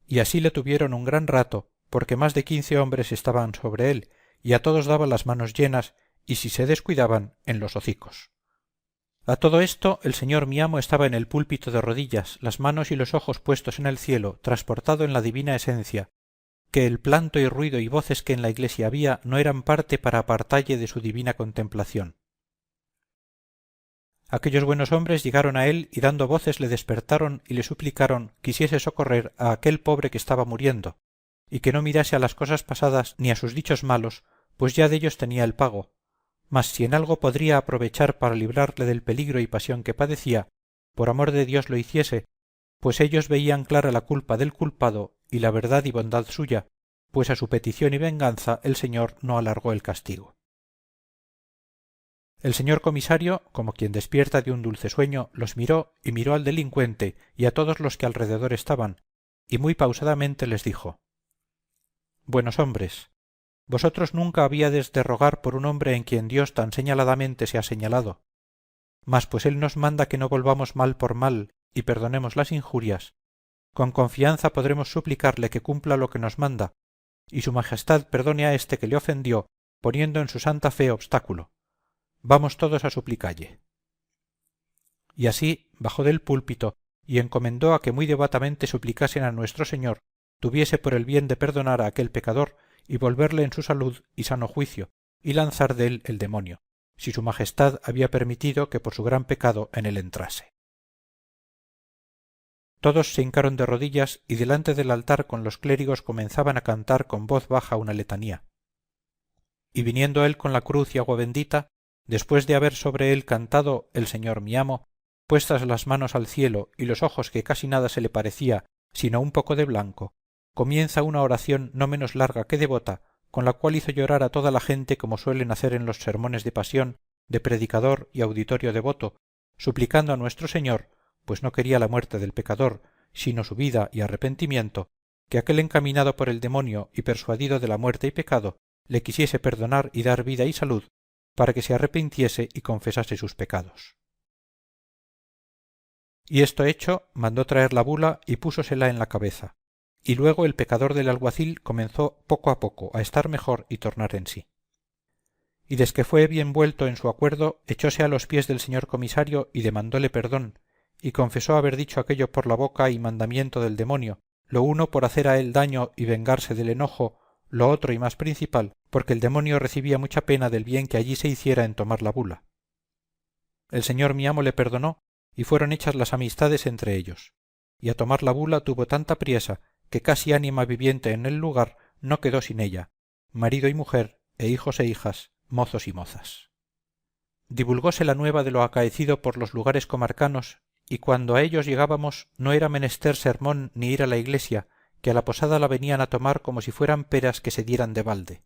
Y así le tuvieron un gran rato, porque más de 15 hombres estaban sobre él, y a todos daba las manos llenas, y si se descuidaban, en los hocicos. A todo esto el señor mi amo estaba en el púlpito de rodillas, las manos y los ojos puestos en el cielo, transportado en la divina esencia, que el planto y ruido y voces que en la iglesia había no eran parte para apartalle de su divina contemplación. Aquellos buenos hombres llegaron a él y dando voces le despertaron y le suplicaron quisiese socorrer a aquel pobre que estaba muriendo, y que no mirase a las cosas pasadas ni a sus dichos malos, pues ya dellos tenía el pago, mas si en algo podría aprovechar para librarle del peligro y pasión que padecía, por amor de Dios lo hiciese, pues ellos veían clara la culpa del culpado y la verdad y bondad suya, pues a su petición y venganza el Señor no alargó el castigo. El señor comisario, como quien despierta de un dulce sueño, los miró y miró al delincuente y a todos los que alrededor estaban, y muy pausadamente les dijo: buenos hombres, vosotros nunca habíades de rogar por un hombre en quien Dios tan señaladamente se ha señalado, mas pues él nos manda que no volvamos mal por mal y perdonemos las injurias, con confianza podremos suplicarle que cumpla lo que nos manda, y su majestad perdone a éste que le ofendió, poniendo en su santa fe obstáculo. Vamos todos a suplicalle. Y así bajó del púlpito y encomendó a que muy devotamente suplicasen a nuestro Señor tuviese por el bien de perdonar a aquel pecador y volverle en su salud y sano juicio y lanzar dél el demonio, si su majestad había permitido que por su gran pecado en él entrase. Todos se hincaron de rodillas y delante del altar con los clérigos comenzaban a cantar con voz baja una letanía. Y viniendo él con la cruz y agua bendita, después de haber sobre él cantado el señor mi amo, puestas las manos al cielo y los ojos que casi nada se le parecía sino un poco de blanco, comienza una oración no menos larga que devota, con la cual hizo llorar a toda la gente como suelen hacer en los sermones de pasión de predicador y auditorio devoto, suplicando a nuestro Señor, pues no quería la muerte del pecador, sino su vida y arrepentimiento, que aquel encaminado por el demonio y persuadido de la muerte y pecado le quisiese perdonar y dar vida y salud, para que se arrepintiese y confesase sus pecados. Y esto hecho, mandó traer la bula y púsosela en la cabeza, y luego el pecador del alguacil comenzó poco a poco a estar mejor y tornar en sí. Y desque fue bien vuelto en su acuerdo, echóse a los pies del señor comisario y demandóle perdón, y confesó haber dicho aquello por la boca y mandamiento del demonio, lo uno por hacer a él daño y vengarse del enojo, lo otro y más principal, porque el demonio recibía mucha pena del bien que allí se hiciera en tomar la bula. El señor mi amo le perdonó, y fueron hechas las amistades entre ellos, y a tomar la bula tuvo tanta priesa que casi ánima viviente en el lugar no quedó sin ella, marido y mujer, e hijos e hijas, mozos y mozas. Divulgóse la nueva de lo acaecido por los lugares comarcanos, y cuando a ellos llegábamos no era menester sermón ni ir a la iglesia, que a la posada la venían a tomar como si fueran peras que se dieran de balde.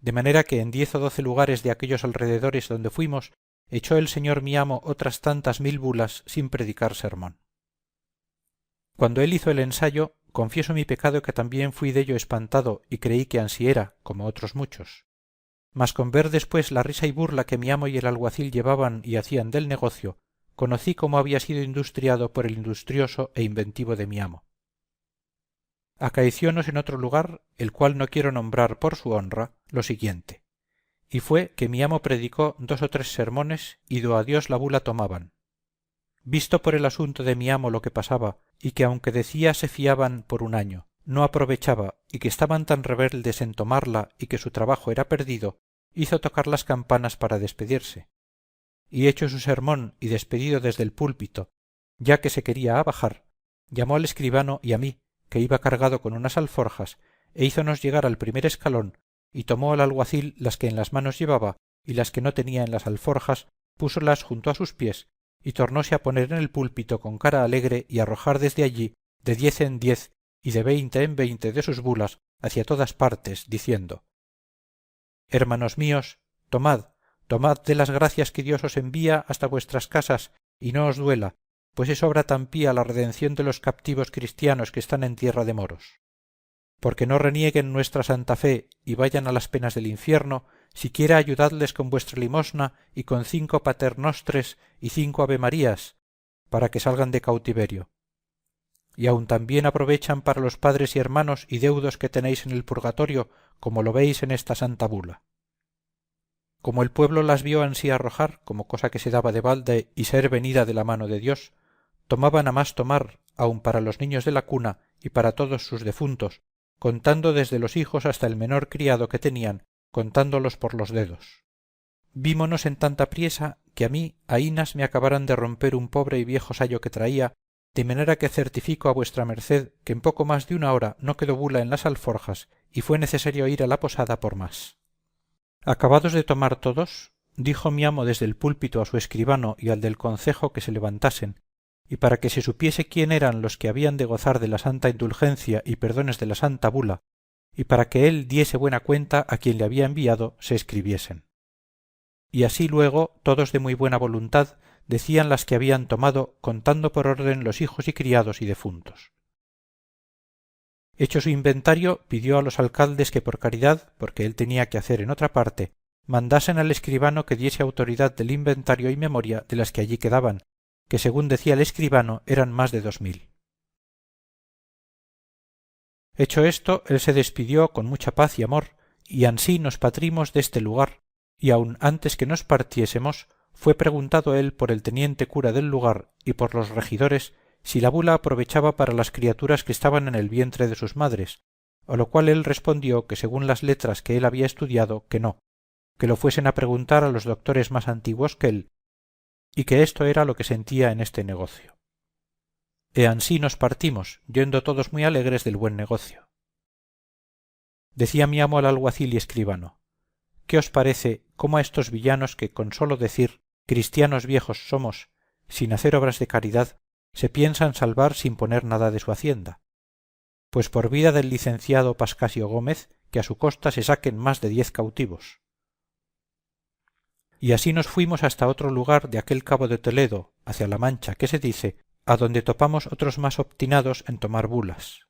De manera que en 10 o 12 lugares de aquellos alrededores donde fuimos, echó el señor mi amo otras tantas 1000 bulas sin predicar sermón. Cuando él hizo el ensayo, confieso mi pecado que también fui dello espantado y creí que ansí era, como otros muchos. Mas con ver después la risa y burla que mi amo y el alguacil llevaban y hacían del negocio, conocí cómo había sido industriado por el industrioso e inventivo de mi amo. Acaeciónos en otro lugar, el cual no quiero nombrar por su honra, lo siguiente, y fue que mi amo predicó 2 o 3 sermones y do a Dios la bula tomaban. Visto por el asunto de mi amo lo que pasaba, y que aunque decía se fiaban por un año, no aprovechaba, y que estaban tan rebeldes en tomarla y que su trabajo era perdido, hizo tocar las campanas para despedirse. Y hecho su sermón y despedido desde el púlpito, ya que se quería abajar, llamó al escribano y a mí, que iba cargado con unas alforjas, e hízonos llegar al primer escalón, y tomó al alguacil las que en las manos llevaba, y las que no tenía en las alforjas, púsolas junto a sus pies, y tornóse a poner en el púlpito con cara alegre y arrojar desde allí de 10 en 10 y de 20 en 20 de sus bulas hacia todas partes, diciendo: Hermanos míos, tomad, tomad de las gracias que Dios os envía hasta vuestras casas, y no os duela, pues es obra tan pía la redención de los captivos cristianos que están en tierra de moros. Porque no renieguen nuestra santa fe y vayan a las penas del infierno, siquiera ayudadles con vuestra limosna y con 5 paternostres y 5 avemarías, para que salgan de cautiverio. Y aun también aprovechan para los padres y hermanos y deudos que tenéis en el purgatorio, como lo veis en esta santa bula. Como el pueblo las vio ansí arrojar, como cosa que se daba de balde y ser venida de la mano de Dios, tomaban a más tomar, aun para los niños de la cuna y para todos sus defuntos, contando desde los hijos hasta el menor criado que tenían, contándolos por los dedos. Vímonos en tanta priesa que a mí aínas me acabaran de romper un pobre y viejo sayo que traía, de manera que certifico a vuestra merced que en poco más de 1 hora no quedó bula en las alforjas y fue necesario ir a la posada por más. Acabados de tomar todos, dijo mi amo desde el púlpito a su escribano y al del concejo que se levantasen, y para que se supiese quién eran los que habían de gozar de la santa indulgencia y perdones de la santa bula, y para que él diese buena cuenta a quien le había enviado, se escribiesen. Y así luego todos de muy buena voluntad decían las que habían tomado, contando por orden los hijos y criados y defuntos. Hecho su inventario, pidió a los alcaldes que por caridad, porque él tenía que hacer en otra parte, mandasen al escribano que diese autoridad del inventario y memoria de las que allí quedaban, que según decía el escribano eran más de 2000. Hecho esto, él se despidió con mucha paz y amor, y ansí nos patrimos deste lugar, y aun antes que nos partiésemos, fue preguntado él por el teniente cura del lugar y por los regidores si la bula aprovechaba para las criaturas que estaban en el vientre de sus madres, a lo cual él respondió que según las letras que él había estudiado, que no, que lo fuesen a preguntar a los doctores más antiguos que él, y que esto era lo que sentía en este negocio. E ansí nos partimos, yendo todos muy alegres del buen negocio. Decía mi amo al alguacil y escribano: ¿Qué os parece cómo a estos villanos que con sólo decir cristianos viejos somos, sin hacer obras de caridad, se piensan salvar sin poner nada de su hacienda? Pues por vida del licenciado Pascasio Gómez, que a su costa se saquen más de 10 cautivos. Y así nos fuimos hasta otro lugar de aquel cabo de Toledo, hacia la Mancha, que se dice, a donde topamos otros más obstinados en tomar bulas.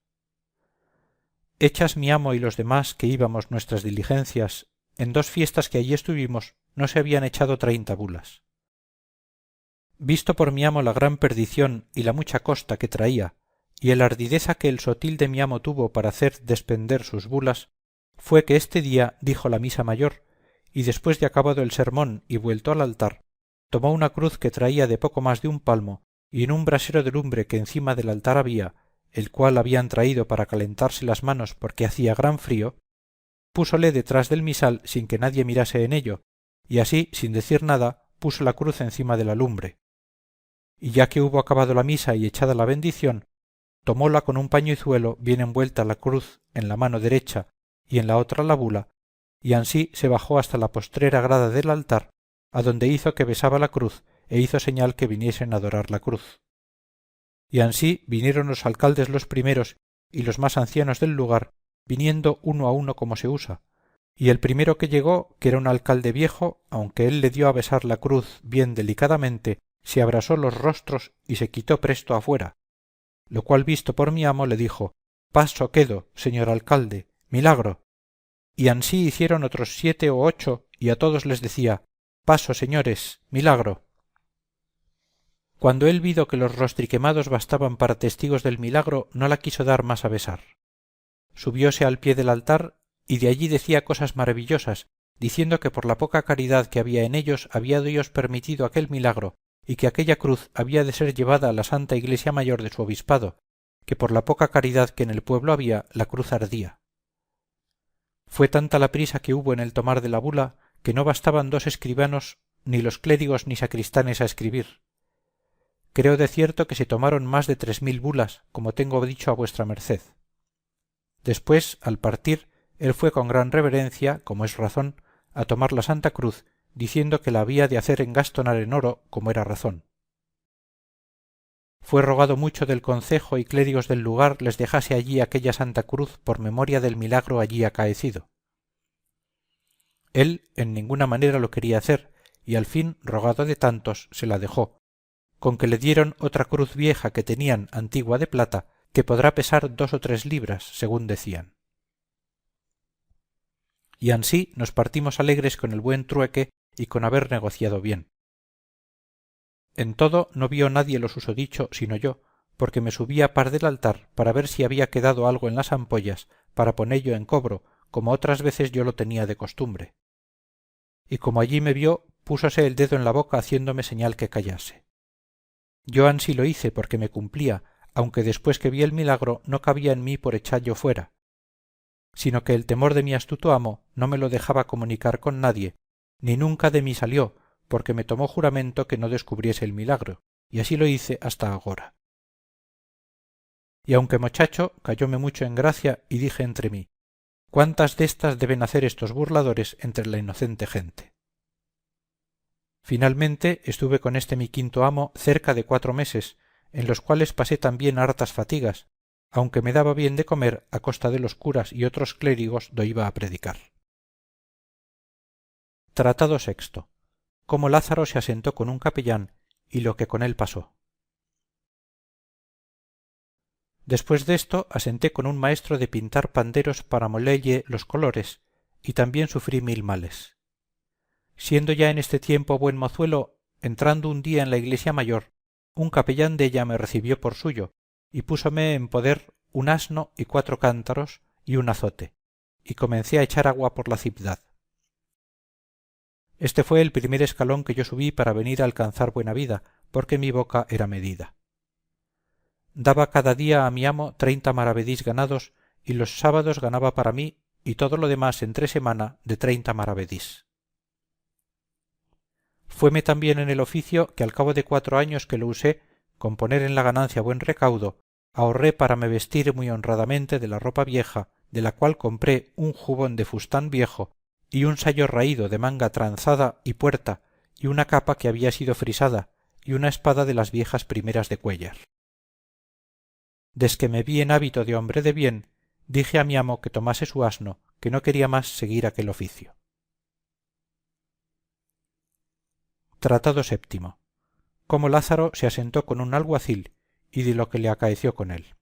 Hechas mi amo y los demás que íbamos nuestras diligencias, en 2 fiestas que allí estuvimos no se habían echado 30 bulas. visto por mi amo la gran perdición y la mucha costa que traía, y el ardideza que el sotil de mi amo tuvo para hacer despender sus bulas, fue que este día dijo la misa mayor, y después de acabado el sermón y vuelto al altar, tomó una cruz que traía de poco más de un palmo, y en un brasero de lumbre que encima del altar había, el cual habían traído para calentarse las manos porque hacía gran frío, púsole detrás del misal sin que nadie mirase en ello, y así sin decir nada puso la cruz encima de la lumbre. Y ya que hubo acabado la misa y echada la bendición, tomóla con un pañizuelo bien envuelta la cruz en la mano derecha y en la otra la bula, y ansí se bajó hasta la postrera grada del altar, adonde hizo que besaba la cruz e hizo señal que viniesen a adorar la cruz. Y ansí vinieron los alcaldes los primeros y los más ancianos del lugar, viniendo uno a uno como se usa, y el primero que llegó, que era un alcalde viejo, aunque él le dio a besar la cruz bien delicadamente, se abrasó los rostros y se quitó presto afuera, lo cual visto por mi amo le dijo, paso quedo, señor alcalde, milagro. Y ansí hicieron otros 7 o 8, y a todos les decía, paso señores, milagro. Cuando él vido que los rostriquemados bastaban para testigos del milagro, no la quiso dar más a besar. Subióse al pie del altar, y de allí decía cosas maravillosas, diciendo que por la poca caridad que había en ellos había Dios permitido aquel milagro, y que aquella cruz había de ser llevada a la santa iglesia mayor de su obispado, que por la poca caridad que en el pueblo había, la cruz ardía. Fue tanta la prisa que hubo en el tomar de la bula, que no bastaban 2 escribanos, ni los clérigos ni sacristanes a escribir. Creo de cierto que se tomaron más de 3000 bulas, como tengo dicho a vuestra merced. Después, al partir, él fue con gran reverencia, como es razón, a tomar la santa cruz, diciendo que la había de hacer engastonar en oro, como era razón. Fue rogado mucho del concejo y clérigos del lugar les dejase allí aquella santa cruz por memoria del milagro allí acaecido. Él en ninguna manera lo quería hacer, y al fin, rogado de tantos, se la dejó, con que le dieron otra cruz vieja que tenían antigua de plata, que podrá pesar 2 o 3 libras, según decían. Y ansí nos partimos alegres con el buen trueque y con haber negociado bien. En todo no vio nadie lo susodicho sino yo, porque me subí a par del altar para ver si había quedado algo en las ampollas para ponello en cobro, como otras veces yo lo tenía de costumbre. Y como allí me vio, púsose el dedo en la boca haciéndome señal que callase. Yo ansí lo hice porque me cumplía, aunque después que vi el milagro no cabía en mí por echallo fuera, sino que el temor de mi astuto amo no me lo dejaba comunicar con nadie, ni nunca de mí salió, porque me tomó juramento que no descubriese el milagro, y así lo hice hasta agora. Y aunque mochacho, cayóme mucho en gracia, y dije entre mí, ¿cuántas destas deben hacer estos burladores entre la inocente gente? Finalmente estuve con este mi quinto amo cerca de 4 meses, en los cuales pasé también hartas fatigas, aunque me daba bien de comer a costa de los curas y otros clérigos do iba a predicar. Tratado sexto. Cómo Lázaro se asentó con un capellán y lo que con él pasó. Después desto asenté con un maestro de pintar panderos para molelle los colores, y también sufrí 1000 males. Siendo ya en este tiempo buen mozuelo, entrando un día en la iglesia mayor, un capellán della me recibió por suyo, y púsome en poder un asno y 4 cántaros y un azote, y comencé a echar agua por la cibdad. Este fue el primer escalón que yo subí para venir a alcanzar buena vida, porque mi boca era medida. Daba cada día a mi amo 30 maravedís ganados, y los sábados ganaba para mí, y todo lo demás entre semana de 30 maravedís. Fueme también en el oficio que al cabo de 4 años que lo usé, con poner en la ganancia buen recaudo, ahorré para me vestir muy honradamente de la ropa vieja, de la cual compré un jubón de fustán viejo, y un sayo raído de manga tranzada y puerta, y una capa que había sido frisada, y una espada de las viejas primeras de Cuéllar. Desque me vi en hábito de hombre de bien, dije a mi amo que tomase su asno, que no quería más seguir aquel oficio. Tratado séptimo. Cómo Lázaro se asentó con un alguacil, y de lo que le acaeció con él.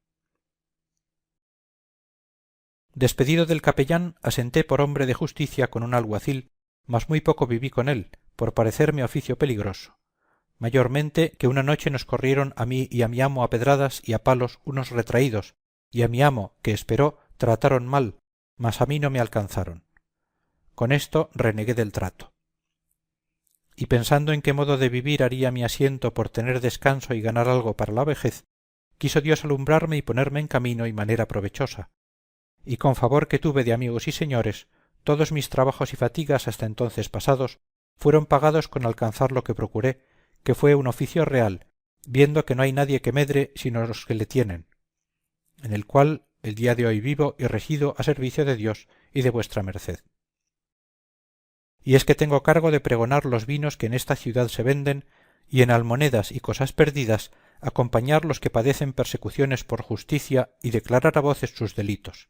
Despedido del capellán, asenté por hombre de justicia con un alguacil, mas muy poco viví con él, por parecerme oficio peligroso, mayormente que una noche nos corrieron a mí y a mi amo a pedradas y a palos unos retraídos, y a mi amo, que esperó, trataron mal, mas a mí no me alcanzaron. Con esto renegué del trato. Y pensando en qué modo de vivir haría mi asiento por tener descanso y ganar algo para la vejez, quiso Dios alumbrarme y ponerme en camino y manera provechosa, y con favor que tuve de amigos y señores, todos mis trabajos y fatigas hasta entonces pasados fueron pagados con alcanzar lo que procuré, que fue un oficio real, viendo que no hay nadie que medre sino los que le tienen, en el cual el día de hoy vivo y resido a servicio de Dios y de vuestra merced. Y es que tengo cargo de pregonar los vinos que en esta ciudad se venden, y en almonedas y cosas perdidas acompañar los que padecen persecuciones por justicia y declarar a voces sus delitos.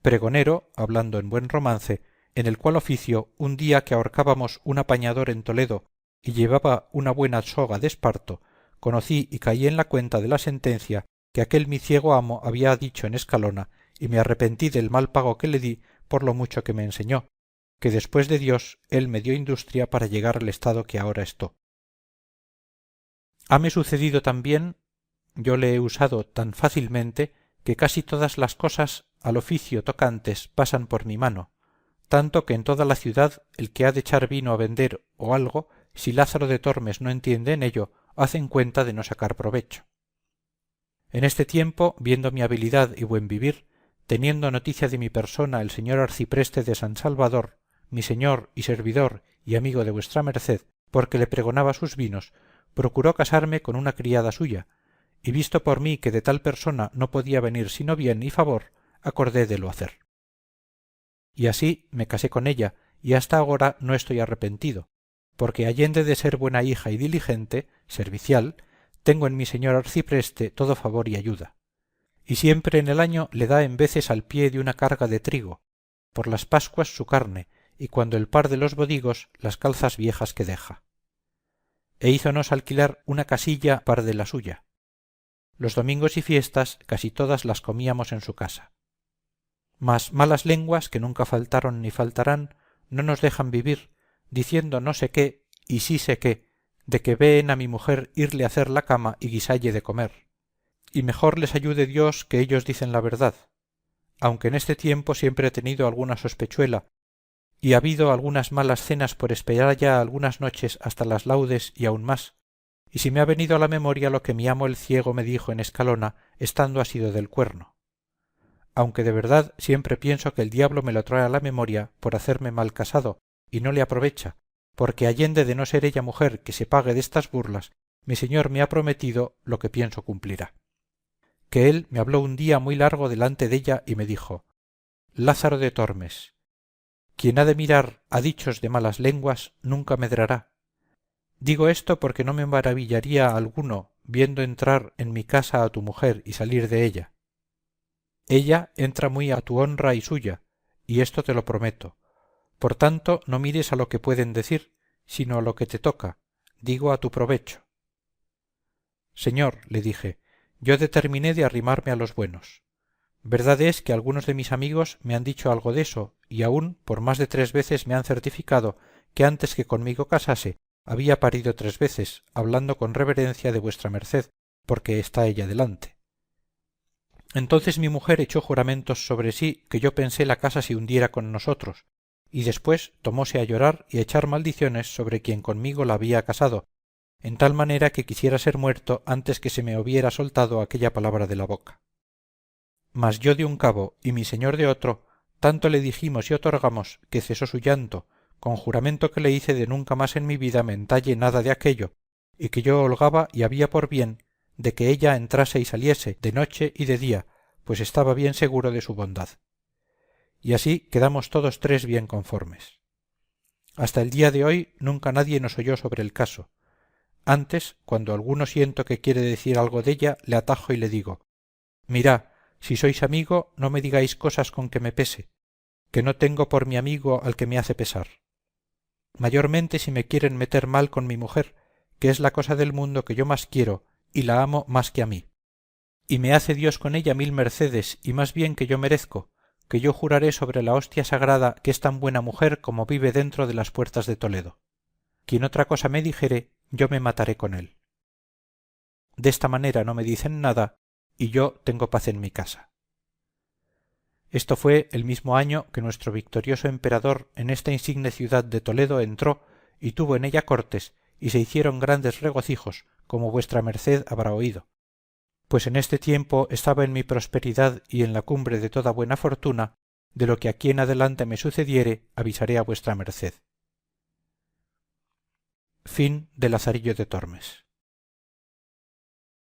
Pregonero, hablando en buen romance, en el cual oficio un día que ahorcábamos un apañador en Toledo y llevaba una buena soga de esparto, conocí y caí en la cuenta de la sentencia que aquel mi ciego amo había dicho en Escalona, y me arrepentí del mal pago que le di por lo mucho que me enseñó, que después de Dios él me dio industria para llegar al estado que ahora estoy. Hame sucedido también, yo le he usado tan fácilmente, que casi todas las cosas al oficio tocantes pasan por mi mano, tanto que en toda la ciudad el que ha de echar vino a vender o algo, si Lázaro de Tormes no entiende en ello, hacen cuenta de no sacar provecho. En este tiempo, viendo mi habilidad y buen vivir, teniendo noticia de mi persona el señor arcipreste de San Salvador, mi señor y servidor y amigo de vuestra merced, porque le pregonaba sus vinos, procuró casarme con una criada suya, y visto por mí que de tal persona no podía venir sino bien y favor, acordé de lo hacer. Y así me casé con ella, y hasta agora no estoy arrepentido, porque allende de ser buena hija y diligente, servicial, tengo en mi señor arcipreste todo favor y ayuda. Y siempre en el año le da en veces al pie de una carga de trigo, por las pascuas su carne, y cuando el par de los bodigos las calzas viejas que deja. E hízonos alquilar una casilla par de la suya. Los domingos y fiestas casi todas las comíamos en su casa. Mas malas lenguas, que nunca faltaron ni faltarán, no nos dejan vivir, diciendo no sé qué y sí sé qué, de que veen a mi mujer irle a hacer la cama y guisalle de comer. Y mejor les ayude Dios que ellos dicen la verdad, aunque en este tiempo siempre he tenido alguna sospechuela, y ha habido algunas malas cenas por esperar ya algunas noches hasta las laudes y aun más, y si me ha venido a la memoria lo que mi amo el ciego me dijo en Escalona, estando asido del cuerno. Aunque de verdad siempre pienso que el diablo me lo trae a la memoria por hacerme mal casado, y no le aprovecha, porque allende de no ser ella mujer que se pague destas burlas, mi señor me ha prometido lo que pienso cumplirá. Que él me habló un día muy largo delante della y me dijo: Lázaro de Tormes, quien ha de mirar a dichos de malas lenguas nunca medrará. Digo esto porque no me maravillaría alguno viendo entrar en mi casa a tu mujer y salir de ella. Ella entra muy a tu honra y suya, y esto te lo prometo. Por tanto, no mires a lo que pueden decir, sino a lo que te toca, digo a tu provecho. Señor, le dije, yo determiné de arrimarme a los buenos. Verdad es que algunos de mis amigos me han dicho algo de eso, y aún por más de 3 veces me han certificado que antes que conmigo casase había parido 3 veces, hablando con reverencia de vuestra merced, porque está ella delante. Entonces mi mujer echó juramentos sobre sí que yo pensé la casa se hundiera con nosotros, y después tomóse a llorar y a echar maldiciones sobre quien conmigo la había casado, en tal manera que quisiera ser muerto antes que se me hubiera soltado aquella palabra de la boca. Mas yo de un cabo y mi señor de otro, tanto le dijimos y otorgamos que cesó su llanto, con juramento que le hice de nunca más en mi vida mentalle nada de aquello, y que yo holgaba y había por bien de que ella entrase y saliese de noche y de día, pues estaba bien seguro de su bondad. Y así quedamos todos 3 bien conformes. Hasta el día de hoy nunca nadie nos oyó sobre el caso. Antes, cuando alguno siento que quiere decir algo della, le atajo y le digo: mirá, si sois amigo, no me digáis cosas con que me pese, que no tengo por mi amigo al que me hace pesar. Mayormente si me quieren meter mal con mi mujer, que es la cosa del mundo que yo más quiero, y la amo más que a mí. Y me hace Dios con ella 1000 mercedes, y más bien que yo merezco, que yo juraré sobre la hostia sagrada que es tan buena mujer como vive dentro de las puertas de Toledo. Quien otra cosa me dijere, yo me mataré con él. Desta manera no me dicen nada, y yo tengo paz en mi casa. Esto fue el mismo año que nuestro victorioso emperador en esta insigne ciudad de Toledo entró y tuvo en ella cortes, y se hicieron grandes regocijos, como vuestra merced habrá oído, pues en este tiempo estaba en mi prosperidad y en la cumbre de toda buena fortuna. De lo que aquí en adelante me sucediere avisaré a vuestra merced. Fin de Lazarillo de Tormes.